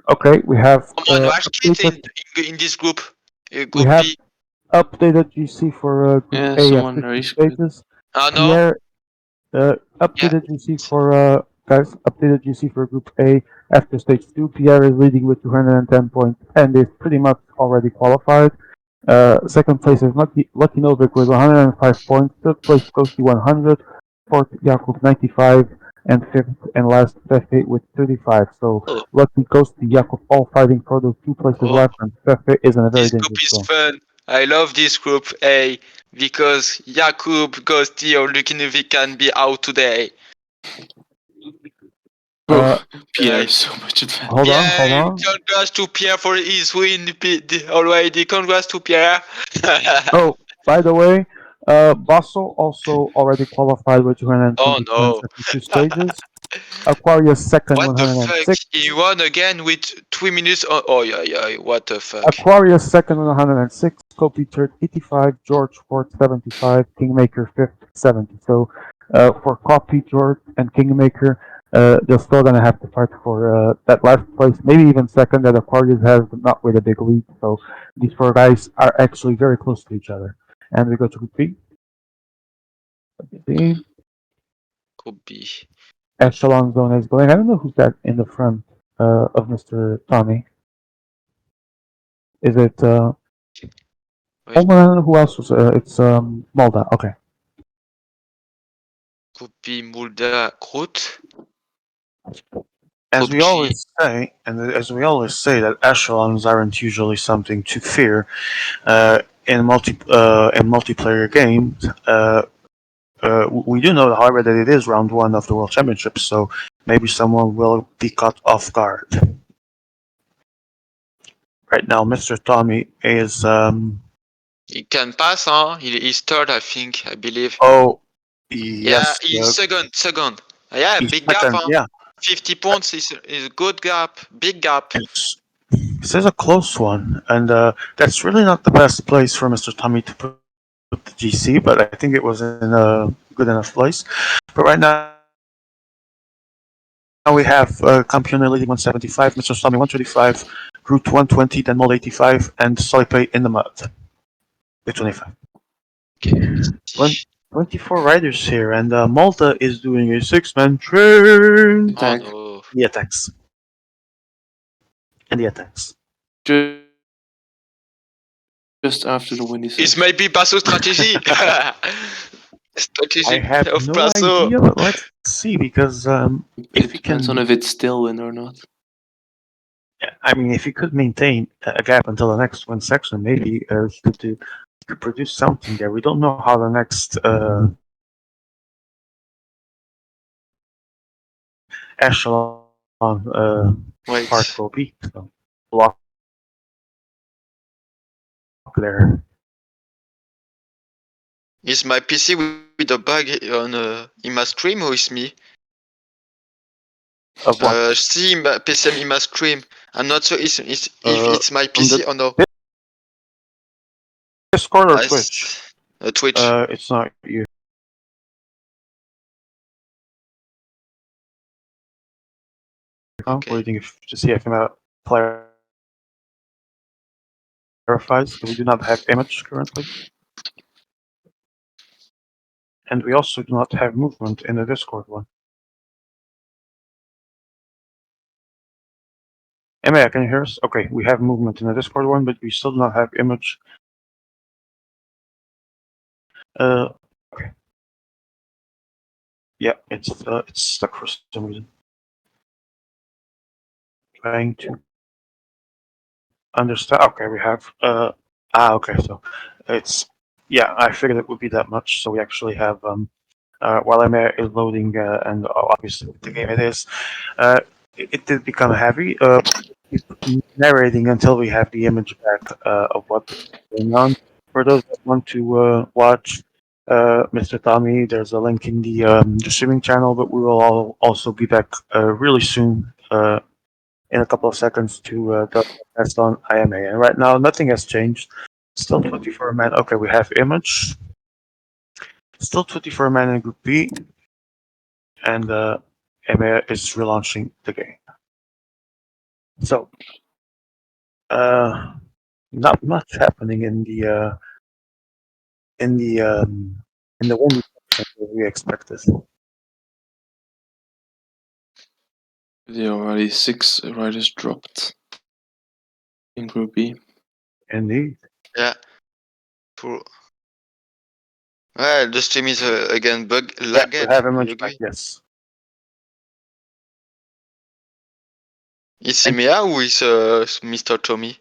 A: Okay, we have
E: Someone watch Kit in this group. Group
A: have
E: B.
A: updated GC for Group
B: Yeah,
A: A
B: someone
A: at 50
B: raised
A: stages.
E: Oh no.
A: Pierre, updated GC for guys. Updated GC for Group A after Stage 2. Pierre is leading with 210 points and is pretty much already qualified. Second place is Lucky Novik with 105 points. Third place Kosti 100. Fourth Jakub 95. And fifth and last Fefe with 35. So
E: Oh.
A: Lucky, Kosti, Jakub all fighting for those 2 places left, and Fefe is in a very
E: This group
A: dangerous
E: is
A: zone.
E: fun. I love this group A because Jakub, Gosti, or Lukinovic can be out today.
B: Bro, Pierre is so much advanced.
A: Hold on.
E: Congrats to Pierre for his win already. Congrats to Pierre.
A: Oh, by the way, Basso also already qualified with 220
E: Oh no.
A: points after 2 stages. Aquarius second,
E: What the fuck?
A: 106.
E: He won again with 3 minutes. Oh yeah. What the fuck?
A: Aquarius second, 106. Kopi third, 85. George fourth, 75. Kingmaker fifth, 70. So for Kopi, George, and Kingmaker, they're still gonna have to fight for that last place, maybe even second that Aquarius has, but not with a big lead. So these 4 guys are actually very close to each other. And we go to Group B.
E: Could be.
A: Echelon zone is going. I don't know who's that in the front of Mr. Tommy. Is it oh, I don't know who else was it's Malda. Okay.
E: Could be Mulda Groot.
A: As we always say, that echelons aren't usually something to fear in multiplayer games. We do know, however, that it is round 1 of the World Championships, so maybe someone will be caught off guard. Right now, Mr. Tommy is
E: He can pass, huh? He's third, I believe.
A: Oh, yes.
E: Yeah, he's second. Yeah,
A: He's
E: big
A: second,
E: gap, huh?
A: yeah.
E: 50 points is a good gap, big gap.
A: This is a close one, and that's really not the best place for Mr. Tommy to put the GC, but I think it was in a good enough place. But right now we have Campione leading 175, Mr. Tommy 135, Groot 120, then Mold 85, and Solipe in the mud with 25.
E: Okay, let's
A: One,
E: see.
A: 24 riders here, and Malta is doing a six-man train.
E: Oh
D: Attack.
E: no.
A: The attacks. And the attacks.
D: Just after the windy
E: It
D: section.
E: might be Basso strategy.
A: I
E: Strategy
A: have
E: of
A: no
E: Basso.
A: idea, but let's see, because if we
D: It depends on
A: can,
D: if it's still win or not.
A: I mean, if he could maintain a gap until the next one section, maybe he could produce something there. We don't know how the next echelon part will
E: Wait.
A: be. So, block there.
E: Is my PC with a bug on in my stream or is me?
A: Of what?
E: See my PCM in my stream. I'm not sure if it's my
A: From the
E: PC or no.
A: Discord or Twitch?
E: It's Twitch.
A: It's not you.
E: Okay.
A: Waiting to see if it clarifies, because we do not have image currently. And we also do not have movement in the Discord one. Emma, can you hear us? Okay, we have movement in the Discord one, but we still do not have image. Okay. Yeah, it's stuck for some reason. Trying to understand. Okay, we have. Okay, so it's. Yeah, I figured it would be that much. So we actually have. While Emma is loading, and obviously with the game it is, it did become heavy. Keep narrating until we have the image back of what's going on. For those that want to watch Mr. Tommy, there's a link in the streaming channel, but we will also be back really soon, in a couple of seconds, to the test on IMA. And right now, nothing has changed. Still 24 man. Okay, we have image. Still 24 man in Group B, and IMA is relaunching the game. So, not much happening in in the um, the windy section that we expected.
D: There are already 6 riders dropped in Group B.
A: Indeed.
E: Yeah. True. Well, the stream is again
A: Yeah,
E: lagged.
A: we have
E: You
A: image back.
E: agree?
A: Yes.
E: Is
A: And
E: Emea or is Mr. Tommy?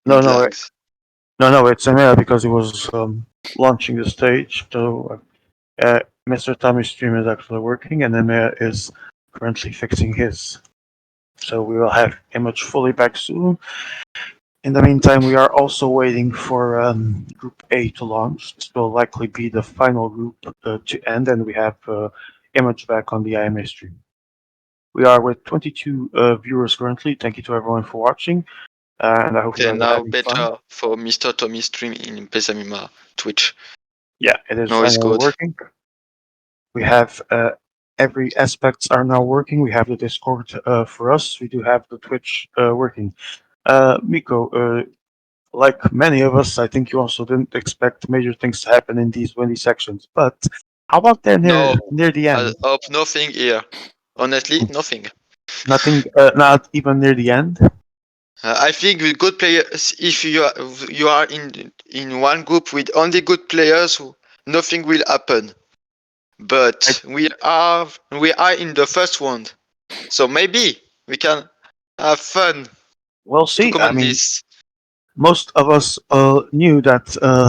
A: no,
E: It
A: no,
E: lags.
A: no, it's Emea because he was launching the stage. So Mr. Tommy's stream is actually working, and Emea is currently fixing his. So we will have image fully back soon. In the meantime, we are also waiting for Group A to launch. This will likely be the final group to end, and we have image back on the IMA stream. We are with 22 viewers currently. Thank you to everyone for watching, and I hope you
E: Okay,
A: guys are
E: now
A: having fun.
E: better for Mr. Tommy's stream in Pesamima Twitch.
A: Yeah, it is
E: Now it's
A: finally
E: good.
A: working. We have every aspects are now working. We have the Discord for us. We do have the Twitch working. Miko, like many of us, I think you also didn't expect major things to happen in these windy sections. But how about there
E: No,
A: near the
E: I
A: end?
E: hope nothing here. Honestly, nothing.
A: Nothing, not even near the end.
E: I think with good players, if you are in one group with only good players, nothing will happen.
A: I,
E: But we are in the first round, so maybe we can have fun
A: we'll
E: to
A: see. I
E: comment
A: mean,
E: this.
A: most of us knew that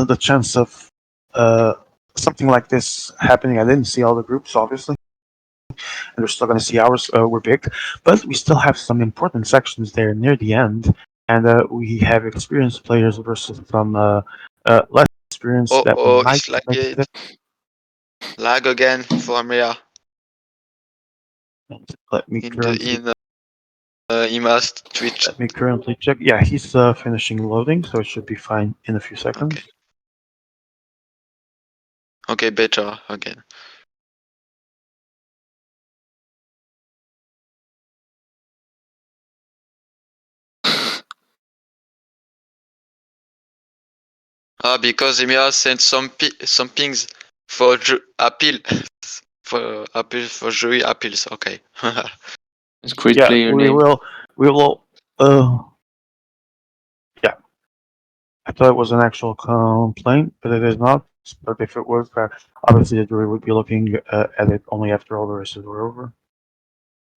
A: the chance of uh, something like this happening. I didn't see all the groups, obviously, and we're still going to see ours were big, but we still have some important sections there near the end, and we have experienced players versus some less experienced
E: Oh,
A: that
E: oh,
A: might
E: it's like
A: make
E: it.
A: it.
E: Lag again for Amria
A: Let me
E: in the
A: currently
E: in He must Twitch.
A: Let me currently check. Yeah, he's finishing loading, so it should be fine in a few
E: Okay.
A: seconds.
E: Okay, better again. Because Emia sent some pings for appeal for jury appeals. Okay.
D: It's a great
A: Yeah,
D: player
A: we
D: name.
A: will. We will. Yeah, I thought it was an actual complaint, but it is not. But if it was, obviously the jury would be looking at it only after all the races were over.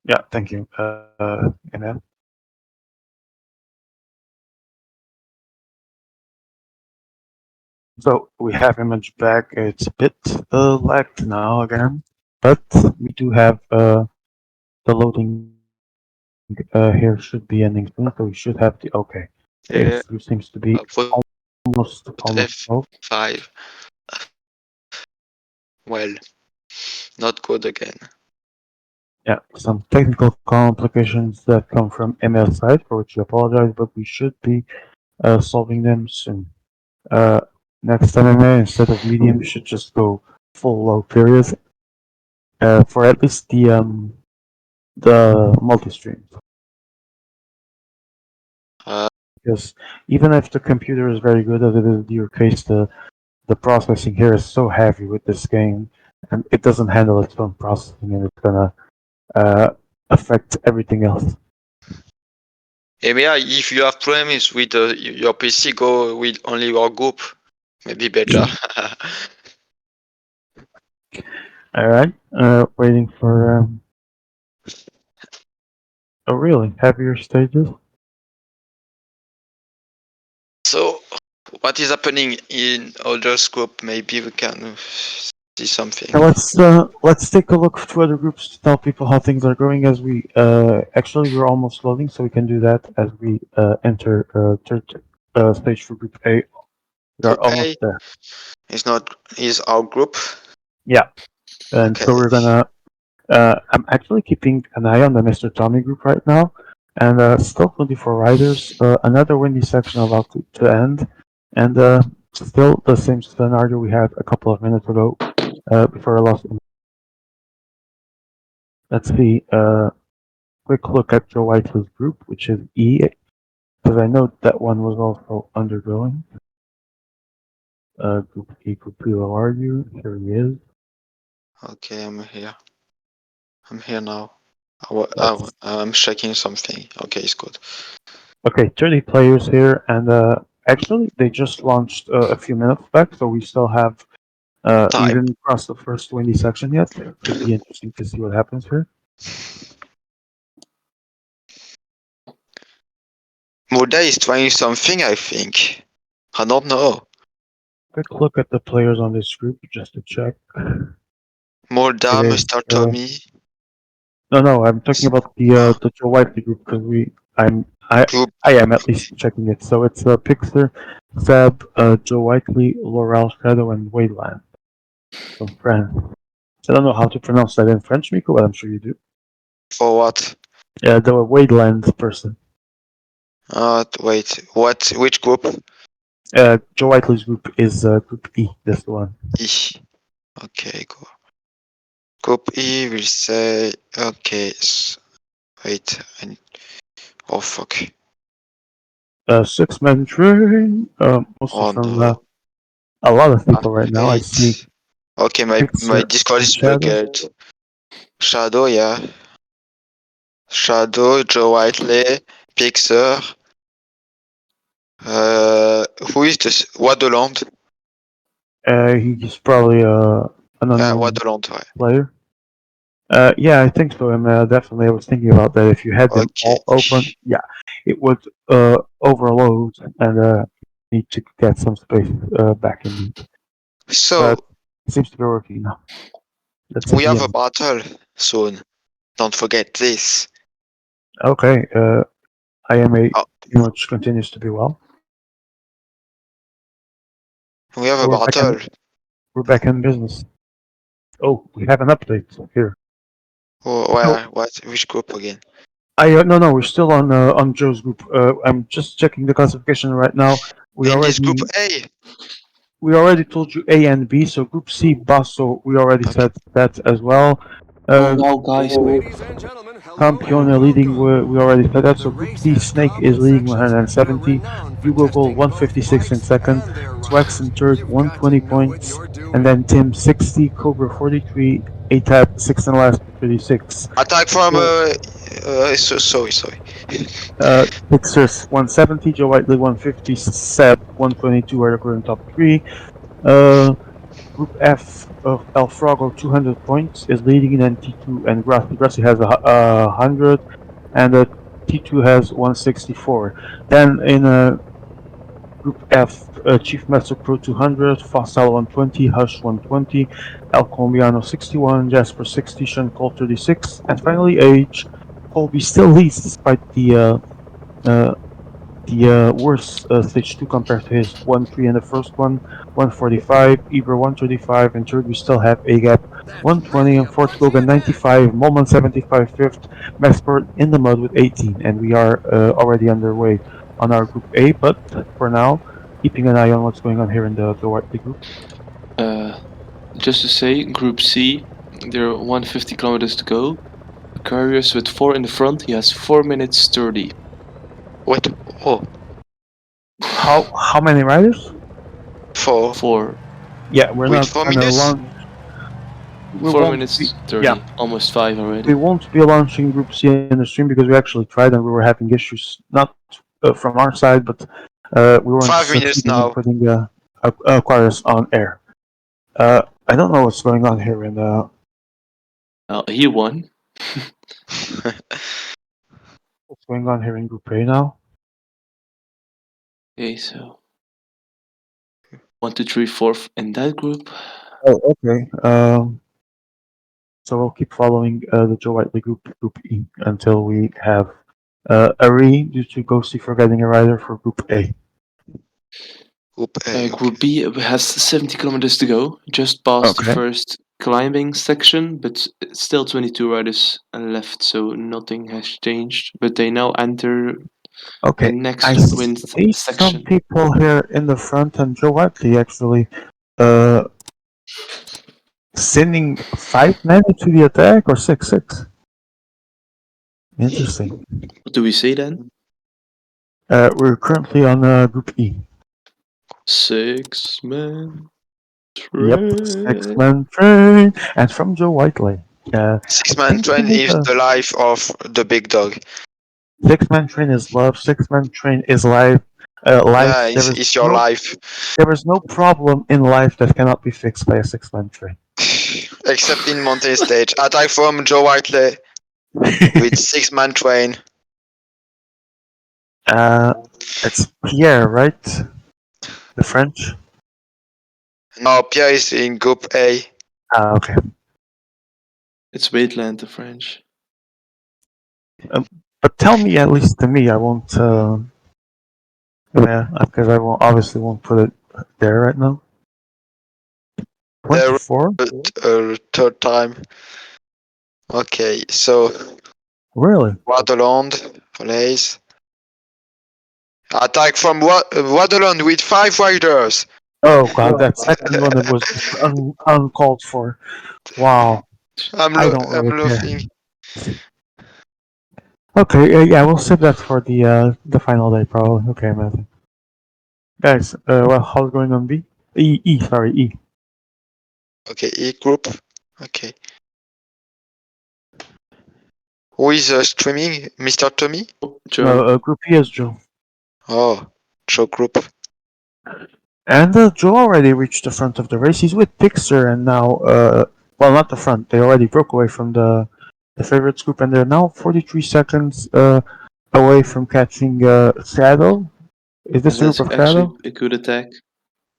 A: Yeah, thank you. And then so we have image back. It's a bit lagged now again, but we do have the loading here should be ending soon, so we should have the okay. It
E: Yeah.
A: seems to be
E: Put
A: almost solved.
E: F5. Well, not good again.
A: Yeah, some technical complications that come from ML side, for which we apologize, but we should be solving them soon. Uh, Next MMA, instead of medium, should just go full low period for at least the multi-stream.
E: Uh,
A: Because even if the computer is very good as it is in your case, the processing here is so heavy with this game, and it doesn't handle its own processing, and it's gonna uh, affect everything else.
E: Emia, if you have problems with your PC, go with only your group. Maybe better.
A: All right, waiting for oh really heavier stages.
E: So, what is happening in others group? Maybe we can see something.
A: Now let's take a look to other groups to tell people how things are going as we actually we're almost loading, so we can do that as we enter third stage for Group A. We are
E: Group
A: almost
E: A
A: there.
E: is our group.
A: Yeah, and so
E: Okay.
A: we're gonna. I'm actually keeping an eye on the Mr. Tommy group right now, and still 24 riders. Another windy section about to end, and still the same scenario we had a couple of minutes ago before I lost. Let's see. Quick look at Joe Whiteley's group, which is E, because I know that one was also undergoing. Group E, Group B, how are you? Here he is.
E: Okay, I'm here. I'm here now.
A: Let's
E: I'm checking something. Okay, it's good.
A: Okay, 30 players here, and actually they just launched a few minutes back, so we still have we
E: Time.
A: didn't cross the first windy section yet. Could be interesting to see what happens here.
E: Moda is trying something, I think. I don't know.
A: Quick look at the players on this group just to check. It
E: Moda,
A: is
E: Mr. Tommy,
A: no, I'm talking about the Joe Whiteley group because
E: group.
A: I am at least checking it. So it's Pixar, Seb, Joe Whiteley, Laurel Shadow, and Wayland from France. I don't know how to pronounce that in French, Miko, but I'm sure you do.
E: For what?
A: Yeah, the Wayland person.
E: Wait. What? Which group?
A: Joe Whiteley's group is Group E. This one.
E: E. Okay, go. Group E will say. Okay. Wait. Oh fuck.
A: 6-man train. Mostly
E: Oh
A: from
E: no.
A: a lot of people right now. I see
E: Wait. Okay, my
A: Pixar
E: Discord
A: and
E: is
A: Shadow.
E: bugged. Shadow, yeah. Shadow, Joe Whiteley, Pixar. Who is this? Waterland?
A: He's probably an
E: Yeah,
A: unknown
E: Waterland, ouais.
A: player. Yeah, I think so. Definitely, I was thinking about that. If you had them
E: Okay.
A: all open, yeah, it would overload and need to get some space back in. But
E: So,
A: it seems to be working now. Let's see
E: we
A: the
E: have a
A: end.
E: battle soon. Don't forget this.
A: Okay, IMA
E: Oh,
A: pretty much continues to be well.
E: we have
A: So
E: a battle.
A: we're back in business. Oh, we have an update here.
E: Oh,
A: So
E: where? What? Which group again?
A: No, we're still on Joe's group. I'm just checking the classification right now. We
E: In this group
A: already
E: A.
A: we already told you A and B. So Group C, Basso, we already
E: Okay.
A: said that as well.
D: Oh wow, guys!
C: Ladies and gentlemen, hello and
A: Campione leading,
C: welcome.
A: we already said that.
C: The
A: So Group
C: race
A: D,
C: has
A: Snake
C: come
A: is
C: in
A: leading
C: sections that are
A: 170.
C: renowned for
A: Hugo Gold
C: testing both
A: 156 in
C: bikes
A: second.
C: and their
A: Swax
C: riders.
A: in third,
C: You've got to
A: 120
C: know what
A: points.
C: you're
A: And
C: doing.
A: then Tim 60, Cobra 43, ATAP sixth and last 36.
E: Attack from
A: So
E: sorry.
A: Pixers 170, Joe Whiteley 150, Seb 122 are the current top three. Uh, Group F of El Frago 200 points is leading, and then T2 and Grassi has 100, and T2 has 164. Then in Group F, Chief Master Pro 200, Fossil 120, Hush 120, El Colombiano 61, Jasper 60, Sean Cole 36, and finally Age. Colby still leads despite uh, worst stage 2 compared to his 1-3 in the first one, 145, Eber 135, and third we still have Agap
C: That's
A: 120,
C: really
A: and
C: a
A: fourth
C: punchy
A: Logan
C: attack.
A: 95, Moment 75 fifth, Mesport in the mud with 18, and we are already underway on our Group A, but for now, keeping an eye on what's going on here in the Whiteley group.
D: Uh, just to say, Group C, there are 150 kilometers to go. Aquarius with 4 in the front, he has 4 minutes 30.
E: What? Oh,
A: How many riders?
E: 4
D: 4.
A: Yeah, we're
E: with
A: not
E: 4 minutes.
A: gonna launch. We
D: 4
A: won't be.
D: minutes
A: Yeah,
D: 30. Almost 5
A: we
D: already.
A: won't be launching Group C in the stream because we actually tried and we were having issues, not from our side, but we weren't
E: 5 minutes
A: succeeding in
E: now.
A: putting Aquarius on air. I don't know what's going on here in
D: He won.
A: what's going on here in Group A now.
D: Okay, so 1, 2, 3, 4 in that group.
A: Oh, okay. So we'll keep following the Joe Whiteley Group E, until we have a re due to Ghosty for getting a rider for Group A.
E: Group A. Okay.
D: Group B has 70 kilometers to go, just past the
A: Okay.
D: first climbing section, but still 22 riders left, so nothing has changed. But they now enter the
A: Okay.
D: next
A: I
D: wind
A: see some
D: section.
A: people here in the front, and Joe Whiteley actually uh, sending 5 men to the attack, or 6-6. Interesting.
D: What do we say then?
A: We're currently on Group E.
D: 6 men.
A: Yep,
D: Train.
A: 6-man train, and from Joe Whiteley. I
E: 6-man
A: think he
E: train
A: made
E: is
A: a
E: the life of the big dog.
A: 6-man train is love. 6-man train is life.
E: Yeah,
A: Life.
E: it's your life.
A: There is no problem in life that cannot be fixed by a 6-man train.
E: Except in mountain stage. Attack from Joe Whiteley with 6-man train.
A: It's Pierre, right? The French.
E: No, Pierre is in group A.
A: Okay.
D: It's Wasteland, the French.
A: But tell me, at least to me, I won't. Yeah, because I won't obviously won't put it there right now.
E: There
A: 24.
E: third time. Okay, so
A: Really?
E: Waterland, Falaise. Attack from Waterland with 5 riders.
A: Oh god, that second one, it was just uncalled for. Wow. I don't
E: I'm
A: really care.
E: laughing.
A: Okay, yeah, we'll save that for the final day probably. Okay, man. Guys, well, how's it going on B? Sorry, E.
E: Okay, E group. Okay. Who is streaming? Mr. Tommy?
D: Joe.
A: No, Group E is Joe.
E: Oh, Joe group.
A: And Joe already reached the front of the race. He's with Pixar, and now, well, not the front. They already broke away from the favorites group, and they're now 43 seconds away from catching Shadow. Is this the
D: That's
A: group of
D: actually
A: Shadow?
D: a good attack.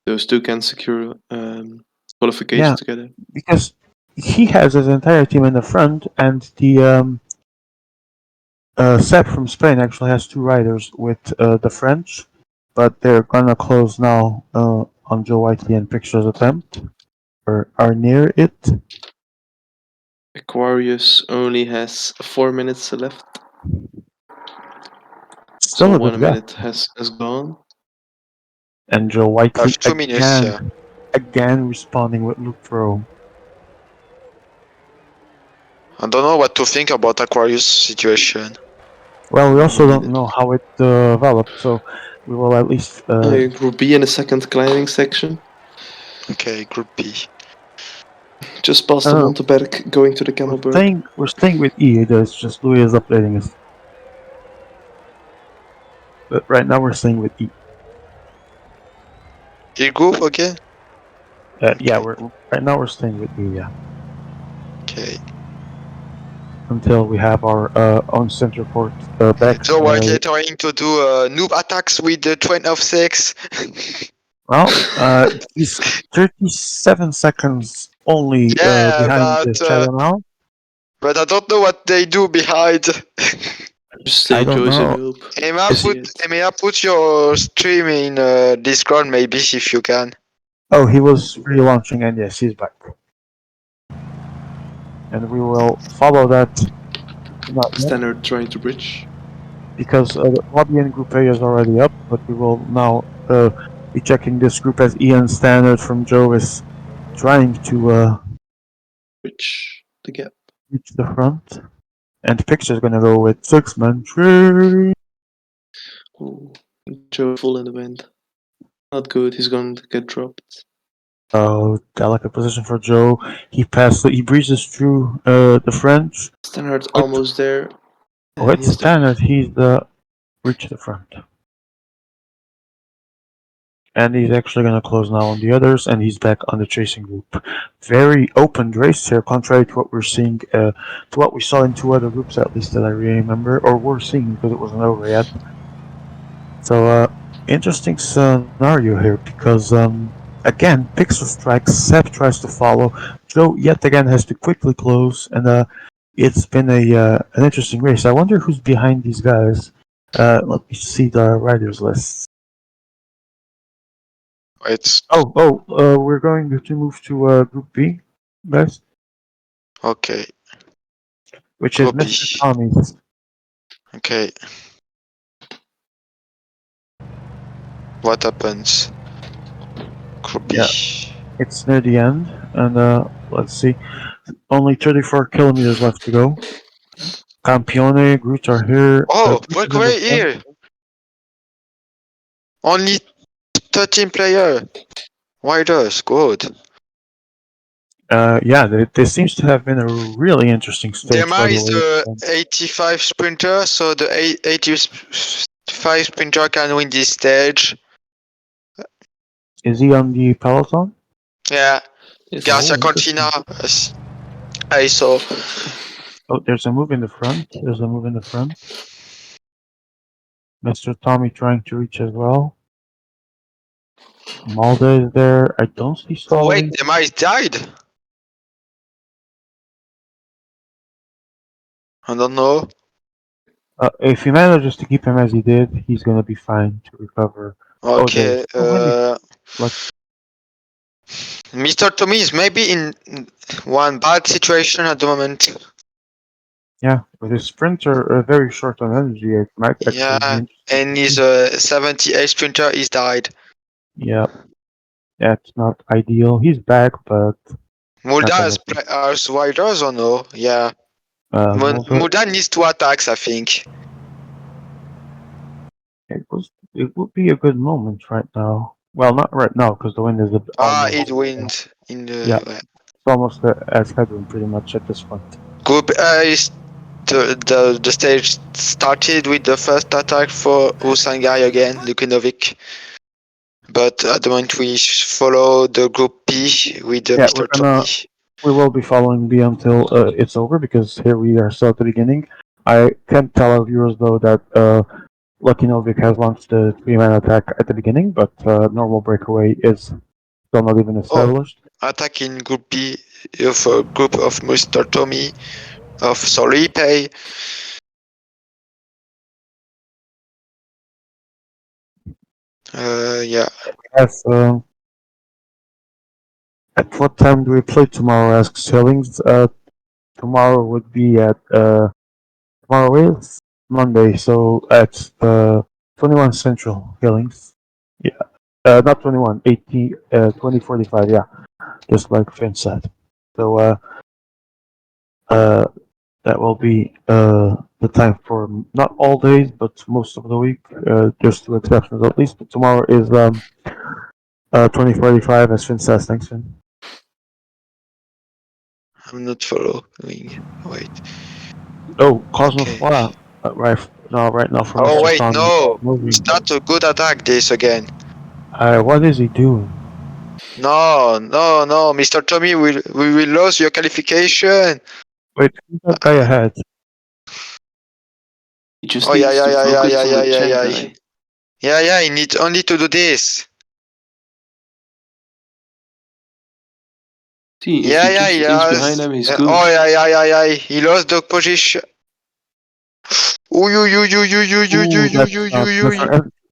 D: Those two can secure qualification
A: Yeah.
D: together.
A: Because he has his entire team in the front, and the Seb from Spain actually has 2 riders with the French, but they're gonna close now on Joe Whiteley and Picture's attempt, or are near it.
D: Aquarius only has 4 minutes left.
A: Still
D: So
A: a good
D: one
A: guy.
D: minute has gone.
A: And Joe Whiteley
E: 2 minutes, yeah.
A: again responding with Luke Pro.
E: I don't know what to think about Aquarius situation.
A: Well, we also
D: Me
A: don't
D: neither.
A: know how it developed, so we will at least.
D: Group B in the second climbing section.
E: Okay, Group B.
D: Just past the
A: Uh,
D: Monteberg, going to the Camelberg.
A: we're staying with E. It's just Louis is updating us. But right now we're staying with E.
E: E group again?
A: Yeah,
E: Okay.
A: right now we're staying with E. Yeah,
E: Okay.
A: until we have our own center port back.
E: So we're trying to do noob attacks with the train of 6.
A: Well, he's 37 seconds only
E: Yeah,
A: behind the shadow now.
E: but I don't know what they do behind.
D: Just stay
A: I don't
D: close and
A: know.
D: hope.
E: Emma,
A: Is
E: put your stream in Discord maybe if you can.
A: Oh, he was relaunching, and yes, he's back. And we will follow that. Not yet,
D: Standard trying to bridge.
A: because the lobby and group A is already up, but we will now be checking this group as Ian Standard from Joe is trying to
D: Bridge the gap.
A: reach the front. And Picture's gonna go with 6-man tree.
D: Ooh, Joe full in the wind. Not good. He's going to get dropped.
A: Oh, delicate position for Joe. He breezes through the French.
D: Standard
A: With,
D: almost there.
A: with
D: Almost there.
A: Standard, he's the reach the front. And he's actually going to close now on the others, and he's back on the chasing group. Very open race here, contrary to what we're seeing, to what we saw in two other groups, at least that I remember, or were seeing because it wasn't over yet. So, interesting scenario here because, again, Pixel strikes, Seb tries to follow, Joe yet again has to quickly close, and it's been an interesting race. I wonder who's behind these guys. Let me see the riders list.
E: It's
A: We're going to move to Group B, guys,
E: okay.
A: which is
E: Group B.
A: Mr. Tommy's.
E: Okay. What happens? Group B.
A: Yeah. It's near the end, and let's see, only 34 kilometers left to go. Campione, Groot are here.
E: Oh,
A: Groot is in the
E: breakaway
A: front.
E: here. Only 13 player. Riders, good.
A: Yeah, this seems to have been a really interesting stage,
E: Dema
A: by the
E: is
A: way.
E: the 85 sprinter, so the 85 sprinter can win this stage.
A: Is he on the peloton?
E: Yeah,
D: Yes.
E: Garcia
A: interesting.
E: Cortina. I saw.
A: Oh, there's a move in the front. Mr. Tommy trying to reach as well. Malda is there. I don't see
E: Oh wait,
A: Solly.
E: Dema is died. I don't know.
A: If he manages to keep him as he did, he's gonna be fine to recover.
E: Okay.
A: Like,
E: Mr. Tommy is maybe in one bad situation at the moment.
A: yeah, with his sprints are very short on energy. It might actually be
E: Yeah,
A: interesting.
E: and his 78 sprinter is died.
A: Yeah, that's not ideal. He's back, but
E: Mulda
A: not
E: has riders or no? Yeah.
A: Mulder,
E: Mulda needs 2 attacks, I think.
A: it would be a good moment right now. Well, not right now because the wind is almost.
E: It wins in the.
A: Yeah, it's almost as headroom pretty much at this point.
E: Group is the stage started with the first attack for Usangai again, Lukinovic. But at the moment we follow the group B with Mr. Tommy.
A: We will be following B until it's over because here we are still at the beginning. I can tell our viewers though that Lukinovic has launched the 3-man attack at the beginning, but normal breakaway is still not even established.
E: Attack in group B of a group of Mr. Tommy of Solipay. Yeah.
A: Yes. At what time do we play tomorrow? Asks Hillings. Tomorrow would be at tomorrow is Monday, so at 21 Central Killings. Yeah. Not 21, 18, 20:45, yeah. Just like Finn said. So, that will be the time for not all days, but most of the week, just two exceptions at least. But tomorrow is 20:45, as Finn says. Thanks, Finn.
E: I'm not following. Wait.
A: Oh, Cosmos
E: Okay.
A: Fire. Right now for
E: Oh
A: Mr.
E: wait,
A: Tom.
E: no. It's
A: Moving.
E: not a good attack this again.
A: What is he doing?
E: No. Mr. Tommy we will lose your qualification.
A: Wait, who's that guy ahead?
D: He just
E: Oh yeah,
D: needs
E: yeah,
D: to
E: yeah, yeah,
D: focus
E: yeah,
D: on
E: yeah,
D: the
E: yeah,
D: Czech
E: yeah.
D: guy.
E: Yeah, he needs only to do this.
D: See, if
E: Yeah,
D: he
E: yeah,
D: just
E: he
D: stays behind
E: has.
D: him, he's good.
E: Oh yeah. He lost the position. Ooh,
A: Ooh, that's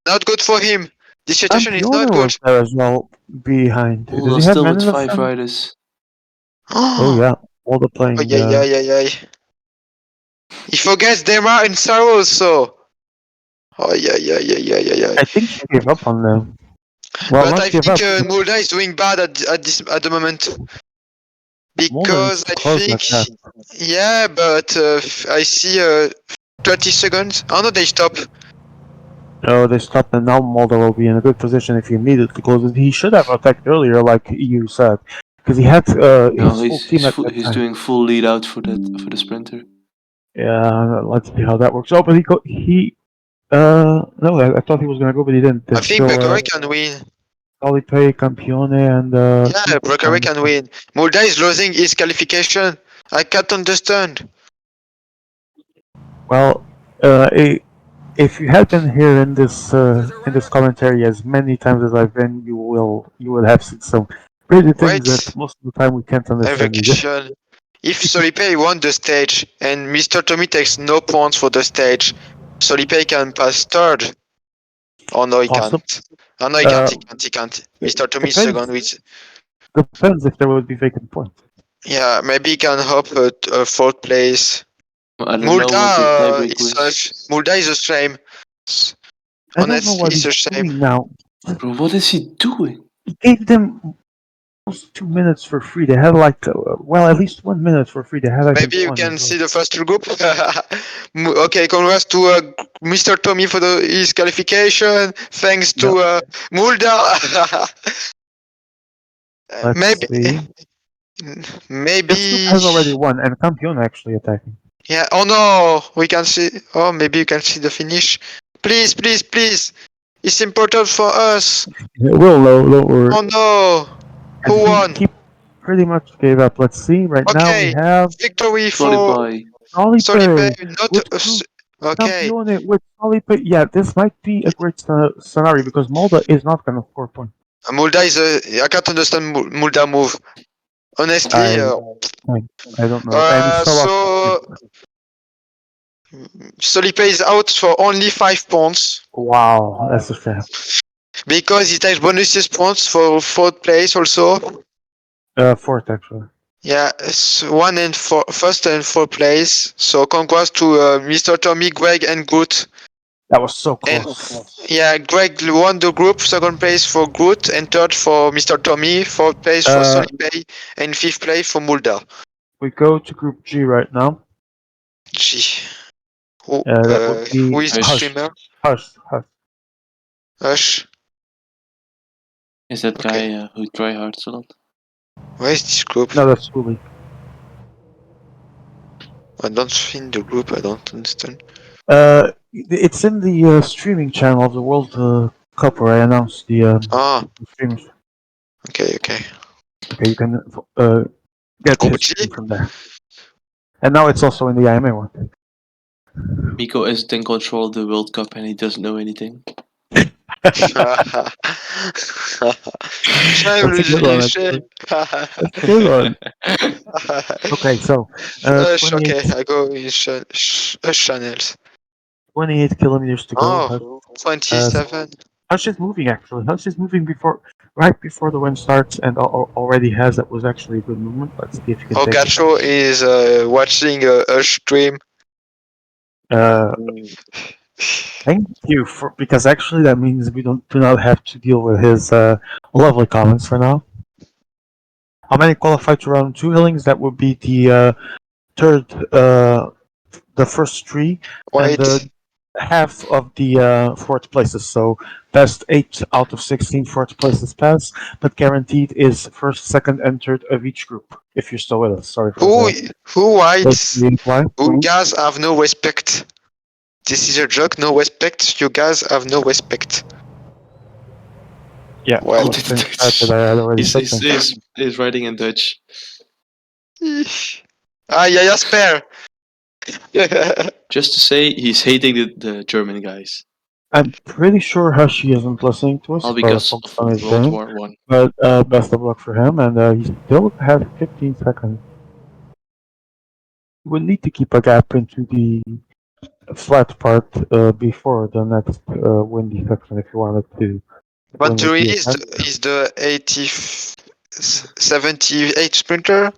E: not good for him. This situation is
A: Ampione
E: not good.
A: was there as well behind. Does he
D: Mulder
A: have
D: still with
A: men in the
D: 5
A: front?
D: riders.
A: Oh
E: Oh
A: yeah, all the playing.
E: yeah. He forgets Demar and Sarah also. Oh yeah.
A: I think she gave up on them. Well,
E: But
A: not
E: I
A: give
E: think
A: up.
E: Mulder is doing bad at the moment
A: Mulder
E: because
A: needs to
E: I
A: close
E: think
A: like that.
E: yeah, but I see 30 seconds. Oh no, they stop.
A: Oh, they stopped, and now Mulder will be in a good position if he needed to close it. He should have attacked earlier, like you said, because he had
D: No,
A: his full team at that
D: he's
A: time.
D: doing full lead out for the sprinter.
A: Yeah, let's see how that works. Oh, but no, I thought he was gonna go, but he didn't.
E: I
A: There's
E: think
A: still
E: Breakaway can win.
A: Solipay, Campione, and
E: Yeah, Breakaway can win. Mulder is losing his qualification. I can't understand.
A: Well, if you had been here in this commentary as many times as I've been, you will have seen some crazy things that
E: Wait,
A: most of the time we can't
E: I have a
A: understand either.
E: question. If Solipay won the stage and Mr. Tommy takes no points for the stage, Solipay can pass third. Oh no, he
A: Possible.
E: can't. Oh no,
A: Uh,
E: he can't.
A: it
E: Mr. Tommy is
A: depends.
E: second, which
A: Depends if there would be vacant points.
E: yeah, maybe he can hope at fourth place.
D: I don't know what the tiebreak was.
E: Mulda is a shame.
A: I don't know
E: Honestly,
A: what
E: it's
A: he's
E: a shame.
A: doing now.
D: Bro, what is he doing?
A: He gave them almost 2 minutes for free. They had like at least 1 minute for free. They had I think
E: Maybe you
A: one as
E: can
A: well.
E: see the first group. Okay, congrats to Mr. Tommy for his qualification. Thanks to Mulda.
A: Let's
E: Maybe,
A: see. This group
E: maybe.
A: has already won, and Campione actually attacking.
E: Yeah. Oh no, we can see. Oh, maybe you can see the finish. Please. It's important for us.
A: We'll know, don't worry.
E: Oh no.
A: And
E: Who won?
A: he pretty much gave up. Let's see. Right now we
E: Okay,
A: have
E: victory
D: Solid
E: for
D: buy.
E: Solipay.
A: Solipay
E: Not
A: with
E: okay.
A: Campione with Solipay. Yeah, this might be a great scenario because Molda is not going to score points.
E: Mulda is a. I can't understand Mulda move. Honestly.
A: I don't know. And he fell off.
E: So Solipay is out for only 5 points
A: Wow, that's a shame.
E: because he takes bonuses points for fourth place also.
A: Fourth actually.
E: Yeah, one and four, first and fourth place. So congrats to Mr. Tommy, Greg, and Groot.
A: That was so
E: And
A: close.
E: yeah, Greg won the group, second place for Groot, and third for Mr. Tommy, fourth place for Solipay, and fifth place for Mulda.
A: We go to Group G right now.
E: G.
A: That would be
E: Who is the
A: Hush.
E: streamer?
A: Hush.
E: Hush.
D: Is that
E: Okay.
D: guy who tryhards a lot?
E: Where is this group?
A: No, that's Uli.
E: I don't find the group. I don't understand.
A: It's in the streaming channel of the World Cup where I announced the streamers.
E: Okay.
A: Okay, you can get
E: Group
A: his
E: G?
A: stream from there. And now it's also in the IMA one.
D: Miko isn't in control of the World Cup and he doesn't know anything.
E: Shame,
A: That's a good one,
E: shame.
A: That's a good one. Okay, so
E: Okay,
A: 28,
E: I go in channels.
A: 28 kilometers to go.
E: Oh, 27.
A: Hush is moving actually. Hush is moving right before the wind starts, and already has. That was actually a good movement. Let's see if you can take it.
E: Gacho is watching a stream.
A: Uh, Thank you for because actually that means we do not have to deal with his lovely comments for now. How many qualify to round two healings? That would be the third, the first three, and
E: Wait.
A: the half of the fourth places. So best 8 out of 16 fourth places pass, but guaranteed is first, second, and third of each group. If you're still with us, sorry for
E: Who
A: the
E: who
A: late
E: writes?
A: reply.
E: You guys have no respect. This is a joke, no respect. You guys have no respect.
A: Yeah, I
E: Well.
A: was finished that I had already said things.
D: He's writing in Dutch.
E: Ah, yeah, Jasper.
D: Just to say, he's hating the German guys.
A: I'm pretty sure Hashi isn't listening to us.
D: All
A: He's probably
D: because
A: focused
D: of
A: on his
D: World
A: game.
D: War One.
A: But best of luck for him, and he still has 15 seconds. We need to keep a gap into the flat part before the next windy section if you wanted to win with
E: Venturi
A: the
E: is
A: attack.
E: the 78 sprinter.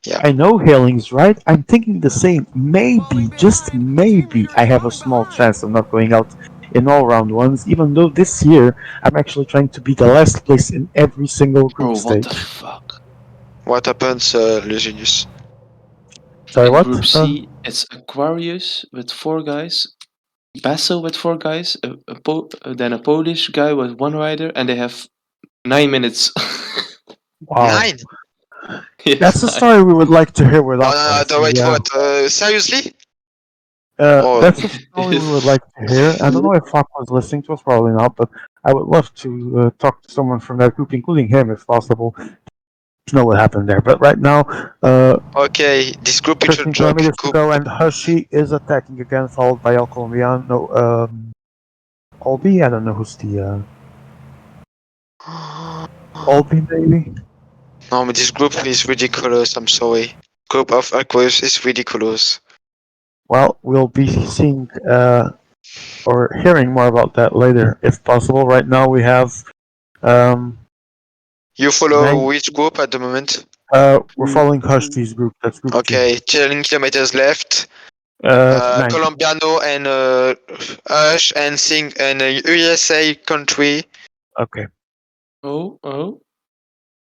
E: Yeah.
A: I know Hailing's right. I'm thinking the same. Maybe, just maybe, I have a small chance of not going out in all round ones, even though this year I'm actually trying to be the last place in every single group
D: Bro, what the
A: stage.
D: fuck?
E: What happens, Legenius?
A: Sorry,
D: In
A: what?
D: Group C, it's Aquarius with 4 guys, Basso with 4 guys, then a Polish guy with 1 rider, and they have 9 minutes.
A: Wow.
E: 9?
D: Yes,
A: That's a
D: 9.
A: story we would like to hear with
E: No,
A: Aqua. So,
E: wait,
A: yeah.
E: what? Seriously? Oh.
A: That's a story we would like to hear. I don't know if Aqua was listening to us, probably not, but I would love to talk to someone from that group, including him if possible, to know what happened there. But right now,
E: Okay, this group is a
A: 13
E: joke.
A: kilometers to
E: Group.
A: go, and Hushi is attacking again, followed by El Colombiano. Colby? I don't know who's the. Colby, maybe?
E: No, but this group is ridiculous. I'm sorry. Group of Aquarius is ridiculous.
A: Well, we'll be seeing or hearing more about that later, if possible. Right now, we have.
E: You follow
A: Nine,
E: which group at the moment?
A: we're following Hushi's group. That's Group G.
E: Okay, 10 kilometers left.
A: 9.
E: Colombiano and Ush and Sing and USA country.
A: Okay.
D: Oh.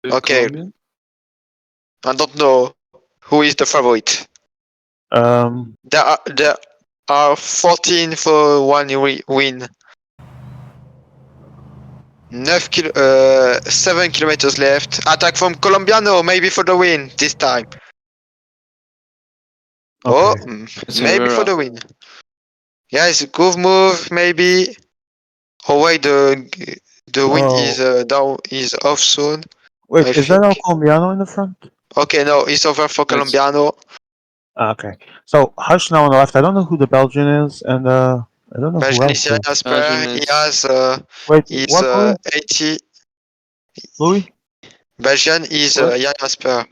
E: Okay.
D: Colombian?
E: I don't know who is the favorite. There are 14 for one win. 7 kilometers left. Attack from Colombiano, maybe for the win this time. Oh,
A: Okay.
D: It's
E: maybe for
D: Herrera.
E: the win. Yeah, it's a good move, maybe. Oh wait, the wind is down, is off soon.
A: Wait,
E: I
A: is that El
E: think.
A: Colombiano in the front?
E: Okay, no, it's over for
D: That's-
E: Colombiano.
A: Okay. So Hush now on the left. I don't know who the Belgian is, and I don't know who
E: Belgian
A: else
E: is
A: is.
E: Jasper.
D: Belgian
E: He
D: is-
E: has
A: Wait,
E: is
A: what? Louis?
E: 80.
A: Louis?
E: Belgian is
D: What?
E: Jasper.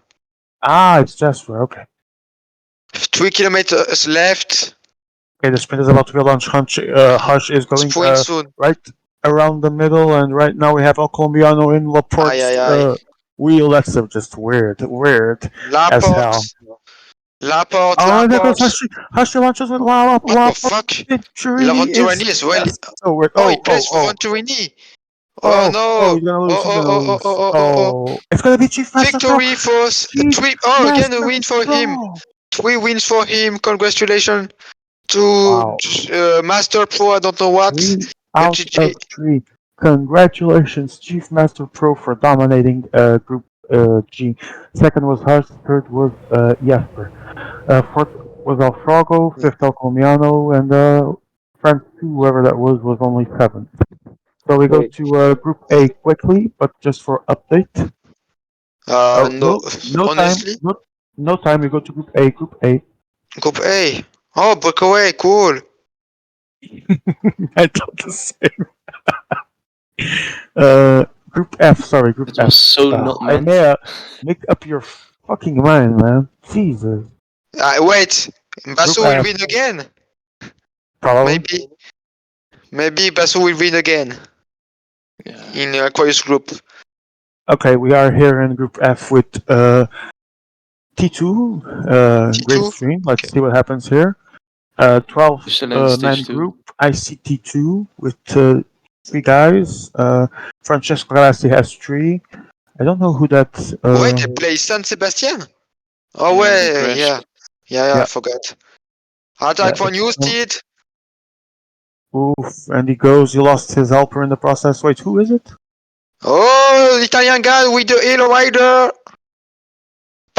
A: Ah, it's Jasper. Okay.
E: 3 kilometers left.
A: Okay, the sprint is about to be launched. Hush is going
E: Sprint soon.
A: right around the middle, and right now we have El Colombiano in Laporte's
E: Aye.
A: wheel. That's just weird as hell.
E: Laporte.
A: Oh, there goes Hush. Hush launches with
E: What the
A: Laporte.
E: fuck?
A: Venturini is
E: Laventurini as well.
A: so weird.
E: Oh, he plays for Venturini. Oh
A: Oh,
E: no.
A: he's gonna lose. He's gonna lose.
E: Oh.
A: Oh, it's gonna be Chief Master Pro.
E: Victory for
A: Chief
E: 3. Oh, again a
A: Master
E: win for him.
A: Pro.
E: 3 wins for him. Congratulations to
A: Wow.
E: Master Pro. I don't know what.
A: 3 out
E: MGG.
A: of 3. Congratulations, Chief Master Pro, for dominating Group G. Second was Hush. Third was Jesper. Fourth was Alfrago. Fifth El Colombiano, and France 2, whoever that was only 7th. So we go to Group A quickly, but just for update.
E: No, honestly.
A: Time. No time. We go to Group A. Group A.
E: Group A. Oh, breakaway, cool.
A: I thought the same. Group F. Sorry, Group
D: It
A: F.
D: was so not
A: I
D: meant.
A: may make up your fucking mind, man. Jesus.
E: Wait, Basu
A: Group
E: will
A: F.
E: win again.
A: Probably.
E: Maybe Basu will win again
D: Yeah.
E: in Aquarius group.
A: Okay, we are here in Group F with T2.
E: T2?
A: Great stream. Let's
E: Okay.
A: see what happens here. 12
D: Still in
A: man
D: stage 2.
A: group. ICT2 with 3 guys. Francesco Galassi has 3. I don't know who that.
E: Wait, they play San Sebastian? Oh,
D: Yeah, they
E: wait, yeah.
D: crashed.
E: Yeah, I
A: Yeah.
E: forgot. Attack for New Steed.
A: Oof, and he goes. He lost his helper in the process. Wait, who is it?
E: Oh, Italian guy with the Halo Rider.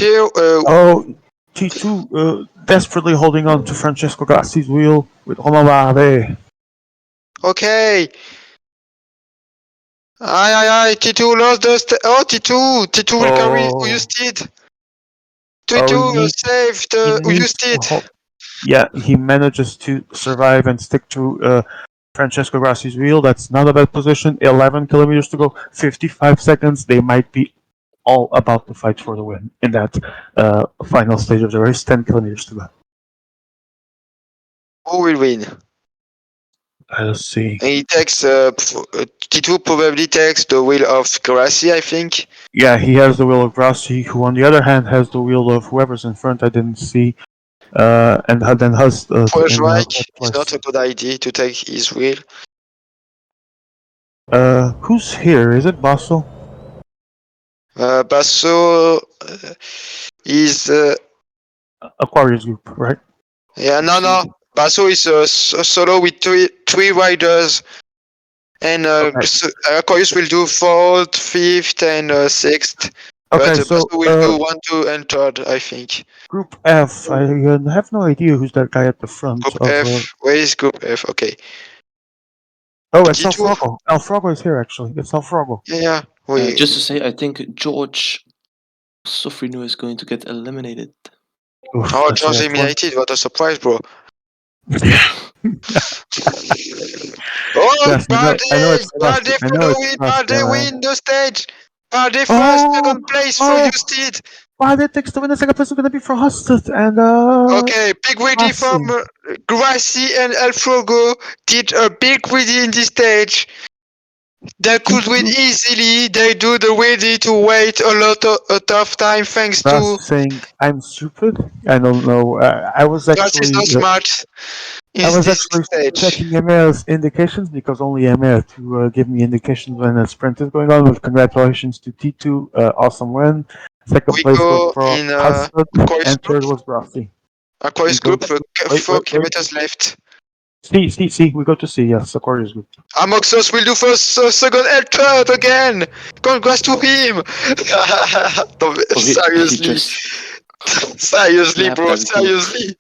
A: Oh, T2 desperately holding on to Francesco Gassi's wheel with Romain Bardet.
E: Okay. Aye, T2 lost the T2 will carry
A: Oh,
E: Uyustid.
A: oh,
E: T2 saved
A: he needs to
E: Uyustid.
A: hold. Yeah, he manages to survive and stick to Francesco Grassi's wheel. That's not a bad position. 11 kilometers to go, 55 seconds. They might be all about to fight for the win in that final stage of the race. 10 kilometers to go.
E: Who will win?
A: Let's see.
E: And he takes T2 probably takes the wheel of Grassi, I think.
A: Yeah, he has the wheel of Grassi, who on the other hand has the wheel of whoever's in front. I didn't see. And then has in
E: Schweich is
A: place.
E: not a good idea to take his wheel.
A: Who's here? Is it Basso?
E: Basso is
A: Aquarius group, right?
E: yeah, no. Basso is solo with three riders, and
A: Okay.
E: Aquarius will do fourth, fifth, and sixth.
A: Okay,
E: But
A: so
E: Basso will do 1, 2, and third, I think.
A: Group F. I have no idea who's that guy at the front
E: Group
A: of.
E: F. Where is Group F? Okay.
A: Oh, it's
E: T2.
A: Alfrogo. Alfrogo is here actually. It's Alfrogo.
E: Yeah. Wait.
D: Just to say, I think George Sofrino is going to get eliminated.
A: Oof,
E: Oh,
A: that's
E: George
A: all fun.
E: eliminated. What a surprise, bro. Oh,
A: Yes, I know it's
E: Balde
A: Sebastian. I
E: for
A: know
E: the
A: it's
E: win. Balde
A: Sebastian.
E: win the stage. Balde first,
A: Oh,
E: second place for
A: oh,
E: Justid.
A: Bardet takes the win. The second place is gonna be for Husted and
E: Okay, big ready from Grassi and Alfrogo did a big ready in this stage. They could win easily. They do the ready to wait a tough time thanks to.
A: saying I'm stupid. I don't know. I was
E: Grassi is
A: actually
E: not smart in
A: I was
E: this
A: actually
E: stage.
A: checking Emir's indications because only Emir to give me indications when a sprint is going on. With congratulations to T2, awesome win. Second
E: We
A: place goes
E: go
A: for
E: in
A: Hassan,
E: Aquarius
A: and third
E: group.
A: was Grassi.
E: Aquarius
A: We go
E: group,
A: wait,
E: 4
A: wait, wait.
E: kilometers left.
A: See, we go to see, yes, Aquarius group.
E: Amoxos will do first, second, and third again. Congrats to him.
D: He
E: Seriously,
D: just
E: seriously,
D: slapped
E: bro,
D: that group.
E: seriously.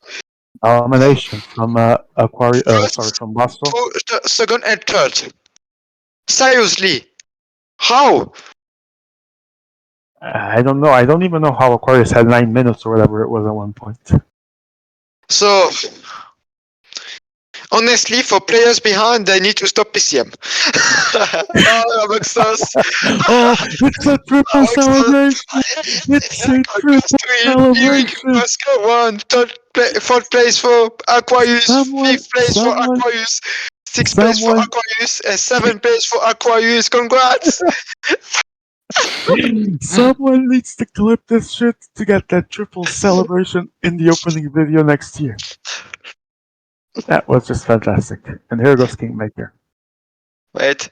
A: Elimination from
E: First,
A: from Basso.
E: second, and third. Seriously, how?
A: I don't know. I don't even know how Aquarius had 9 minutes or whatever it was at one point.
E: So, honestly, for players behind, they need to stop PCM. Oh, Amoxos.
A: Oh, it's a triple celebration! It's a triple celebration!
E: Moscow won. Fourth place for Aquarius. Fifth place for Aquarius. Sixth place for Aquarius. And seventh place for Aquarius. Congrats!
A: Someone needs to clip this shit to get that triple celebration in the opening video next year. That was just fantastic. And here goes Kingmaker.
E: Wait.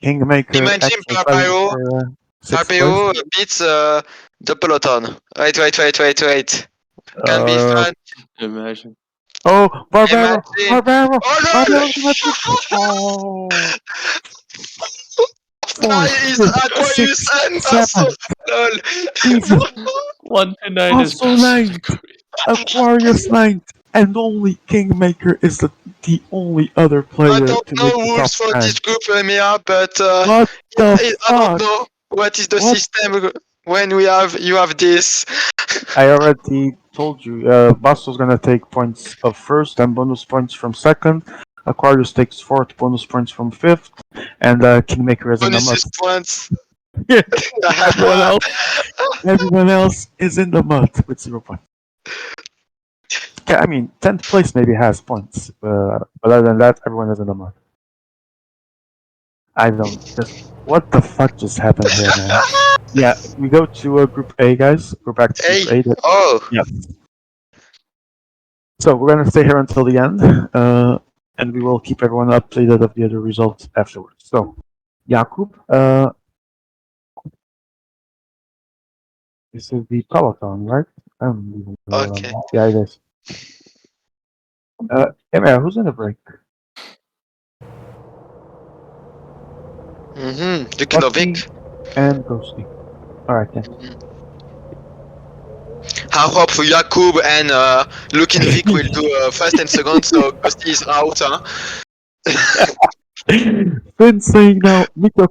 A: Kingmaker
E: Imagine
A: actually fighting for sixth place.
E: Barbero beats the peloton. Wait. Can be fun.
D: Imagine.
A: Oh, Barbaro!
E: Imagine.
A: Barbaro!
E: Oh
A: Barbaro!
E: no!
A: Oh!
E: Why
A: Fourth,
E: is
A: fifth,
E: Aquarius
A: sixth,
E: and Basso?
A: seventh,
E: Lol.
A: Jesus!
D: 1 to 9 is
A: Also ninth, Aquarius ninth, and only Kingmaker is the only other
E: I
A: player
E: don't
A: to
E: know
A: make the top
E: rules for
A: 10.
E: this group, Emilia, but
A: What the
E: I don't
A: fuck?
E: know what is the
A: What?
E: system when you have this.
A: I already told you, Basso's gonna take points of first and bonus points from second. Aquarius takes fourth, bonus points from fifth, and Kingmaker is in the mud.
E: Bonuses points.
A: Everyone else is in the mud with 0 points. Yeah, I mean, 10th place maybe has points, but other than that, everyone is in the mud. I don't just. What the fuck just happened here, man? Yeah, we go to Group A, guys. Go back to Group A.
E: Oh.
A: Yeah. So we're gonna stay here until the end, and we will keep everyone updated of the other results afterwards. So, Jakub, this is the peloton, right? I don't even know what
E: Okay.
A: I'm. Yeah, it is. Emma, who's in the break?
E: Dukanovic.
A: Lucky and Ghosty. All right then.
E: I hope Jakub and Lukinvik will do first and second, so Kosti is out. Huh?
A: Finn saying now, Miko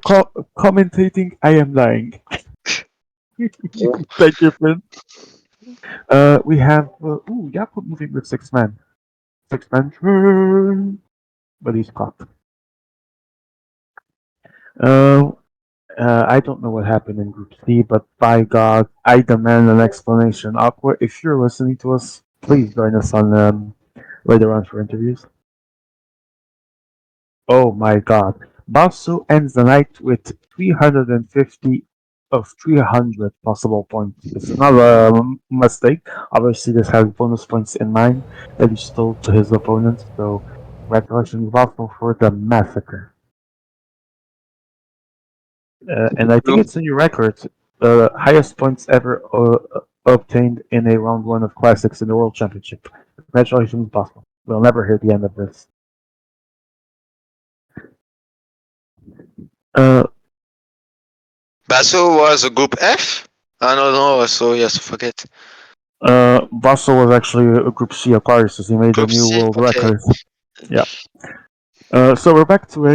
A: commentating, I am lying. Thank you, Finn. We have Jakub moving with 6 men. 6 men turn, but he's caught. Uh, I don't know what happened in Group C, but by God, I demand an explanation. Aqua, if you're listening to us, please join us on later on for interviews. Oh my God. Basu ends the night with 350 of 300 possible points. It's another mistake. Obviously, this has bonus points in mind that he stole to his opponents. So, congratulations, Basu, for the massacre. And I think it's a new record. Highest points ever obtained in a round one of classics in the World Championship. Congratulations, Basu. We'll never hear the end of this. Uh,
E: Basso was a group F? I don't know, so yes, forget.
A: Basso was actually a Group C Aquarius, as he made a
E: Group
A: new
E: C?
A: world
E: Okay.
A: record. Yeah. So we're back to A,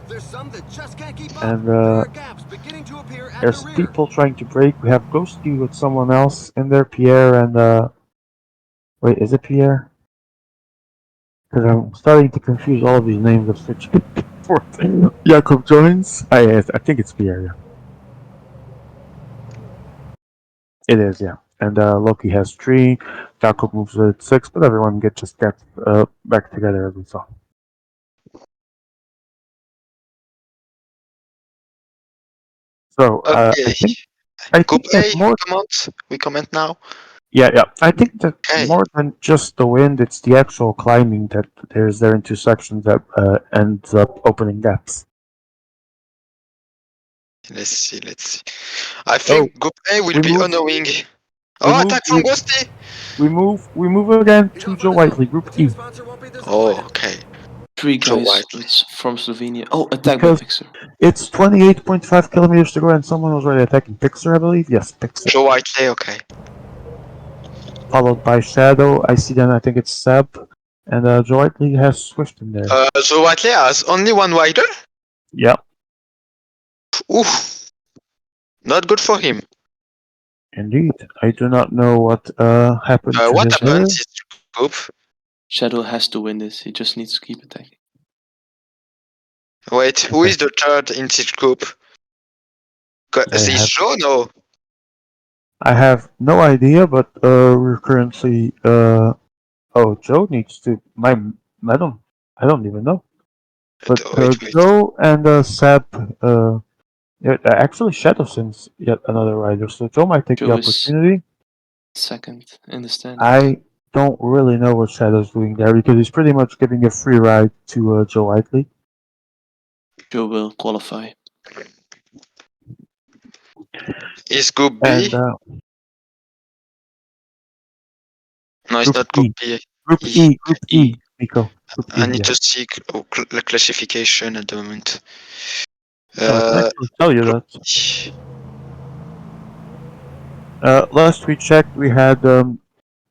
C: There's some that just can't keep up.
A: and
C: There are gaps beginning to appear at the
A: there's
C: rear.
A: people trying to break. We have Ghosty with someone else in there, Pierre, and wait, is it Pierre? Because I'm starting to confuse all of these names of switching forth. Jakob joins. I think it's Pierre. Yeah, it is. Yeah, and Loki has 3. Jakob moves with 6, but everyone just gets back together as we saw. So
E: Okay.
A: I
E: Group
A: think that
E: A,
A: more.
E: comment? We comment now?
A: Yeah. I think that
E: Okay.
A: more than just the wind, it's the actual climbing that there's there in 2 sections that ends up opening gaps.
E: Let's see. I
A: Oh,
E: think Group A will
A: we
E: be
A: move.
E: annoying.
A: We
E: Oh,
A: move.
E: attack from Ghosty!
A: We move again
C: He's
A: to
C: off
A: Joe
C: on his own.
A: Whiteley,
C: The
A: Group
C: team
A: E,
C: sponsor won't be
E: Oh,
C: disappointed.
E: okay.
D: 3
E: So
D: guys
E: Whiteley.
D: from Slovenia. Oh, attacked by
A: because
D: Pixar.
A: it's 28.5 kilometers to go, and someone was already attacking Pixar, I believe. Yes, Pixar.
E: Joe Whiteley, okay.
A: Followed by Shadow. I see then. I think it's Seb, and Joe Whiteley has Swift in there.
E: Joe Whiteley has only one rider?
A: Yeah,
E: Oof. Not good for him.
A: indeed. I do not know what happened to
E: What
A: his
E: happened
A: hair.
E: this group?
D: Shadow has to win this. He just needs to keep attacking.
E: Wait, who
A: Okay.
E: is the third in this group?
A: I
E: Is
A: have
E: Joe? No.
A: I have no idea, but we're currently oh, Joe needs to I don't even know. But
E: Wait.
A: Joe and Seb yeah, actually Shadowson's yet another rider, so Joe might take the
D: Joe is
A: opportunity.
D: second in the standings.
A: I don't really know what Shadow's doing there because he's pretty much giving a free ride to Joe Whiteley.
D: Joe will qualify.
E: Is group
A: And
E: B? No, it's
A: Group
E: not group
A: E.
E: B.
A: Group
D: E.
A: E, Nico. Group
E: I
A: E,
E: need
A: yeah.
E: to see the classification at the moment.
A: Oh, I can actually tell you
E: Group
A: that.
E: E.
A: Last we checked, we had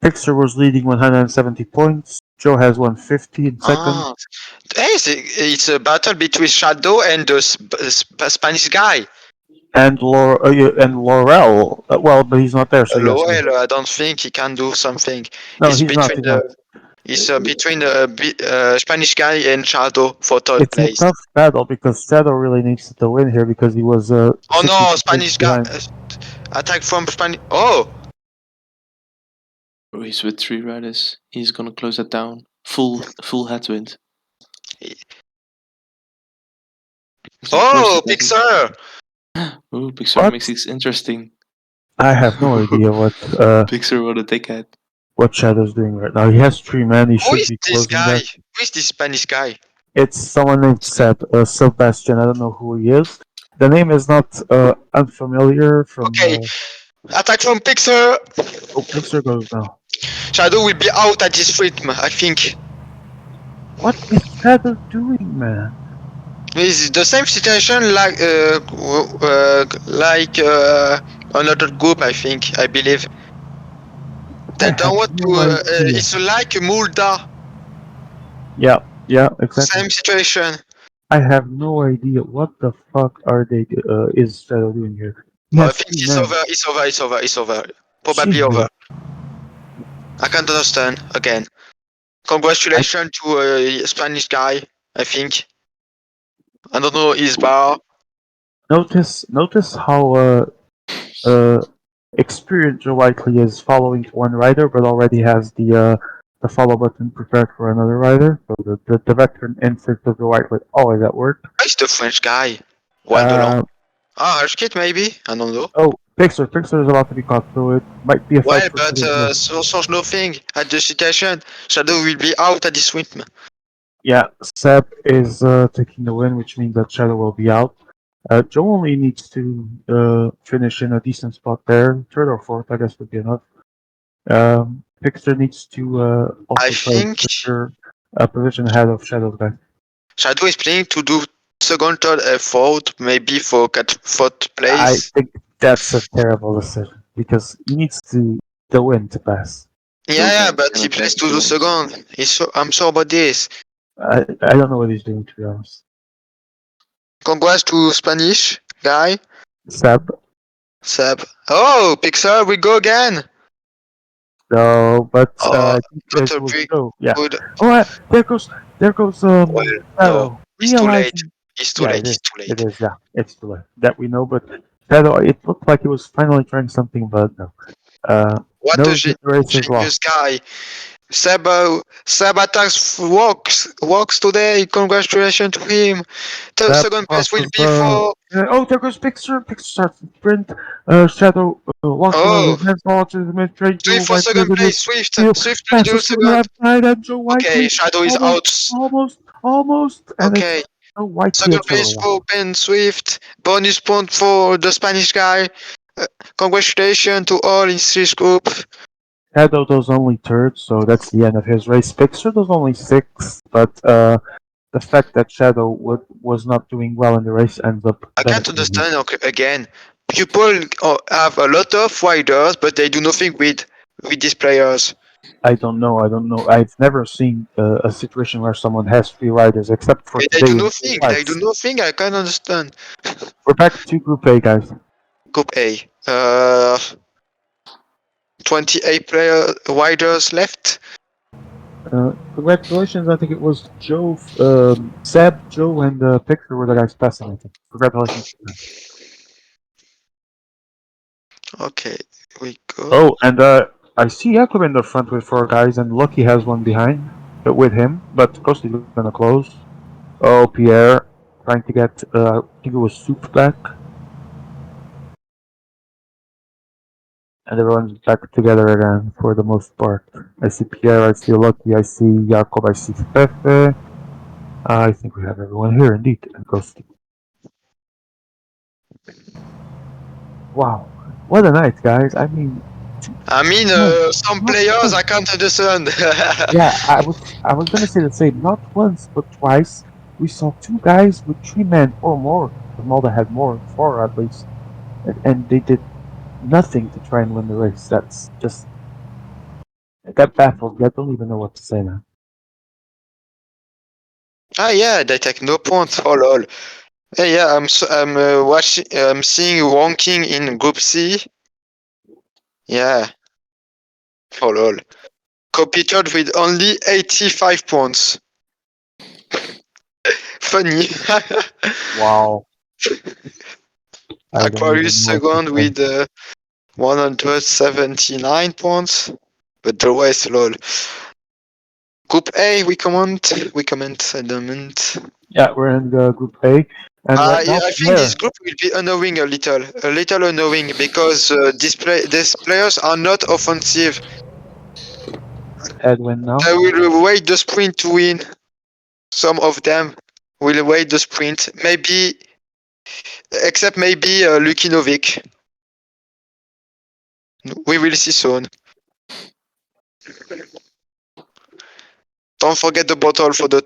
A: Pixar was leading 170 points. Joe has 150 in second.
E: Ah, hey, it's a battle between Shadow and the Spanish guy.
A: And Laurel. Well, but he's not there, so yes.
E: Lowell, I don't think he can do something.
A: No,
E: It's
A: he's not.
E: between
A: He's not.
E: between the Spanish guy and Shadow for third
A: It's a
E: place.
A: tough battle because Shadow really needs to win here because he was
E: Oh
A: 60
E: no,
A: points
E: Spanish guy
A: behind.
E: attack from Spanish. Oh,
D: He's with 3 riders. He's gonna close that down. Full headwind. Is he close to that?
E: Pixar.
D: Ooh, Pixar
A: What?
D: makes it interesting.
A: I have no idea what.
D: Pixar what a dickhead.
A: what Shadow's doing right now. He has 3 men. He
E: Who
A: should
E: is
A: be
E: this
A: closing
E: guy?
A: that.
E: Who is this Spanish guy?
A: It's someone named Sebastian. I don't know who he is. The name is not unfamiliar from.
E: Okay, attack from Pixar.
A: Oh, Pixar goes now.
E: Shadow will be out at this rhythm, I think.
A: What is Shadow doing, man?
E: It's the same situation like another group, I think, I believe.
A: I
E: They don't
A: have
E: want to.
A: no idea.
E: It's like Mulda.
A: Yeah, yeah, exactly.
E: Same situation.
A: I have no idea what the fuck are they is Shadow doing here. He
E: I
A: has
E: think
A: three
E: it's
A: men.
E: over. It's over. It's over. It's over. Probably over.
A: Jesus.
E: I can't understand again.
A: I
E: Congratulations to a Spanish guy. I think. I don't know his bar.
A: notice how uh experienced Joe Whiteley is following one rider, but already has the follow button prepared for another rider. So the veteran instinct of Joe Whiteley always at work.
E: Where's the French guy? Waldolon.
A: Uh,
E: Ah, Rushkit maybe. I don't know.
A: oh, Pixar is about to be caught, so it might be a fight
E: Well,
A: for
E: but
A: Shadow's life.
E: so change nothing at the situation. Shadow will be out at this rhythm.
A: Yeah, Seb is taking the win, which means that Shadow will be out. Joe only needs to finish in a decent spot there. Third or fourth, I guess, would be enough. Pixar needs to
E: I
A: also try to
E: think
A: secure a position ahead of Shadow's guy.
E: Shadow is planning to do second, third, fourth, maybe for fourth
A: I
E: place.
A: think that's a terrible decision because he needs the win to pass.
E: Yeah, yeah,
D: Sometimes
E: but he
D: gonna
E: plays
D: take
E: to
D: the
E: do
D: wins.
E: second. I'm sure about this.
A: I don't know what he's doing, to be honest.
E: Congrats to Spanish guy,
A: Seb,
E: Seb. Oh, Pixar, we go again.
A: no, but
E: Oh,
A: I think
E: not
A: it
E: a
A: was
E: big
A: Joe. Yeah.
E: good.
A: Oh, there goes
E: Well, no,
A: Shadow
E: it's too late.
A: realizing.
E: It's too
A: Yeah,
E: late. It's too
A: it
E: late.
A: is. Yeah, it's too late. That we know, but Shadow. It looked like he was finally trying something, but no.
E: What a
A: Knows that the race is
E: genius
A: lost.
E: guy. Seb attacks walks today. Congratulations to him. The
A: That
E: second place will
A: crosses
E: be for.
A: oh, there goes Pixar. Pixar starts to sprint. Shadow walks around
E: Oh,
A: his hands, launches the mid train. Joe
E: Swift for
A: White
E: second
A: is in his
E: place. Swift.
A: heel.
E: Swift will do
A: Passes to the
E: second.
A: left side, and Joe
E: Okay,
A: Whiteley
E: Shadow is
A: almost,
E: out.
A: almost, and it's
E: Okay,
A: Joe Whiteley
E: second
A: and
E: place
A: Shadow.
E: for Ben Swift. Bonus point for the Spanish guy. Congratulations to all in this group.
A: Shadow does only third, so that's the end of his race. Pixar does only sixth, but the fact that Shadow was not doing well in the race ends up
E: I can't
A: benefiting him.
E: understand. Okay, again, people have a lot of riders, but they do nothing with these players.
A: I don't know. I don't know. I've never seen a situation where someone has 3 riders, except for
E: They
A: today
E: do
A: in the
E: nothing. They do
A: fights.
E: nothing. I can't understand.
A: We're back to Group A, guys.
E: Group A. 28 riders left.
A: Congratulations. I think it was Joe, Seb, Joe, and Pixar were the guys passing. I think. Congratulations.
E: Okay, we go.
A: Oh, and I see Jakob in the front with 4 guys, and Lucky has one behind with him, but Costi's gonna close. Oh, Pierre trying to get, I think it was Soup back. And everyone's back together again for the most part. I see Pierre, I see Lucky, I see Jakob, I see Pepe. I think we have everyone here indeed. And Costi. Wow. What a night, guys. I mean, no,
E: Some
A: not
E: players
A: once.
E: I can't understand.
A: Yeah, I was gonna say the same. Not once, but twice. We saw 2 guys with 3 men or more. Malda had more, 4 at least, and they did nothing to try and win the race. That's just that baffles me. I don't even know what to say now.
E: Yeah, they take no points. Oh lol. Yeah, I'm watching. I'm seeing ranking in Group C. Yeah. Oh lol. Competed with only 85 points. Funny.
A: Wow. I don't
E: Aquarius
A: even know what to
E: second
A: say.
E: with 179 points. But the rest, lol. Group A, we comment. I don't.
A: Yeah, we're in the Group A, and right now
E: I think this
A: Pierre.
E: group will be annoying a little annoying because these players are not offensive.
A: headwind now.
E: They will wait the sprint to win. Some of them will wait the sprint. Maybe, except maybe Luki Novik. We will see soon. Don't forget the bottle for the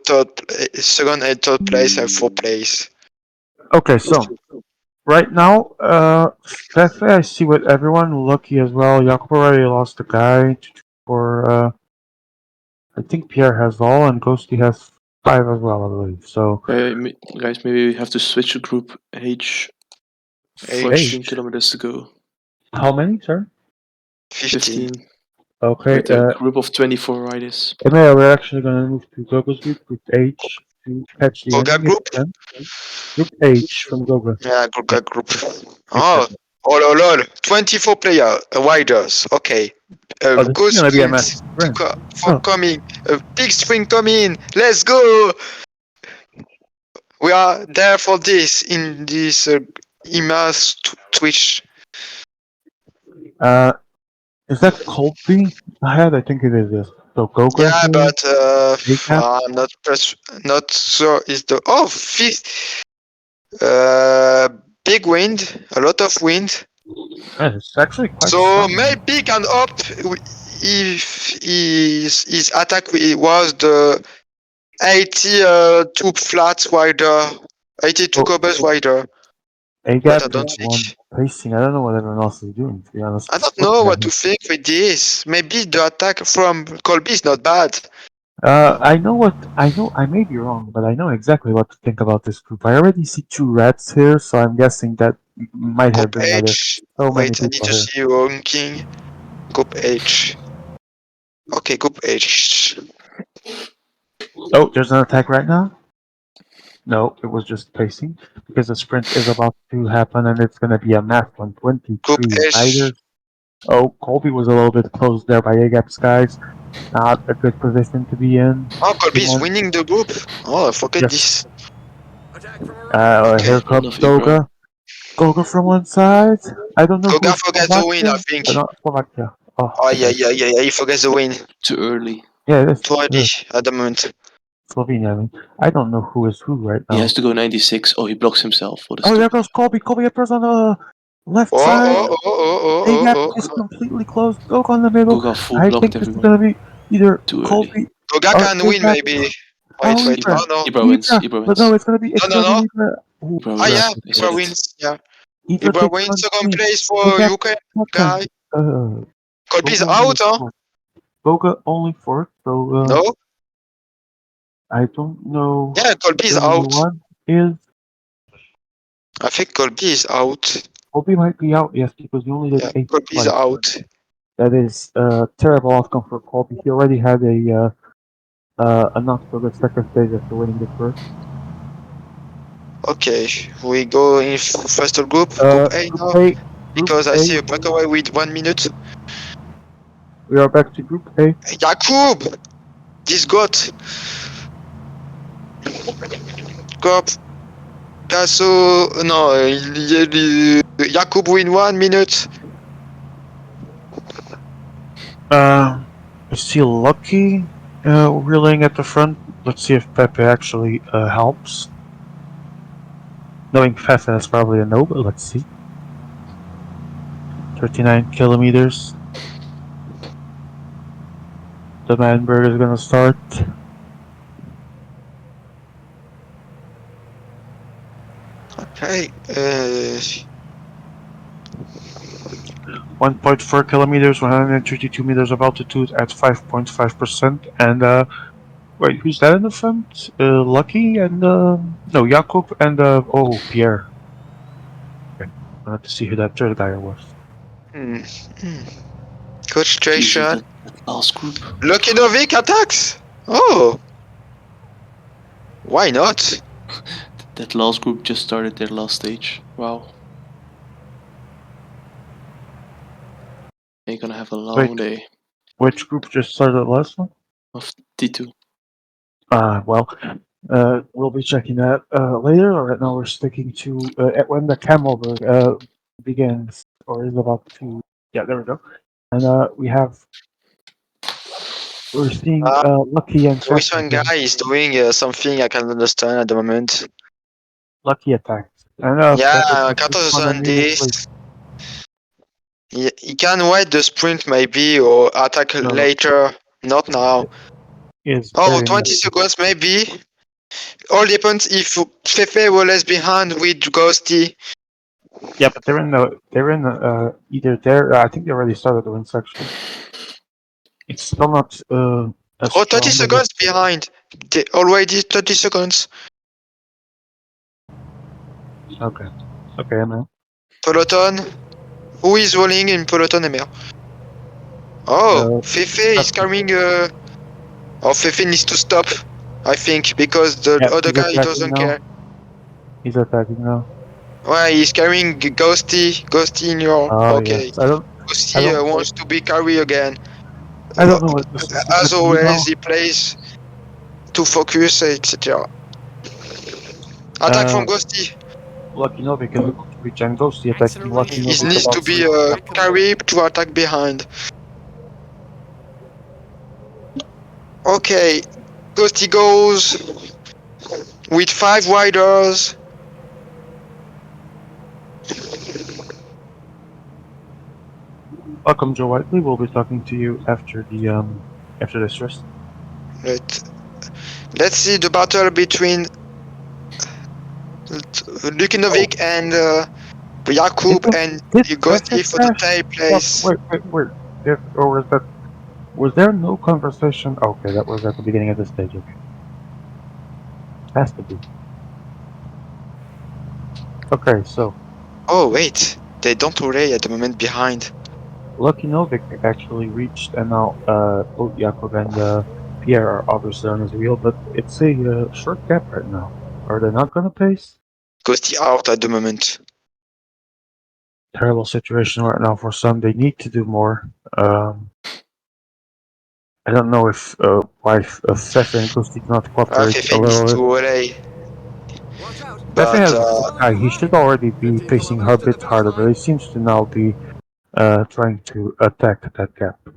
E: second and third place and fourth place.
A: Okay, so right now, Fefe, I see with everyone. Lucky as well. Jakob already lost a guy for. I think Pierre has all, and Ghosty has 5 as well, I believe. So
D: Guys, maybe we have to switch to group H. 14 kilometers to go.
A: how many, sir?
E: 15.
D: 15.
A: Okay.
D: With a group of 24 riders.
A: Emil, we're actually going to move to Gogo's group, Group H, to catch the
E: Goga
A: ending
E: group?
A: again. Group H from Goga.
E: Yeah, Goga group. Oh, oh, lol. 24 player riders. Okay.
A: This
E: Go
A: is going to be a
E: sprint
A: massive sprint.
E: for coming. A big sprint coming. Let's go. We are there for this in this immerse Twitch.
A: Is that Colby ahead? I think it is, yes. So Goga
E: Yeah,
A: here,
E: but
A: Recap.
E: I'm not sure is the fifth. Big wind, a lot of wind.
A: Yeah, it's actually quite
E: So
A: strong.
E: maybe can up if his attack was the 82 flat wider, 82
A: Oh.
E: cobbles wider. But
A: Agap
E: I don't
A: is
E: think.
A: one pacing. I don't know what everyone else is doing, to be honest.
E: I don't know what to think with this. Maybe the attack from Colby is not bad.
A: I know what I know. I may be wrong, but I know exactly what to think about this group. I already see 2 rats here, so I'm guessing that might have
E: Group
A: been why there's
E: H.
A: so many
E: Wait, I need
A: people
E: to
A: here.
E: see ranking. Group H. Okay, Group H.
A: Oh, there's an attack right now. No, it was just pacing because the sprint is about to happen, and it's going to be a math one.
E: Group
A: 23
E: H.
A: riders. Oh, Colby was a little bit close there by Agap's guys. Not a good position to be in.
E: Oh, Colby is winning the group. Oh, I forget
A: Yes.
E: this.
C: Attack from around.
E: Okay.
A: Here comes
D: Lovely, bro.
A: Goga. Goga from one side. I don't know
E: Goga
A: who's
E: forgets the win, I
A: Slovakia.
E: think.
A: Not Slovakia. Oh,
E: Oh, yeah, he forgets the win.
D: Too early.
A: yeah, it is.
E: Too early at the moment.
A: Slovenia. I mean, I don't know who is who right now.
D: He has to go 96. Oh, he blocks himself for the
A: Oh,
D: stop.
A: there goes Colby. Colby appears on the left
E: Oh,
A: side. Agap
E: oh.
A: is completely closed. Goga on the middle.
D: Goga full
A: I
D: blocked
A: think this is
D: everyone.
A: gonna be either
D: Too early.
A: Colby
E: Goga
A: or
E: can win,
A: Agap.
E: maybe.
A: Oh,
E: Wait.
A: Ibra.
E: Oh, no.
D: Ibra wins. Ibra
A: But no,
D: wins.
A: it's gonna be
E: No.
A: Ibra. Ooh,
D: Ibra
E: Ah,
D: wins.
E: yeah,
D: I said
E: Ibra
D: it.
E: wins. Yeah.
A: Ibra
E: Ibra
A: takes
E: wins
A: front
E: second
A: lead.
E: place for
A: Agap
E: UK
A: second.
E: guy. Colby's
A: Goga
E: out, huh?
A: Goga only fourth, so
E: No?
A: I don't know.
E: Yeah, Colby's
A: who number
E: out.
A: one is.
E: I think Colby is out.
A: Colby might be out, yes, because he only did
E: Yeah,
A: 8
E: Colby's
A: twice.
E: out.
A: That is a terrible outcome for Colby. He already had a not so good second stage after winning the first.
E: Okay, we go in first group A
A: Group
E: now,
A: A.
E: because I
A: A.
E: see a breakaway with 1 minute.
A: We are back to Group A.
E: Jakub! This got Cop Casso. No, Jakub win 1 minute.
A: I see Lucky reeling at the front. Let's see if Pepe actually helps. Knowing Fefe, that's probably a no, but let's see. 39 kilometers. The Manberg is gonna start.
E: Okay,
A: 1.4 kilometers, 132 meters of altitude at 5.5%. And wait, who's that in the front? Lucky and no, Jakub and Pierre. Okay, I have to see who that third guy was.
E: Coach
D: Usually
E: Station.
D: that last group.
E: Lucky Novik attacks. Oh, why not?
D: That last group just started their last stage. Wow. They're gonna have a long day
A: Which group just started the last one?
D: of T2.
A: Well, we'll be checking that later. Right now, we're sticking to when the Camelberg begins or is about to. Yeah, there we go. And we have We're seeing
E: Uh,
A: Lucky and
E: this
A: Fefe
E: one
A: doing
E: guy is doing something I can understand at the moment.
A: Lucky attacks. And
E: Yeah,
A: this one and me will play.
E: 470. He can wait the sprint maybe or attack
A: No,
E: later. Not now.
A: is
E: Oh,
A: very
E: 20
A: messy.
E: seconds maybe. All depends if Fefe was less behind with Ghosty.
A: Yeah, but they're in either there. I think they already started the win section. It's still not as
E: Oh, 30
A: strong as it.
E: seconds behind. They already 30 seconds.
A: Okay, okay, man.
E: Peloton. Who is rolling in Peloton, Emer? Oh,
A: Uh,
E: Fefe is carrying. Oh, Fefe needs to stop. I think because the
A: yeah,
E: other
A: he's
E: guy
A: attacking
E: doesn't
A: now.
E: care.
A: He's attacking now.
E: Why he's carrying Ghosty. Ghosty in your.
A: Oh
E: Okay.
A: yes, I
E: Ghosty
A: don't,
E: wants to be carry again.
A: I
E: Uh,
A: don't know what this is
E: as
A: going to be
E: always,
A: now.
E: he plays to focus, etc. Attack from
A: Uh,
E: Ghosty.
A: Lucky Novik is able to reach and Ghosty attacking Lucky
E: He
A: Novik
E: needs to
A: about
E: be
A: 3
E: carry to attack behind. Okay. Ghosty goes with 5 riders.
A: Welcome, Joe Whiteley. We'll be talking to you after this rest.
E: Let's see the battle between Lukinovic and Jakub and
A: Did
E: Ghosty for the
A: crash?
E: tail
A: What?
E: place.
A: Wait. Or was that? Was there no conversation? Okay, that was at the beginning of the stage. Okay, has to be. Okay, so
E: Oh wait, they don't relay at the moment behind.
A: Lucky Novik actually reached, and now both Jakob and Pierre are obviously on his wheel, but it's a short gap right now. Are they not gonna pace?
E: Ghosty out at the moment.
A: Terrible situation right now for some. They need to do more. I don't know if why Fefe and Gusti cannot cooperate
E: Fefe
A: a
E: needs
A: little bit.
E: to relay,
C: Watch out.
A: Fefe
E: but
A: has a guy. He should already be
C: 15
A: pacing a
C: kilometers to the
A: bit
C: finish
A: harder, but
C: line.
A: he seems to now be trying to attack that gap. With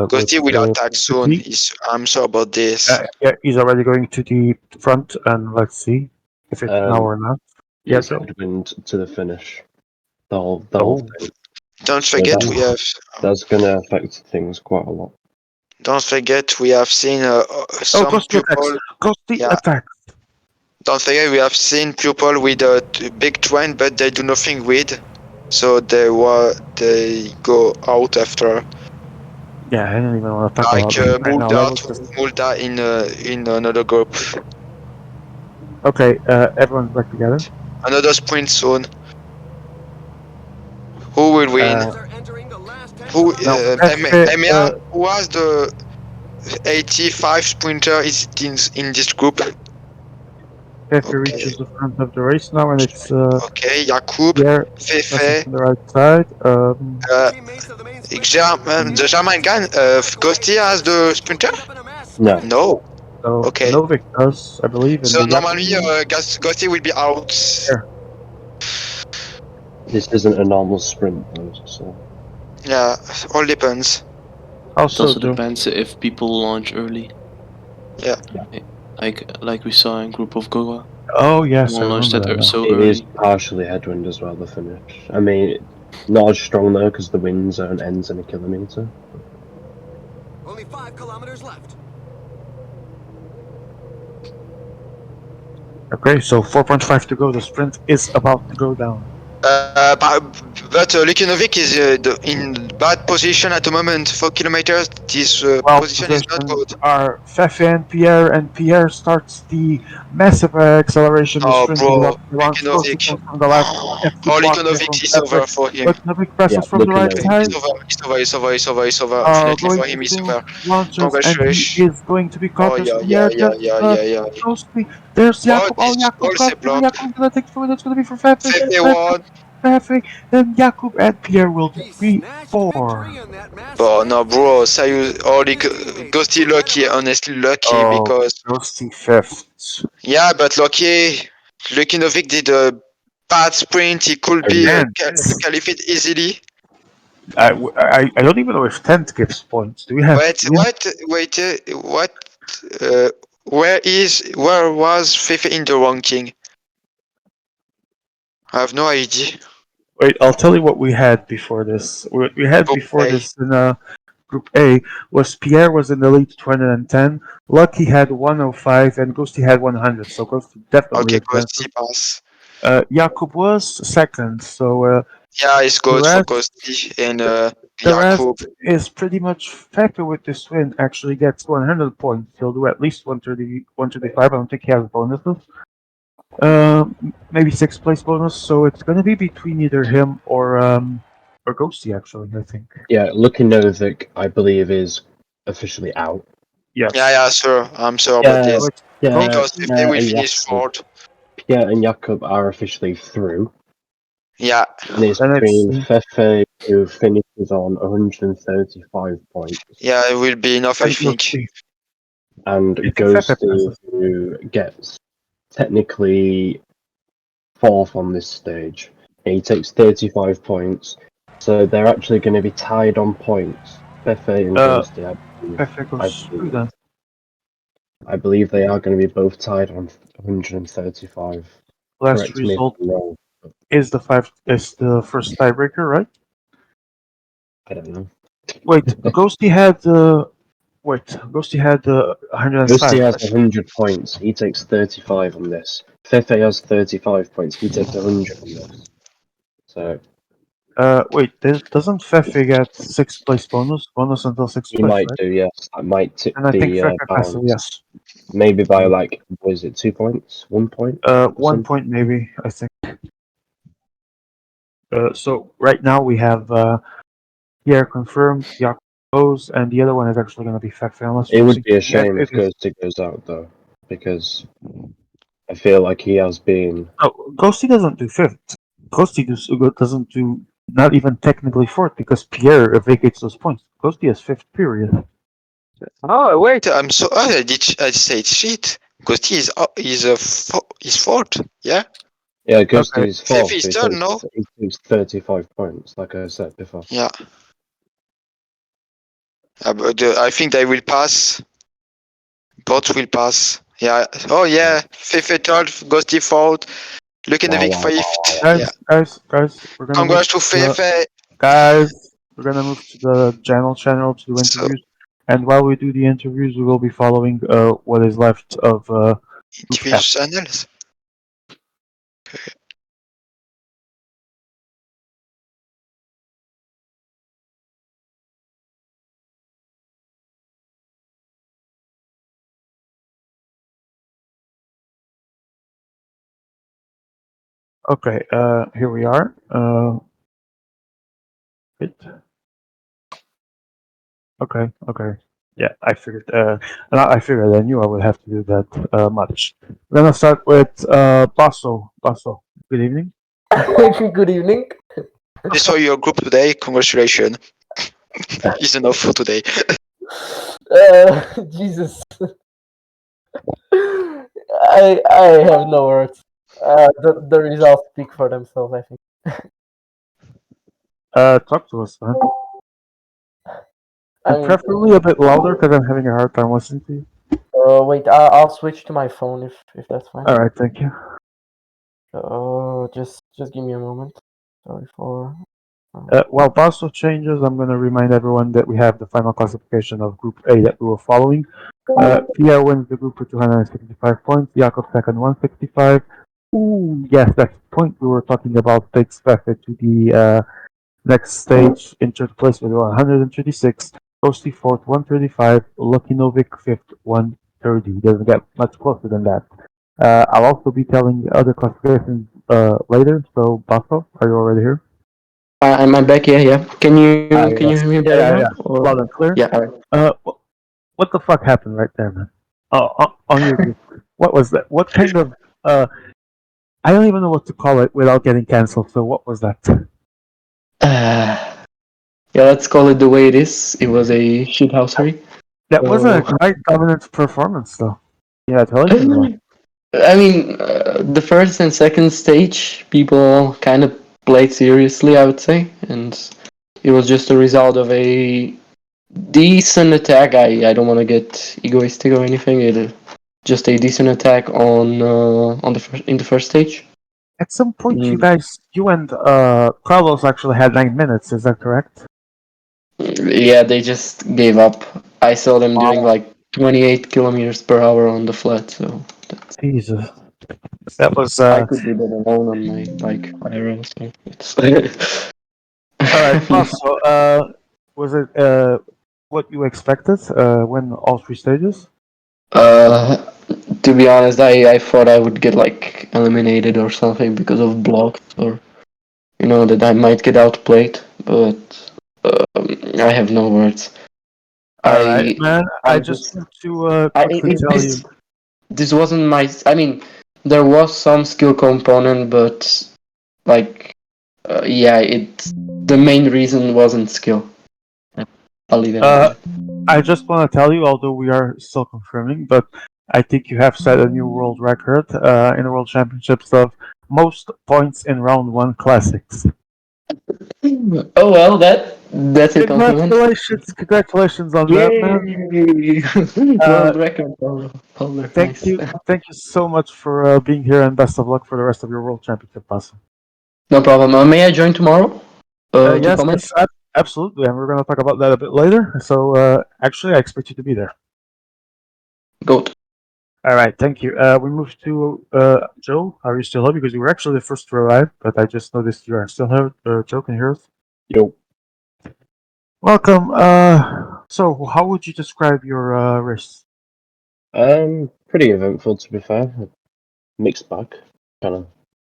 E: Ghosty will attack soon.
A: Petit.
E: I'm sure about this.
A: Yeah, he's already going to the front, and let's see if it's now or not. Yeah,
F: It's
A: Joe.
F: headwind to the finish. The whole
A: Oh,
F: thing.
E: Don't
F: So
E: forget we have.
F: that's gonna affect things quite a lot.
E: Don't forget we have seen some
A: Gusti attacks.
E: people.
A: Gusti
E: Yeah.
A: attacks.
E: Don't forget we have seen people with a big trend, but they do nothing with. So they go out after.
A: Yeah, I don't even want to talk
E: Like
A: about that right now. That was just
E: Mulda in another group.
A: okay. Everyone's back together.
E: Another sprint soon. Who will win?
C: Riders are entering the last 10
E: Who?
A: Now,
C: kilometers.
E: Emia, who was the 85 sprinter is in this group?
A: Fefe
E: Okay.
A: reaches the front of the race now, and it's
E: Okay, Jakub,
A: Pierre passing
E: Fefe,
A: from the right side.
C: Teammates of the main sprint
E: the German guy, Ghosty as the sprinter?
C: lined up in a mass
F: No.
C: sprint.
E: No.
A: So
E: Okay.
A: Novik does, I believe, in
E: So
A: the
E: normally,
A: Jakub.
E: Ghosty will be out.
A: Here.
F: This isn't a normal sprint though, so
E: Yeah, all depends.
D: It
A: Also,
D: also
A: Joe.
D: depends if people launch early.
E: Yeah.
D: Like we saw in Group of Goa.
A: Oh yes, I
D: One launched
A: remember
D: that
A: that now.
D: so
F: it is
D: early.
F: partially headwind as well. The finish. I mean, not as strong though because the wind zone ends in a kilometer.
C: Only 5 kilometers left.
A: Okay, so 4.5 to go. The sprint is about to go down.
E: But Lukinovic is in bad position at the moment. 4 kilometers. This
A: Well,
E: position is not good.
A: are Fefe and Pierre starts the massive acceleration. The
E: Oh,
A: sprint is
E: bro,
A: about to launch. Closely
E: Lukinovic.
A: comes from the left. FC
E: Oh,
A: blocking it
E: Lukinovic
A: from
E: is
A: Fefe.
E: over for him.
A: But Novik presses
F: Yeah,
A: from the
F: looking
A: right
F: at
A: side.
E: It's over. It's over. Definitely
A: Going
E: for him, it's
A: to
E: over.
A: launches, and he
E: Congratulations.
A: is going to be caught.
E: Oh,
A: There's
E: yeah,
A: Pierre,
E: yeah.
A: closely. There's
E: Oh,
A: Jakob.
E: this
A: Jakob
E: all
A: got
E: c'est
A: through.
E: block.
A: Jakob's gonna take through. That's gonna be for Fefe.
E: Fefe won.
A: Fefe. Then Jakob and Pierre will
C: He
A: be
C: snatched
A: four.
C: victory in that mass
E: But
C: sprint.
E: no, bro, Sayu, Ghosty lucky, honestly lucky, because
A: Ghosty fifth.
E: yeah, but lucky, Lukinovic did a bad sprint. He could be
A: And
E: qualified easily.
A: I don't even know if 10th gives points. Do we have?
E: Wait, what? Uh, where was FIFA in the ranking? I have no idea.
A: Wait, I'll tell you what we had before this. What we had before
E: Okay,
A: this in Group A was Pierre was in the lead 210, Lucky had 105, and Ghosty had 100. So Ghosty definitely
E: okay,
A: advances.
E: Ghosty pass.
A: Jakub was second. So
E: Yeah, it's
A: the
E: good for
A: rest,
E: Ghosty and
A: the rest
E: Jakub.
A: is pretty much Pepe with this win. Actually gets 100 points. He'll do at least 130, 135. I don't think he has bonuses. Maybe sixth place bonus. So it's gonna be between either him or Ghosty. Actually, I think.
F: Yeah, Lucky Novik, I believe, is officially out.
A: Yes.
E: Yeah, sure. I'm sure
F: Yeah,
E: about this.
F: yeah,
E: Because if they
F: Pierre
E: will
F: and
E: finish
F: Jakub,
E: fourth,
F: Pierre and Jakub are officially through.
E: yeah.
F: And it's
A: Then it's
F: between Fefe, who finishes on 135 points,
E: Yeah, it will be enough, I
A: and
E: think.
A: Ghosty.
F: and
A: I think Fefe
F: Ghosty,
A: passes.
F: who gets technically fourth on this stage. He takes 35 points, so they're actually going to be tied on points. Fefe and Ghosty,
A: Fefe
F: I
A: goes through
F: believe.
A: then.
F: I believe they are going to be both tied on 135.
A: Last
F: Correct me if
A: result
F: I'm wrong.
A: is the first tiebreaker, right?
F: I don't know.
A: Wait, Ghosty had Ghosty had 105,
F: Ghosty has
A: right?
F: 100 points. He takes 35 on this. Fefe has 35 points. He takes 100 on this. So
A: Wait, doesn't Fefe get sixth place bonus until sixth
F: he
A: place,
F: might
A: right?
F: do, yes. That might tip
A: And I think
F: the
A: Fefe passes,
F: balance.
A: yes.
F: Maybe by like, what is it, 2 points? 1 point? Or
A: 1
F: something?
A: point maybe, I think. So right now we have Pierre confirmed, Jakob goes, and the other one is actually going to be Fefe, unless
F: It
A: you
F: would
A: think.
F: be a
A: Yes,
F: shame
A: it
F: if
A: is.
F: Ghosty goes out, though, because I feel like he has been.
A: Oh, Ghosty doesn't do fifth. Doesn't do not even technically fourth because Pierre vacates those points. Ghosty is fifth, period.
E: Oh wait, I'm so. Oh, I said shit. Ghosty is fourth. Yeah.
F: Yeah,
A: Okay.
F: Ghosty's
E: Fefe
F: fourth.
E: is third, no?
F: He takes 35 points, like I said before.
E: Yeah. But I think they will pass. Both will pass. Yeah. Oh yeah. Fefe third, Ghosty fourth. Lukinovik
F: Wow.
E: fifth. Yeah.
A: Guys, we're gonna move
E: Congrats to
A: to the
E: Fefe.
A: channel to do
E: So
A: interviews. And while we do the interviews, we will be following what is left of Group
E: interview
A: F.
E: channels.
A: Okay, here we are. Wait. Okay. Yeah, I figured. I figured. I knew I would have to do that much. We're gonna start with Basso. Basso. Good evening.
G: Good evening.
E: I saw your group today. Congratulations. It's enough for today.
G: Jesus. I have no words. The results speak for themselves, I think.
A: Talk to us, man.
G: I
A: And
G: mean,
A: preferably a bit louder because I'm having a hard time listening to you.
G: wait, I'll switch to my phone if that's fine.
A: All right, thank you.
G: Just give me a moment. Sorry for.
A: While Basso changes, I'm going to remind everyone that we have the final classification of Group A that we were following. Pierre wins the group with 265 points. Jakob second, 165. Ooh, yes, that's the point we were talking about. Takes Fefe to the next stage in third place with 136. Toasty fourth, 135. Lucky Novik fifth, 130. Doesn't get much closer than that. I'll also be telling the other classifications later. So, Basso, are you already here?
H: I'm back. Yeah. Can you
A: Yes.
H: hear me better now?
A: Yeah.
H: Or...
A: Loud and clear.
H: Yeah. All right.
A: What the fuck happened right there, man? On your group. What was that? What kind of I don't even know what to call it without getting cancelled. So what was that?
H: Yeah. Let's call it the way it is. It was a shithousery.
A: That wasn't a great dominant performance, though. Yeah, tell you.
H: I mean, the first and second stage, people kind of played seriously, I would say, and It was just a result of a decent attack. I don't want to get egoistic or anything. Just a decent attack on in the first stage.
A: At some point,
H: Mm.
A: you and Carlos actually had 9 minutes. Is that correct?
H: Yeah, they just gave up. I saw them doing
A: Wow.
H: like 28 kilometers per hour on the flat, so
A: Jesus, that was
H: I could do that alone on my bike IRL. So it's
A: all right. Also, was it what you expected when all three stages?
H: uh, to be honest, I thought I would get like eliminated or something because of blocks or that I might get outplayed, but I have no words.
A: All right,
H: I
A: man. I
H: I'm
A: just
H: just
A: want to quickly tell you.
H: this wasn't my. I mean, there was some skill component, but like yeah, the main reason wasn't skill. I'll leave it at
A: Uh,
H: that.
A: I just want to tell you, although we are still confirming, but I think you have set a new world record in the World Championships of most points in round one classics.
H: Oh well, that's a compliment.
A: Congratulations on that, man.
H: Yay!
A: Uh,
H: World record holder.
A: thank
H: Nice.
A: you, thank you so much for being here, and best of luck for the rest of your World Championship pass.
H: No problem. May I join tomorrow? To
A: Yes,
H: comment?
A: yes, absolutely, and we're going to talk about that a bit later. So, actually, I expect you to be there.
H: Goat.
A: All right, thank you. We move to Joe. Are you still here? Because you were actually the first to arrive, but I just noticed you are still here. Joe, can you hear us?
F: Yo.
A: Welcome. So how would you describe your race?
F: Pretty eventful to be fair. Mixed bag, kind of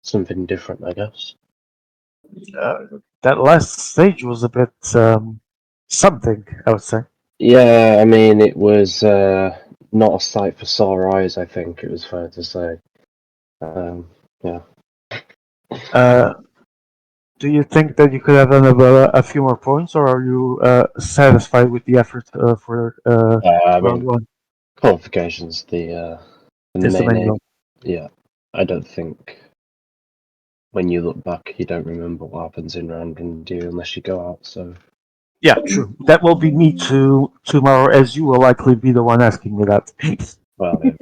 F: something different, I guess.
A: That last stage was a bit something, I would say.
F: Yeah, I mean, it was not a sight for sore eyes. I think it was fair to say. Yeah.
A: Uh, do you think that you could have done a few more points, or are you satisfied with the effort for
F: I
A: round
F: mean,
A: one?
F: qualifications the
A: Is the
F: main
A: main
F: aim.
A: goal?
F: Yeah, I don't think when you look back, you don't remember what happens in round one, do you, unless you go out. So
A: Yeah, true. That will be me tomorrow, as you will likely be the one asking me that.
F: well, yeah,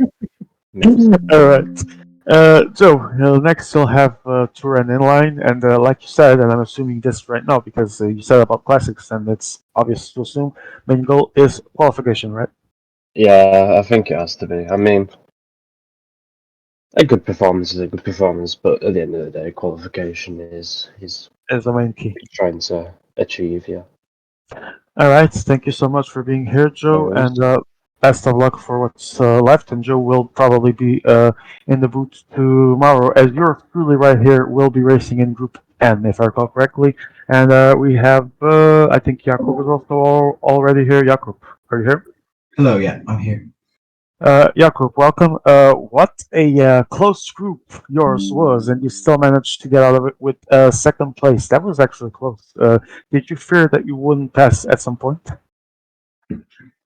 F: maybe.
A: All right. So next you'll have tour and inline, and like you said, and I'm assuming this right now because you said about classics, and it's obvious to assume main goal is qualification, right?
F: Yeah, I think it has to be. I mean, a good performance is a good performance, but at the end of the day, qualification is
A: Is the main key.
F: trying to achieve. Yeah.
A: All right. Thank you so much for being here,
F: No
A: Joe,
F: worries.
A: and best of luck for what's left. And Joe will probably be in the booth tomorrow, as you're truly right here. Will be racing in Group N, if I recall correctly. And we have, I think, Jakub is also already here. Jakub, are you here?
I: Hello, yeah, I'm here.
A: Jakub, welcome. What a close group yours was, and you still managed to get out of it with second place. That was actually close. Did you fear that you wouldn't pass at some point?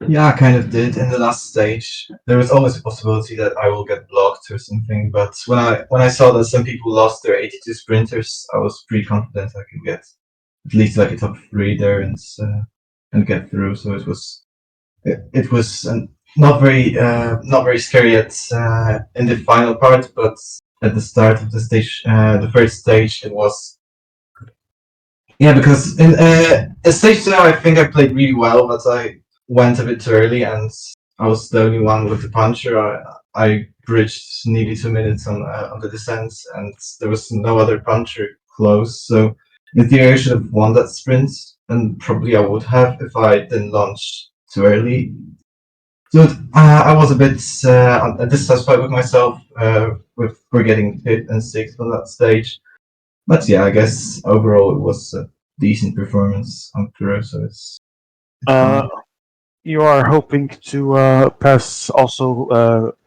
I: Yeah, I kind of did in the last stage. There was always a possibility that I will get blocked or something, but when I saw that some people lost their 82 sprinters, I was pretty confident I could get at least like a top three there and get through. So it was not very scary at in the final part, but at the start of the stage, the first stage, it was. Yeah, because in stage two, I think I played really well, but I went a bit too early, and I was the only one with the puncher. I bridged nearly 2 minutes on the descent, and there was no other puncher close. So in theory, I should have won that sprint, and probably I would have if I didn't launch too early. So I was a bit dissatisfied with myself with for getting fifth and sixth on that stage. But yeah, I guess overall it was a decent performance on Kuro, so it's
A: Uh,
I: fine.
A: you are hoping to pass also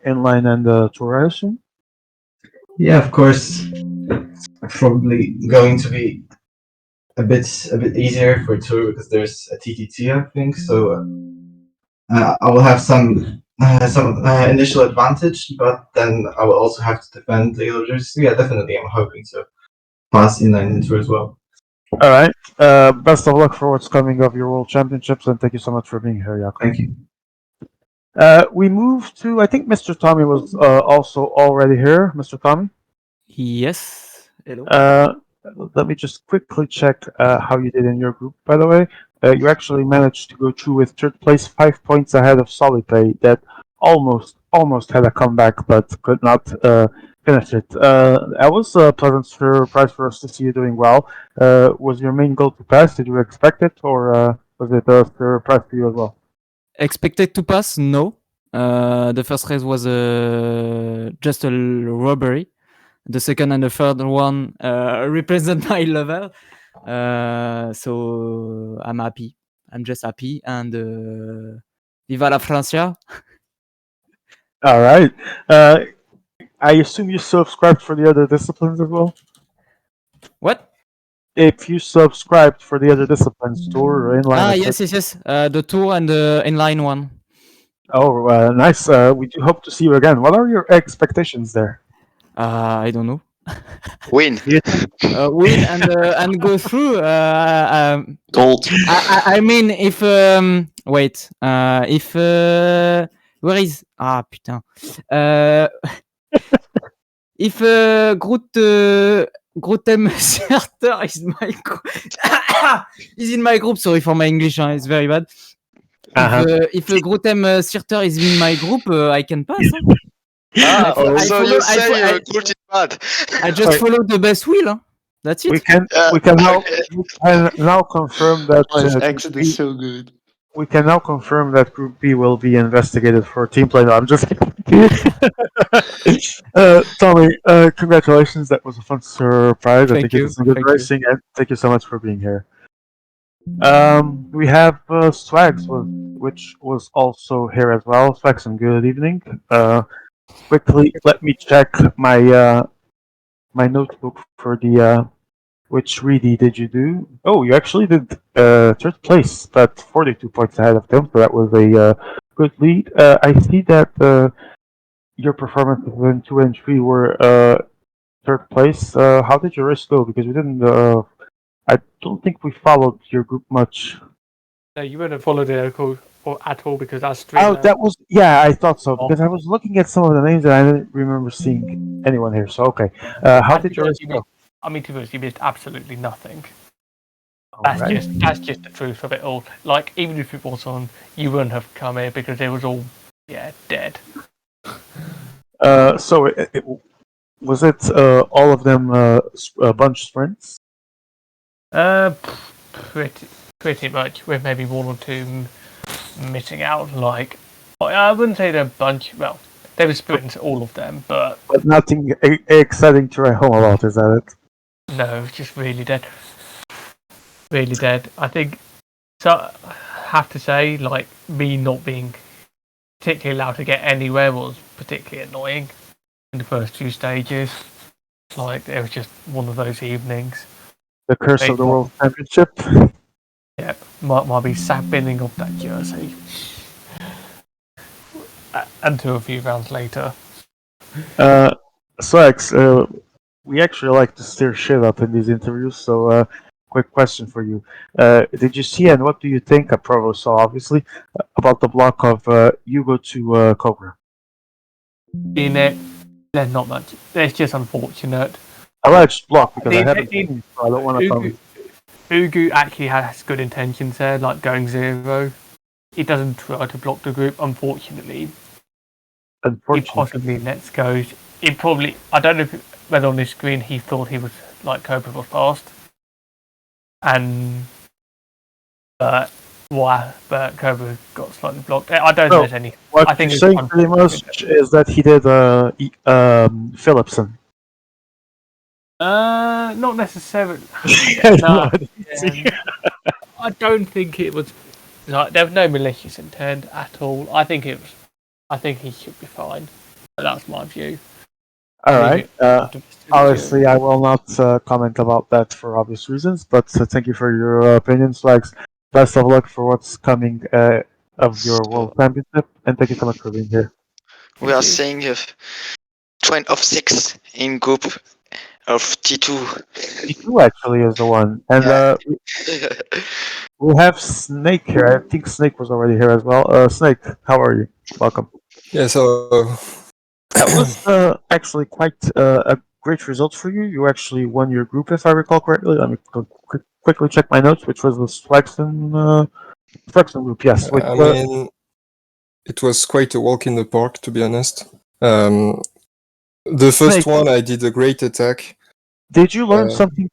A: inline and tour, I assume?
I: Yeah, of course, it's probably going to be a bit easier for tour because there's a TTT, I think. So I will have some initial advantage, but then I will also have to defend the others. So yeah, definitely, I'm hoping to pass inline and tour as well.
A: All right. Best of luck for what's coming of your World Championships, and thank you so much for being here, Jakob.
I: Thank you.
A: We move to, I think Mr. Tommy was also already here. Mr. Tommy?
J: Yes. Hello.
A: Let me just quickly check how you did in your group, by the way. You actually managed to go through with third place, 5 points ahead of Solipay, that almost had a comeback, but could not finish it. That was a pleasant surprise for us to see you doing well. Was your main goal to pass? Did you expect it, or was it a surprise for you as well?
J: Expected to pass? No. The first race was just a robbery. The second and the third one represent my level. So I'm happy. I'm just happy. And viva la Francia.
A: All right. I assume you subscribed for the other disciplines as well?
J: What?
A: If you subscribed for the other disciplines, tour or inline.
J: Yes. The tour and the inline one.
A: Oh, nice. We do hope to see you again. What are your expectations there?
J: I don't know.
E: Win.
J: Win and go through.
D: Gold.
J: I mean, if wait, if where is putain, if Grotem Serter is my is in my group. Sorry for my English, it's very bad. If Grotem Serter is in my group, I can pass.
E: So you say Groot is bad.
J: I just follow the best wheel. Huh? That's it.
A: We can now confirm that
D: This accent is so good.
A: we can now confirm that Group B will be investigated for team play. No, I'm just kidding. Tommy, congratulations. That was a fun surprise. I think it was some good racing, and thank you so much for being here. We have Swags, which was also here as well. Swags, and good evening. Quickly, let me check my my notebook for the which reedy did you do? Oh, you actually did third place, but 42 points ahead of them, so that was a good lead. I see that your performances in 2 and 3 were third place. How did your race go? Because we didn't. I don't think we followed your group much.
K: No, you wouldn't have followed it at all because that's
A: Oh, that was I thought so because I was looking at some of the names and I didn't remember seeing anyone here. So okay, how did your race go?
K: I mean, to be honest, you missed absolutely nothing.
A: That's
K: just the truth of it all. Like, even if it was on, you wouldn't have come here because it was all dead.
A: So was it all of them bunch sprints?
K: Pretty much, with maybe one or two missing out. Like, I wouldn't say they're a bunch. Well, they were sprints, all of them, but
A: nothing exciting to write home about. Is that it?
K: No, it's just really dead. Really dead. I think. So, I have to say, like, me not being particularly allowed to get anywhere was particularly annoying in the first few stages. Like, it was just one of those evenings.
A: The curse of the World Championship.
K: Yeah, might be sat binning up that jersey. Until a few rounds later.
A: Swags, we actually like to stir shit up in these interviews, so quick question for you. Did you see and what do you think, Provo saw obviously, about the block of Hugo to Cobra?
K: In it, there's not much. It's just unfortunate.
A: Alleged block, because I haven't seen, so I don't want to comment.
K: Ugu actually has good intentions there, like going 0. He doesn't try to block the group, unfortunately. He possibly lets go. He probably, I don't know whether on his screen he thought he was, like, Cobra was fast. But Cobra got slightly blocked. I don't think there's any.
A: What
K: I think
A: you're saying pretty much is that he did Phillipson.
K: Not necessarily.
A: No,
K: I don't think it was. Like, there was no malicious intent at all. I think it was. I think he should be fine. But that's my view.
A: All right. Obviously, I will not comment about that for obvious reasons. But thank you for your opinion, Swags. Best of luck for what's coming of your World Championship, and thank you so much for being here.
E: We are seeing 20 of 6 in group of T2.
A: T2 actually is the one, and
E: Yeah.
A: we have Snake here. I think Snake was already here as well. Snake, how are you? Welcome.
L: Yeah, so
A: That was actually quite a great result for you. You actually won your group, if I recall correctly. Let me quickly check my notes, which was the Swexen group. Yes, with
L: I mean, it was quite a walk in the park, to be honest. The first
A: Snake.
L: one, I did a great attack.
A: Did you learn something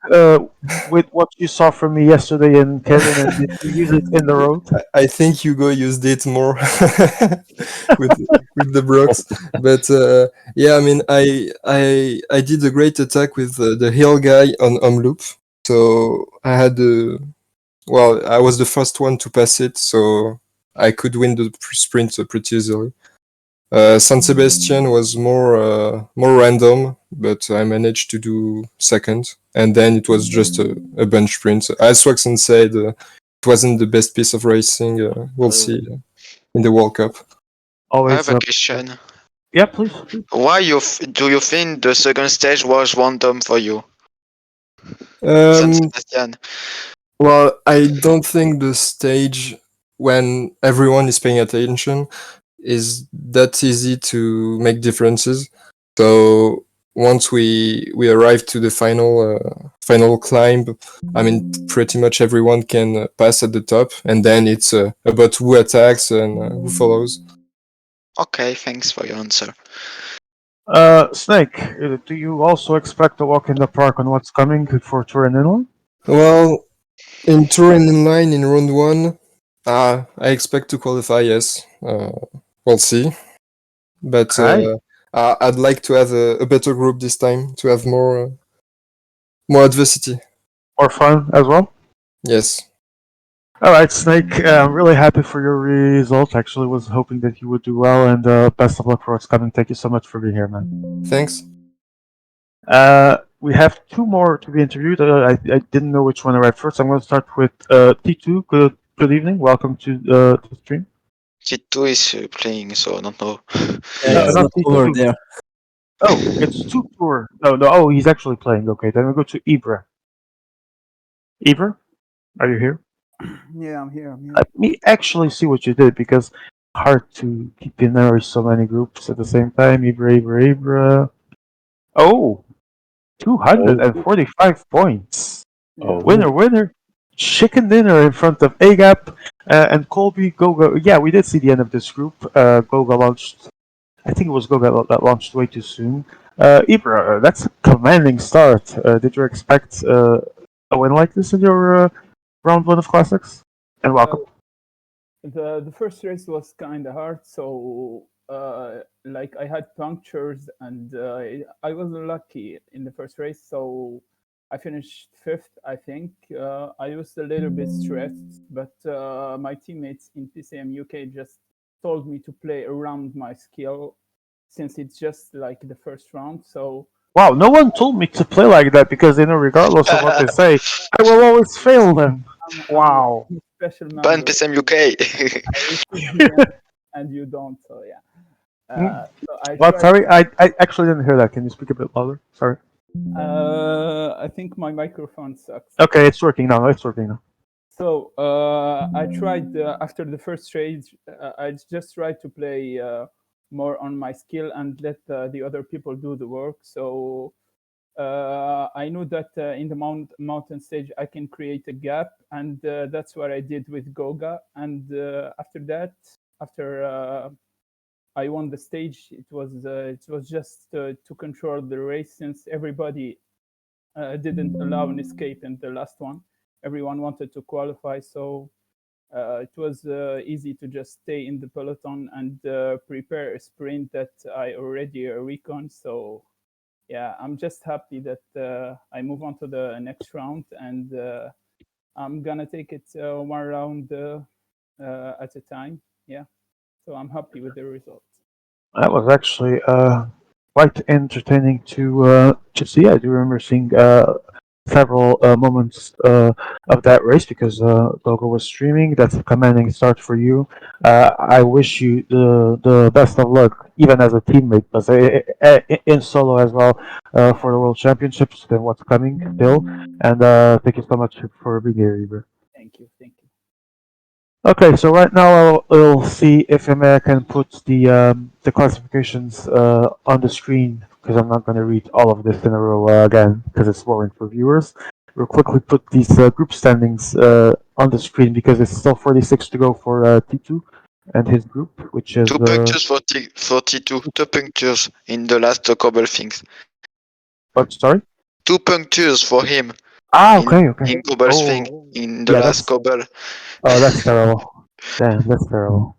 A: with what you saw from me yesterday in Kevin, and did you use it in the road?
L: I think Hugo used it more with the Brooks, but yeah, I mean, I did a great attack with the hill guy on loop. So I had well, I was the first one to pass it, so I could win the sprint pretty easily. San Sebastian was more random, but I managed to do second, and then it was just a bunch sprint. As Swaxon said, it wasn't the best piece of racing. We'll see in the World Cup.
E: I have a question.
A: Yeah, please.
E: Why do you think the second stage was random for you? San
L: Um,
E: Sebastian.
L: well, I don't think the stage when everyone is paying attention is that easy to make differences. So once we arrive to the final climb, I mean, pretty much everyone can pass at the top, and then it's about who attacks and who follows.
E: Okay, thanks for your answer.
A: Snake, do you also expect to walk in the park on what's coming for Turin Inland?
L: Well, in Turin Inline in round one, I expect to qualify. Yes, we'll see. But I'd like to have a better group this time to have more adversity.
A: More fun as well?
L: Yes.
A: All right, Snake. I'm really happy for your result. Actually, was hoping that you would do well, and best of luck for what's coming. Thank you so much for being here, man.
L: Thanks.
A: We have two more to be interviewed. I didn't know which one to write first. I'm going to start with T2. Good evening. Welcome to the stream.
E: T2 is playing, so I don't know.
A: No, not T2.
J: there.
A: Oh, it's two tour. No. Oh, he's actually playing. Okay, then we go to Ibra. Ibra, are you here?
M: Yeah, I'm here.
A: Let me actually see what you did because it's hard to keep in there with so many groups at the same time. Ibra. Oh, 245 points.
F: Oh.
A: Winner. Chicken dinner in front of AGAP and Colby Goga. Yeah, we did see the end of this group. Goga launched. I think it was Goga that launched way too soon. Ibra, that's a commanding start. Did you expect a win like this in your round one of classics? And welcome.
M: The first race was kind of hard, so like I had punctures and I was lucky in the first race, so I finished fifth. I think I was a little bit stressed, but my teammates in PCM UK just told me to play around my skill since it's just like the first round. So
A: Wow, no one told me to play like that because they know regardless of what they say, I will always fail them. Wow.
M: I'm a special member.
E: Ban PCM UK.
M: And you don't, so yeah. So
A: What? Sorry, I actually didn't hear that. Can you speak a bit louder? Sorry.
M: I think my microphone sucks.
A: Okay, it's working now.
M: So I tried after the first stage. I just tried to play more on my skill and let the other people do the work. So I knew that in the mountain stage I can create a gap, and that's what I did with Goga. And after that, after I won the stage, it was just to control the race since everybody didn't allow an escape in the last one. Everyone wanted to qualify, so it was easy to just stay in the peloton and prepare a sprint that I already recon. So yeah, I'm just happy that I move on to the next round, and I'm gonna take it one round at a time. Yeah, so I'm happy with the results.
A: That was actually quite entertaining to see. I do remember seeing several moments of that race because Dogo was streaming. That's a commanding start for you. I wish you the best of luck, even as a teammate, but in solo as well for the World Championships and what's coming still. And thank you so much for being here, Iber.
M: Thank you. Thank you.
A: Okay, so right now I'll see if Emma can put the classifications on the screen because I'm not going to read all of this in a row again because it's boring for viewers. We'll quickly put these group standings on the screen because it's still 46 to go for T2 and his group, which is
E: 2 punctures for T2. 2 punctures in the last couple things.
A: what? Sorry.
E: 2 punctures for him.
A: Okay, okay.
E: In global thing in the last couple.
A: Oh, that's terrible. Damn, that's terrible.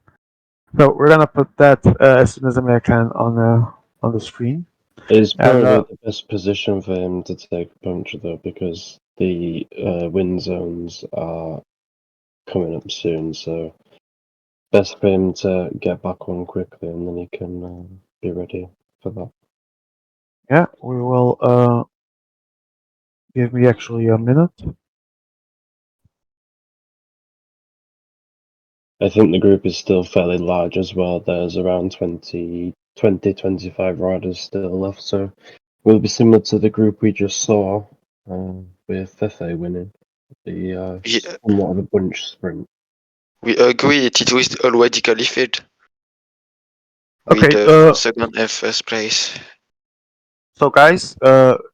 A: So we're gonna put that as soon as Emma can on the screen.
F: It's
A: And
F: probably the best position for him to take a puncture though, because the win zones are coming up soon. So best for him to get back on quickly, and then he can be ready for that.
A: yeah, we will. Give me actually a minute.
F: I think the group is still fairly large as well. There's around 25 riders still left, so will be similar to the group we just saw with Fefe winning the somewhat of a bunch sprint.
E: We agree T2 is already qualified with
A: Okay.
E: the second and first place.
A: So guys,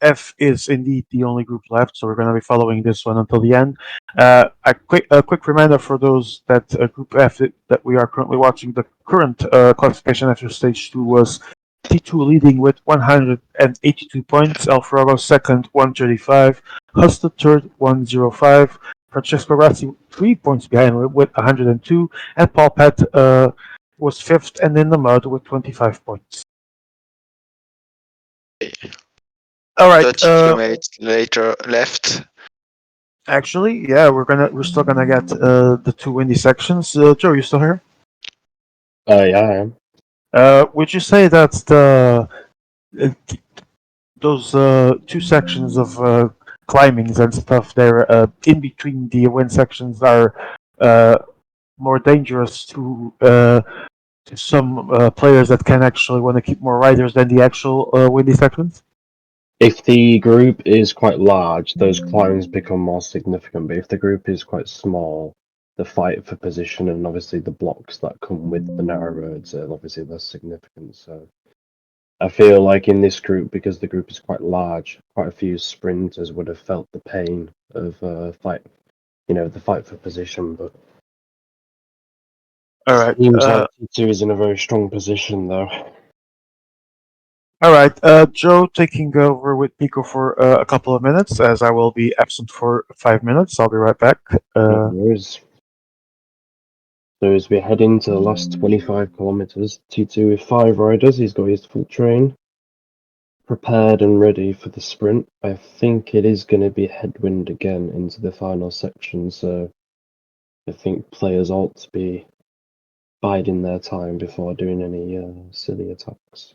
A: F is indeed the only group left, so we're going to be following this one until the end. A quick reminder for those that Group F that we are currently watching. The current classification after Stage 2 was T2 leading with 182 points, Alfredo second 135, Husted third 105, Francesco Rassi 3 points behind with 102, and Paul Pett was fifth and in the mud with 25 points. All right.
E: 30 kilometers later left.
A: Actually, yeah, we're still gonna get the two windy sections. Joe, you still here?
F: Yeah, I am.
A: Would you say that uh, those two sections of climbings and stuff there in between the wind sections are more dangerous to some players that can actually want to keep more riders than the actual windy sections?
F: If the group is quite large, those climbs become more significant. But if the group is quite small, the fight for position and obviously the blocks that come with the narrow roads are obviously less significant. So I feel like in this group, because the group is quite large, quite a few sprinters would have felt the pain of fight, the fight for position. But
A: All right.
F: seems like T2 is in a very strong position though.
A: All right, Joe taking over with Pico for a couple of minutes, as I will be absent for 5 minutes. I'll be right back.
F: No worries. So as we head into the last 25 kilometers, T2 with 5 riders, he's got his full train prepared and ready for the sprint. I think it is going to be headwind again into the final section, so I think players ought to be biding their time before doing any silly attacks.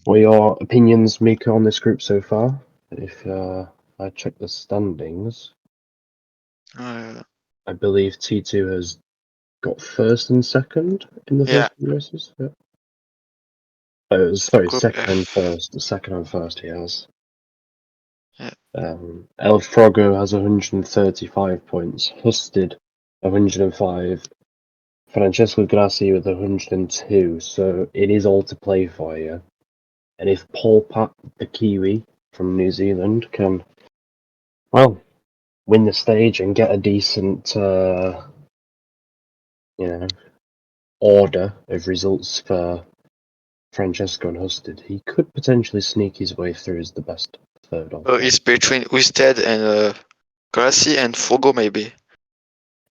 F: What are your opinions, Mika, on this group so far? If I check the standings, I believe T2 has got first and second in the first two races. Yeah. Oh, sorry,
E: Group
F: second
E: F.
F: and first. Second and first he has.
E: Yeah.
F: El Frogo has 135 points. Husted 105. Francesco Grassi with 102. So it is all to play for you. And if Paul Pat, the Kiwi from New Zealand, can, well, win the stage and get a decent, order of results for Francesco and Husted, he could potentially sneak his way through as the best third or fourth.
E: It's between Usted and Grassy and Fogo maybe.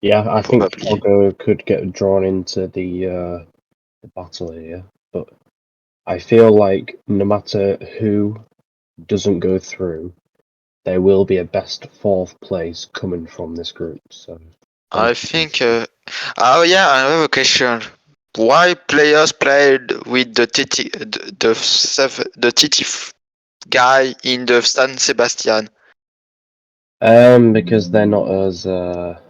F: Yeah, I think
E: Probably.
F: Fogo could get drawn into the battle here, but I feel like no matter who doesn't go through, there will be a best fourth place coming from this group. So
E: I think. Oh yeah, I have a question. Why players played with the TT guy in the San Sebastian?
F: Because they're not as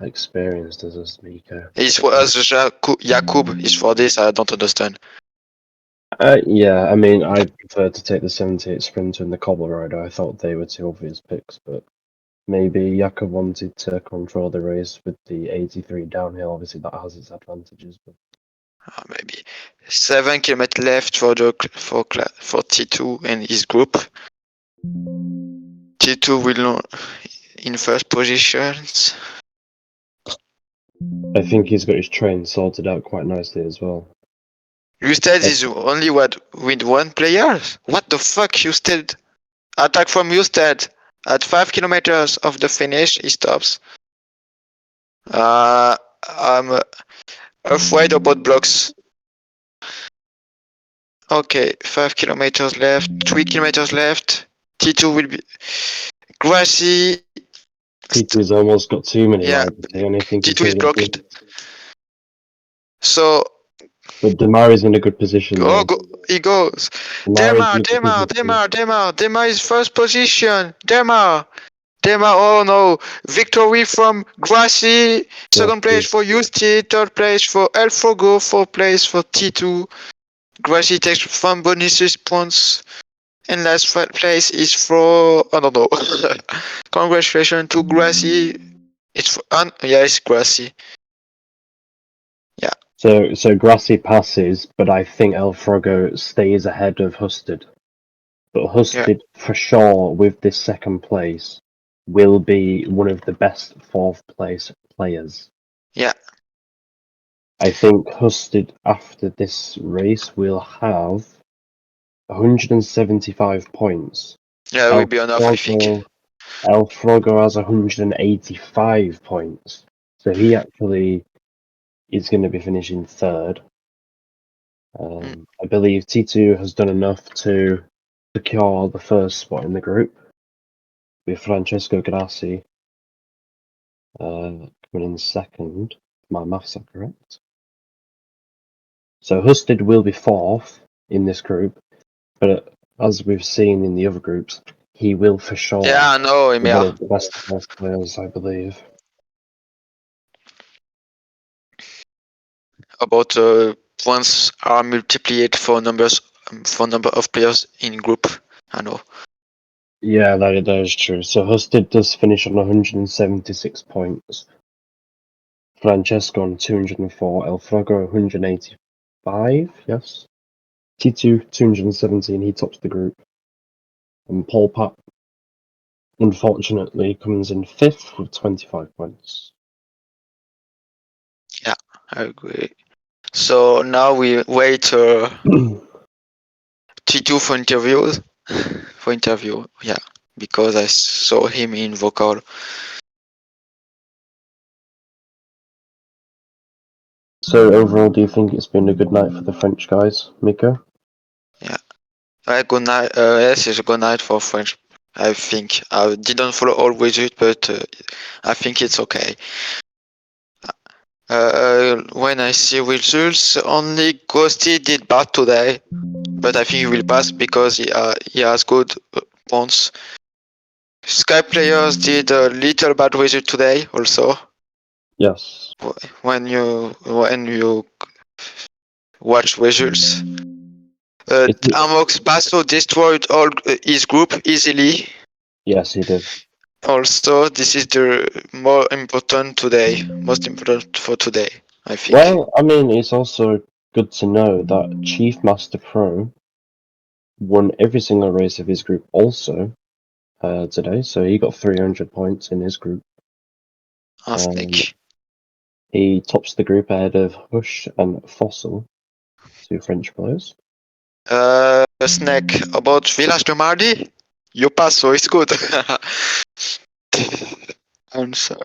F: experienced as us, Miko.
E: It's for us, Jakub is for this. I don't understand.
F: Yeah, I mean, I prefer to take the 78 Sprinter and the Cobble Rider. I thought they were two obvious picks, but maybe Jakob wanted to control the race with the 83 downhill. Obviously, that has its advantages. But
E: Maybe 7 kilometers left for T2 and his group. T2 will in first positions.
F: I think he's got his train sorted out quite nicely as well.
E: Usted is only with one player? What the fuck, Usted? Attack from Usted. At 5 kilometers of the finish, he stops. I'm afraid about blocks. Okay, 5 kilometers left, 3 kilometers left. T2 will be grassy.
F: T2's almost got too many
E: Yeah,
F: riders here, and I think
E: T2 is blocked. So
F: but Demar is in a good position now.
E: he goes. Demar is first position. Demar, oh no. Victory from Grassy. Second place for Usti. Third place for El Fogo. Fourth place for T2. Grassy takes 1 bonus points. And last place is for, I don't know. Congratulations to Grassy. It's Grassy. Yeah.
F: So Grassy passes, but I think El Frogo stays ahead of Husted. But Husted, for sure, with this second place, will be one of the best fourth place players.
E: Yeah.
F: I think Husted, after this race, will have 175 points.
E: Yeah, it will be enough, I think.
F: El Frogo has 185 points. So he actually is going to be finishing third. I believe T2 has done enough to secure the first spot in the group, with Francesco Grassi coming in second. My maths are correct. So Husted will be fourth in this group, but as we've seen in the other groups, he will for sure be one of the best players, I believe.
E: About points are multiplied for number of players in group. I know.
F: Yeah, that is true. So Husted does finish on 176 points. Francesco on 204. El Frogo 185. Yes. T2 217. He tops the group. And Paul Pat, unfortunately, comes in fifth with 25 points.
E: Yeah, I agree. So now we wait T2 for interviews. Yeah, because I saw him in vocal.
F: So overall, do you think it's been a good night for the French guys, Miko?
E: Yeah, good night. Yes, it's a good night for French. I think I didn't follow all results, but I think it's okay. When I see results, only Ghosty did bad today, but I think he will pass because he has good points. Sky players did a little bad result today also.
F: Yes.
E: When you watch results. Amox Basso destroyed all his group easily.
F: Yes, he did.
E: Also, this is the most important for today, I think.
F: Well, I mean, it's also good to know that Chief Master Pro won every single race of his group also today, so he got 300 points in his group.
E: I think.
F: He tops the group ahead of Hush and Fossil, two French players.
E: Snack about Village de Mardi? You pass, so it's good. Answer.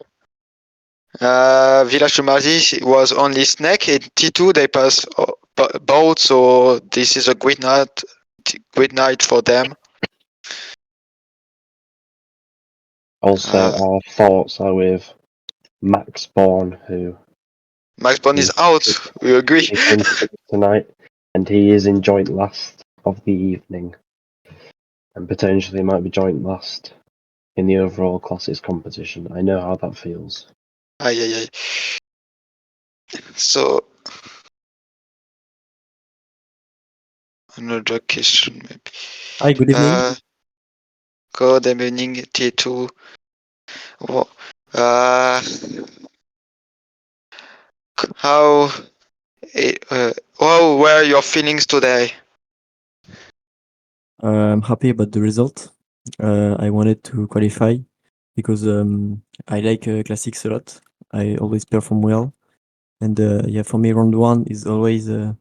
E: Village de Mardi was only Snack and T2 they pass both, so this is a great night for them.
F: Also, our thoughts are with Max Bourne, who
E: Max Bond is out. We agree.
F: tonight, and he is in joint last of the evening, and potentially might be joint last in the overall classics competition. I know how that feels.
E: Aye, aye, aye. So, another question maybe.
N: Hi, good evening.
E: Good evening, T2. Uh, how how were your feelings today?
N: I'm happy about the result. I wanted to qualify because I like classics a lot. I always perform well, and yeah, for me, round one is always the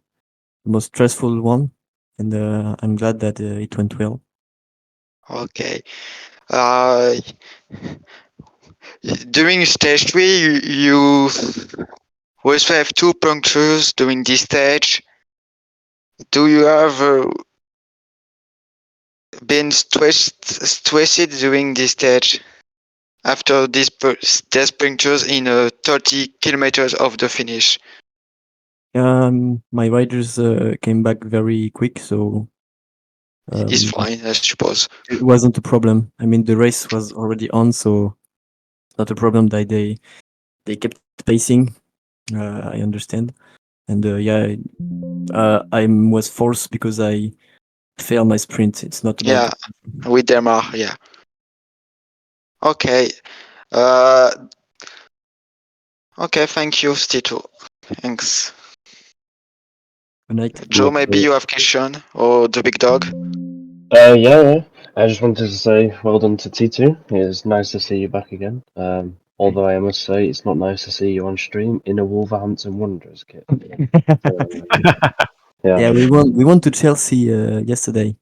N: most stressful one, and I'm glad that it went well.
E: Okay. During stage 3, you also have 2 punctures during this stage. Do you have been stressed during this stage after these punctures in 30 kilometers of the finish?
N: My riders came back very quick, so
E: It's fine, I suppose.
N: it wasn't a problem. I mean, the race was already on, so it's not a problem that they kept pacing. I understand, and yeah, I was forced because I failed my sprint. It's not about.
E: Yeah, with them, yeah. Okay. Okay, thank you, Stito. Thanks.
N: Good night.
E: Joe, maybe you have question or the big dog?
F: Yeah. I just wanted to say well done to T2. It's nice to see you back again. Although I must say it's not nice to see you on stream in a Wolverhampton Wanderers kit.
N: Yeah, we won to Chelsea yesterday.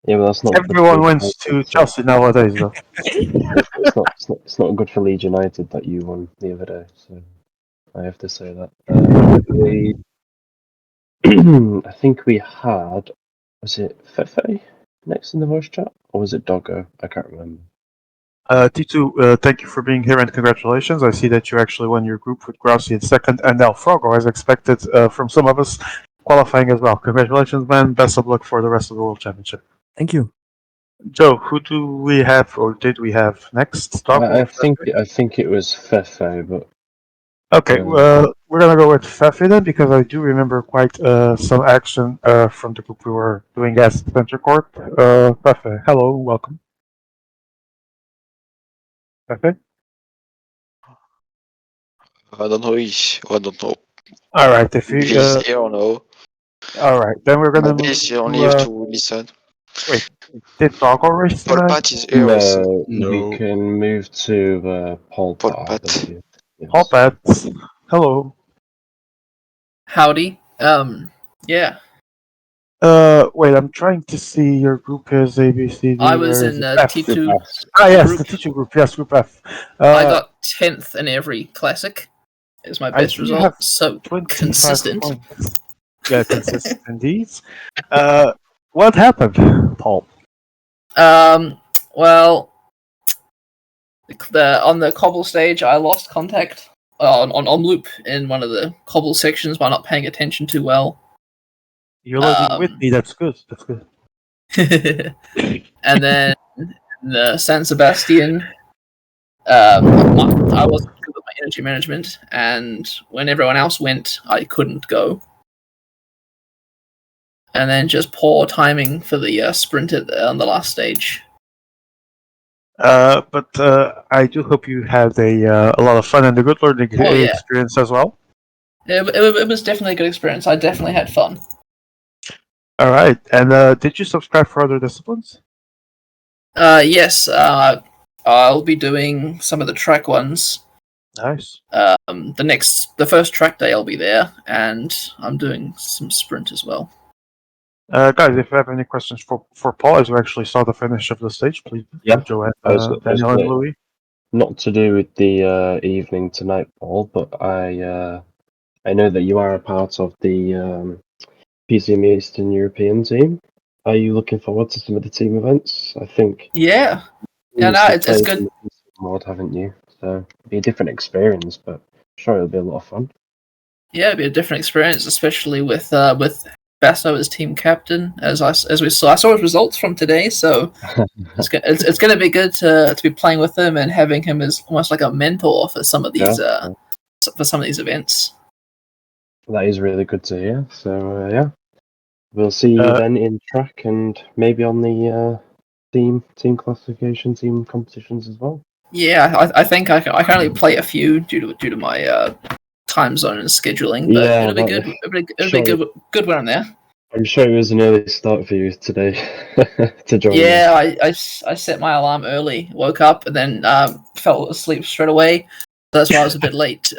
F: Yeah, but that's not.
A: Everyone wins to Chelsea nowadays, though.
F: It's not good for Leeds United that you won the other day. So I have to say that. I think we had. Was it Fefe next in the voice chat, or was it Doggo? I can't remember.
A: T2, thank you for being here and congratulations. I see that you actually won your group with Grousey in second, and now Frogo, as expected from some of us, qualifying as well. Congratulations, man. Best of luck for the rest of the World Championship.
N: Thank you.
A: Joe, who do we have, or did we have next?
F: I think it was Fefe, but
A: okay. We're gonna go with Fefe then, because I do remember quite some action from the group we were doing as center court. Fefe, hello, welcome. Fefe.
E: I don't know. I don't know.
A: All right. If
E: If
A: you.
E: he's here or no.
A: All right. Then we're gonna
E: Maybe
A: move
E: he only
A: to.
E: have to listen.
A: Wait. Did Doggo race
E: Paul
A: tonight?
E: Pat is here also.
F: we can move to Paul Pat, I believe. Yes.
A: Paul Pat, hello.
O: Howdy. Yeah.
A: Wait, I'm trying to see your group is A, B, C, D.
O: I was
A: where
O: in
A: is it? F.
O: T2
A: Ah, yes,
O: group.
A: the teacher group. Yes, group F.
O: I got 10th in every classic. Is my best
A: you
O: result.
A: have
O: So
A: 25
O: consistent.
A: points. Yeah, consistent indeed. What happened, Paul?
O: Well, on the cobble stage, I lost contact on loop in one of the cobble sections by not paying attention too well.
A: You're learning with me. That's good. That's good.
O: And then the San Sebastian, I wasn't good with my energy management, and when everyone else went, I couldn't go. And then just poor timing for the sprint on the last stage.
A: But I do hope you had a lot of fun and a good learning experience as well.
O: It was definitely a good experience. I definitely had fun.
A: All right. And did you subscribe for other disciplines?
O: Yes. I'll be doing some of the track ones.
A: Nice.
O: The first track day I'll be there, and I'm doing some sprint as well.
A: Guys, if you have any questions for Paul, as we actually saw the finish of the stage, please.
F: Yeah,
A: Joe and Daniel and Louis.
F: Not to do with the evening tonight, Paul, but I know that you are a part of the PCM Eastern European team. Are you looking forward to some of the team events? I think.
O: Yeah.
F: Yeah,
O: no, it's good.
F: In the PCM mod, haven't you? So it'll be a different experience, but I'm sure it'll be a lot of fun.
O: Yeah, it'll be a different experience, especially with Basso as team captain, as we saw. I saw his results from today, so it's going to be good to be playing with him and having him as almost like a mentor for some of these events.
F: That is really good to hear. So yeah, we'll see you then in track and maybe on the team classification, team competitions as well.
O: Yeah, I think I can only play a few due to my time zone and scheduling, but
F: Yeah,
O: it'll be good. It'll be good when I'm there.
F: I'm sure it was an early start for you today to join.
O: Yeah, I set my alarm early, woke up, and then fell asleep straight away. That's why I was a bit late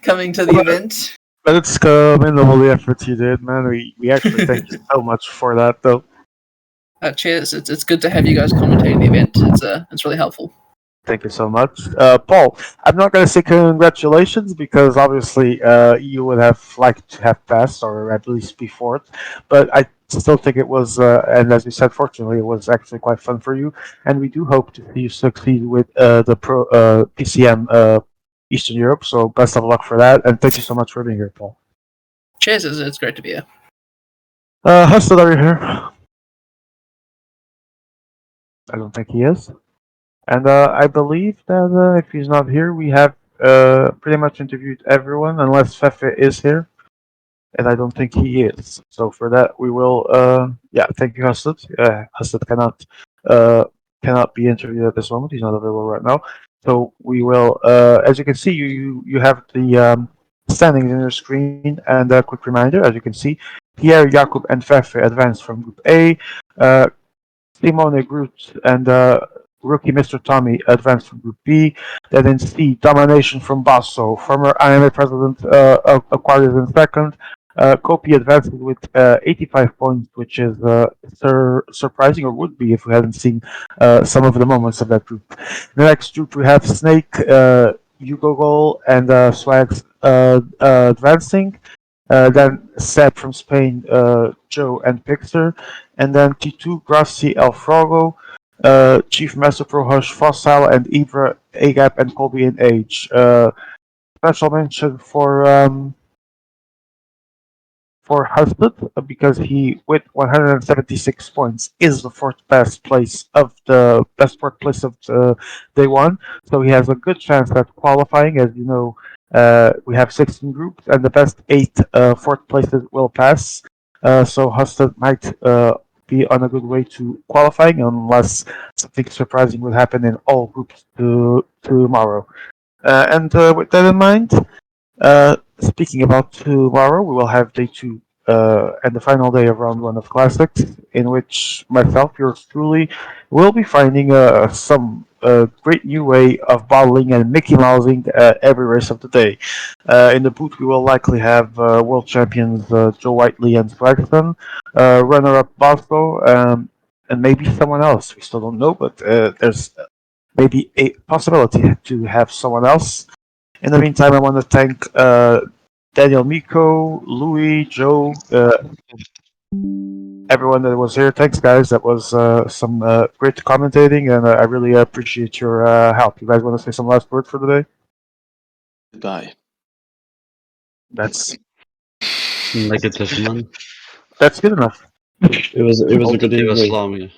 O: coming to the event.
A: But it's commendable the effort you did, man. We actually thank you so much for that, though.
O: Cheers! It's good to have you guys commentating the event. It's really helpful.
A: Thank you so much. Paul, I'm not going to say congratulations because obviously you would have liked to have passed or at least be fourth, but I still think it was, and as you said, fortunately, it was actually quite fun for you, and we do hope to see you succeed with the PCM Eastern Europe, so best of luck for that, and thank you so much for being here, Paul.
O: Cheers, it's great to be here.
A: Hustle, are you here? I don't think he is. And I believe that if he's not here, we have pretty much interviewed everyone, unless Fefe is here, and I don't think he is. So for that, we will. Thank you, Hassan. Hassan cannot be interviewed at this moment. He's not available right now. So we will. As you can see, you have the standings in your screen, and a quick reminder. As you can see, Pierre, Jakub, and Fefe advanced from Group A. Simone Groot and rookie Mr. Tommy advanced from Group B. Then in C, Domination from Basso, former IMA president, acquired in second. Kopi advanced with 85 points, which is surprising, or would be if we hadn't seen some of the moments of that group. In the next group, we have Snake, Hugo Gol, and Swags advancing. Then Seb from Spain, Joe and Pixar, and then T2, Grassi, El Frogo, Chief Master Pro Hush, Fossil, and Ibra, Agap, and Colby in Age. Special mention for Husband because he, with 176 points, is the fourth best place of the best workplace of day one. So he has a good chance at qualifying. As you know, we have 16 groups, and the best 8 fourth places will pass. So Husband might be on a good way to qualifying, unless something surprising will happen in all groups tomorrow. And with that in mind. Speaking about tomorrow, we will have day 2 and the final day of round 1 of Classics, in which myself, yours truly, will be finding some great new way of bottling and Mickey Mousing every race of the day. In the booth, we will likely have world champions Joe Whiteley and Swagson, runner-up Bosco, and maybe someone else. We still don't know, but there's maybe a possibility to have someone else. In the meantime, I want to thank Daniel, Miko, Louis, Joe, everyone that was here. Thanks, guys. That was some great commentating, and I really appreciate your help. You guys want to say some last word for the day?
D: Goodbye.
A: That's
P: Like a gentleman.
A: That's good enough.
F: It was a good evening.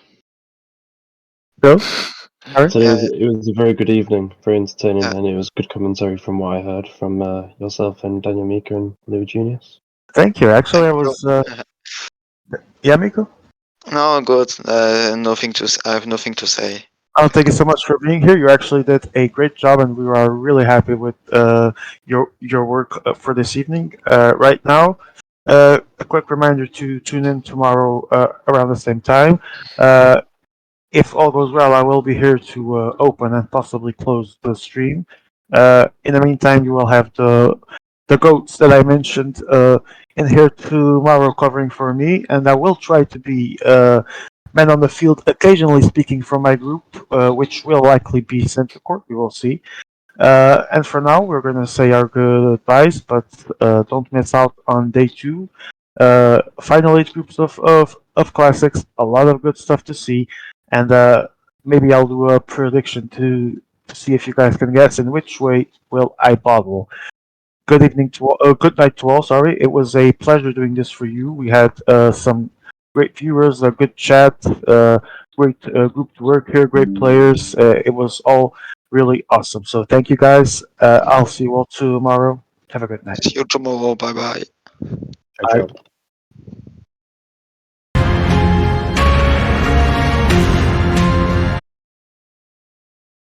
A: Go.
F: So it was a very good evening, very entertaining, and it was good commentary from what I heard from yourself and Daniel Mika and Louis Junius.
A: Thank you. Actually, I was. Yeah, Miko.
E: No, good. Nothing to. I have nothing to say.
A: Oh, thank you so much for being here. You actually did a great job, and we are really happy with your work for this evening. Right now, a quick reminder to tune in tomorrow around the same time. If all goes well, I will be here to open and possibly close the stream. In the meantime, you will have the goats that I mentioned in here tomorrow covering for me, and I will try to be man on the field, occasionally speaking from my group, which will likely be Center Court. We will see. And for now, we're going to say our goodbyes, but don't miss out on day 2. Final 8 groups of classics, a lot of good stuff to see, and maybe I'll do a prediction to see if you guys can guess in which way will I bottle. good evening to all. Good night to all. Sorry, it was a pleasure doing this for you. We had some great viewers, a good chat, great group to work here, great players. It was all really awesome. So thank you guys. I'll see you all tomorrow. Have a good night.
E: See you tomorrow. Bye bye.
F: Ciao, ciao.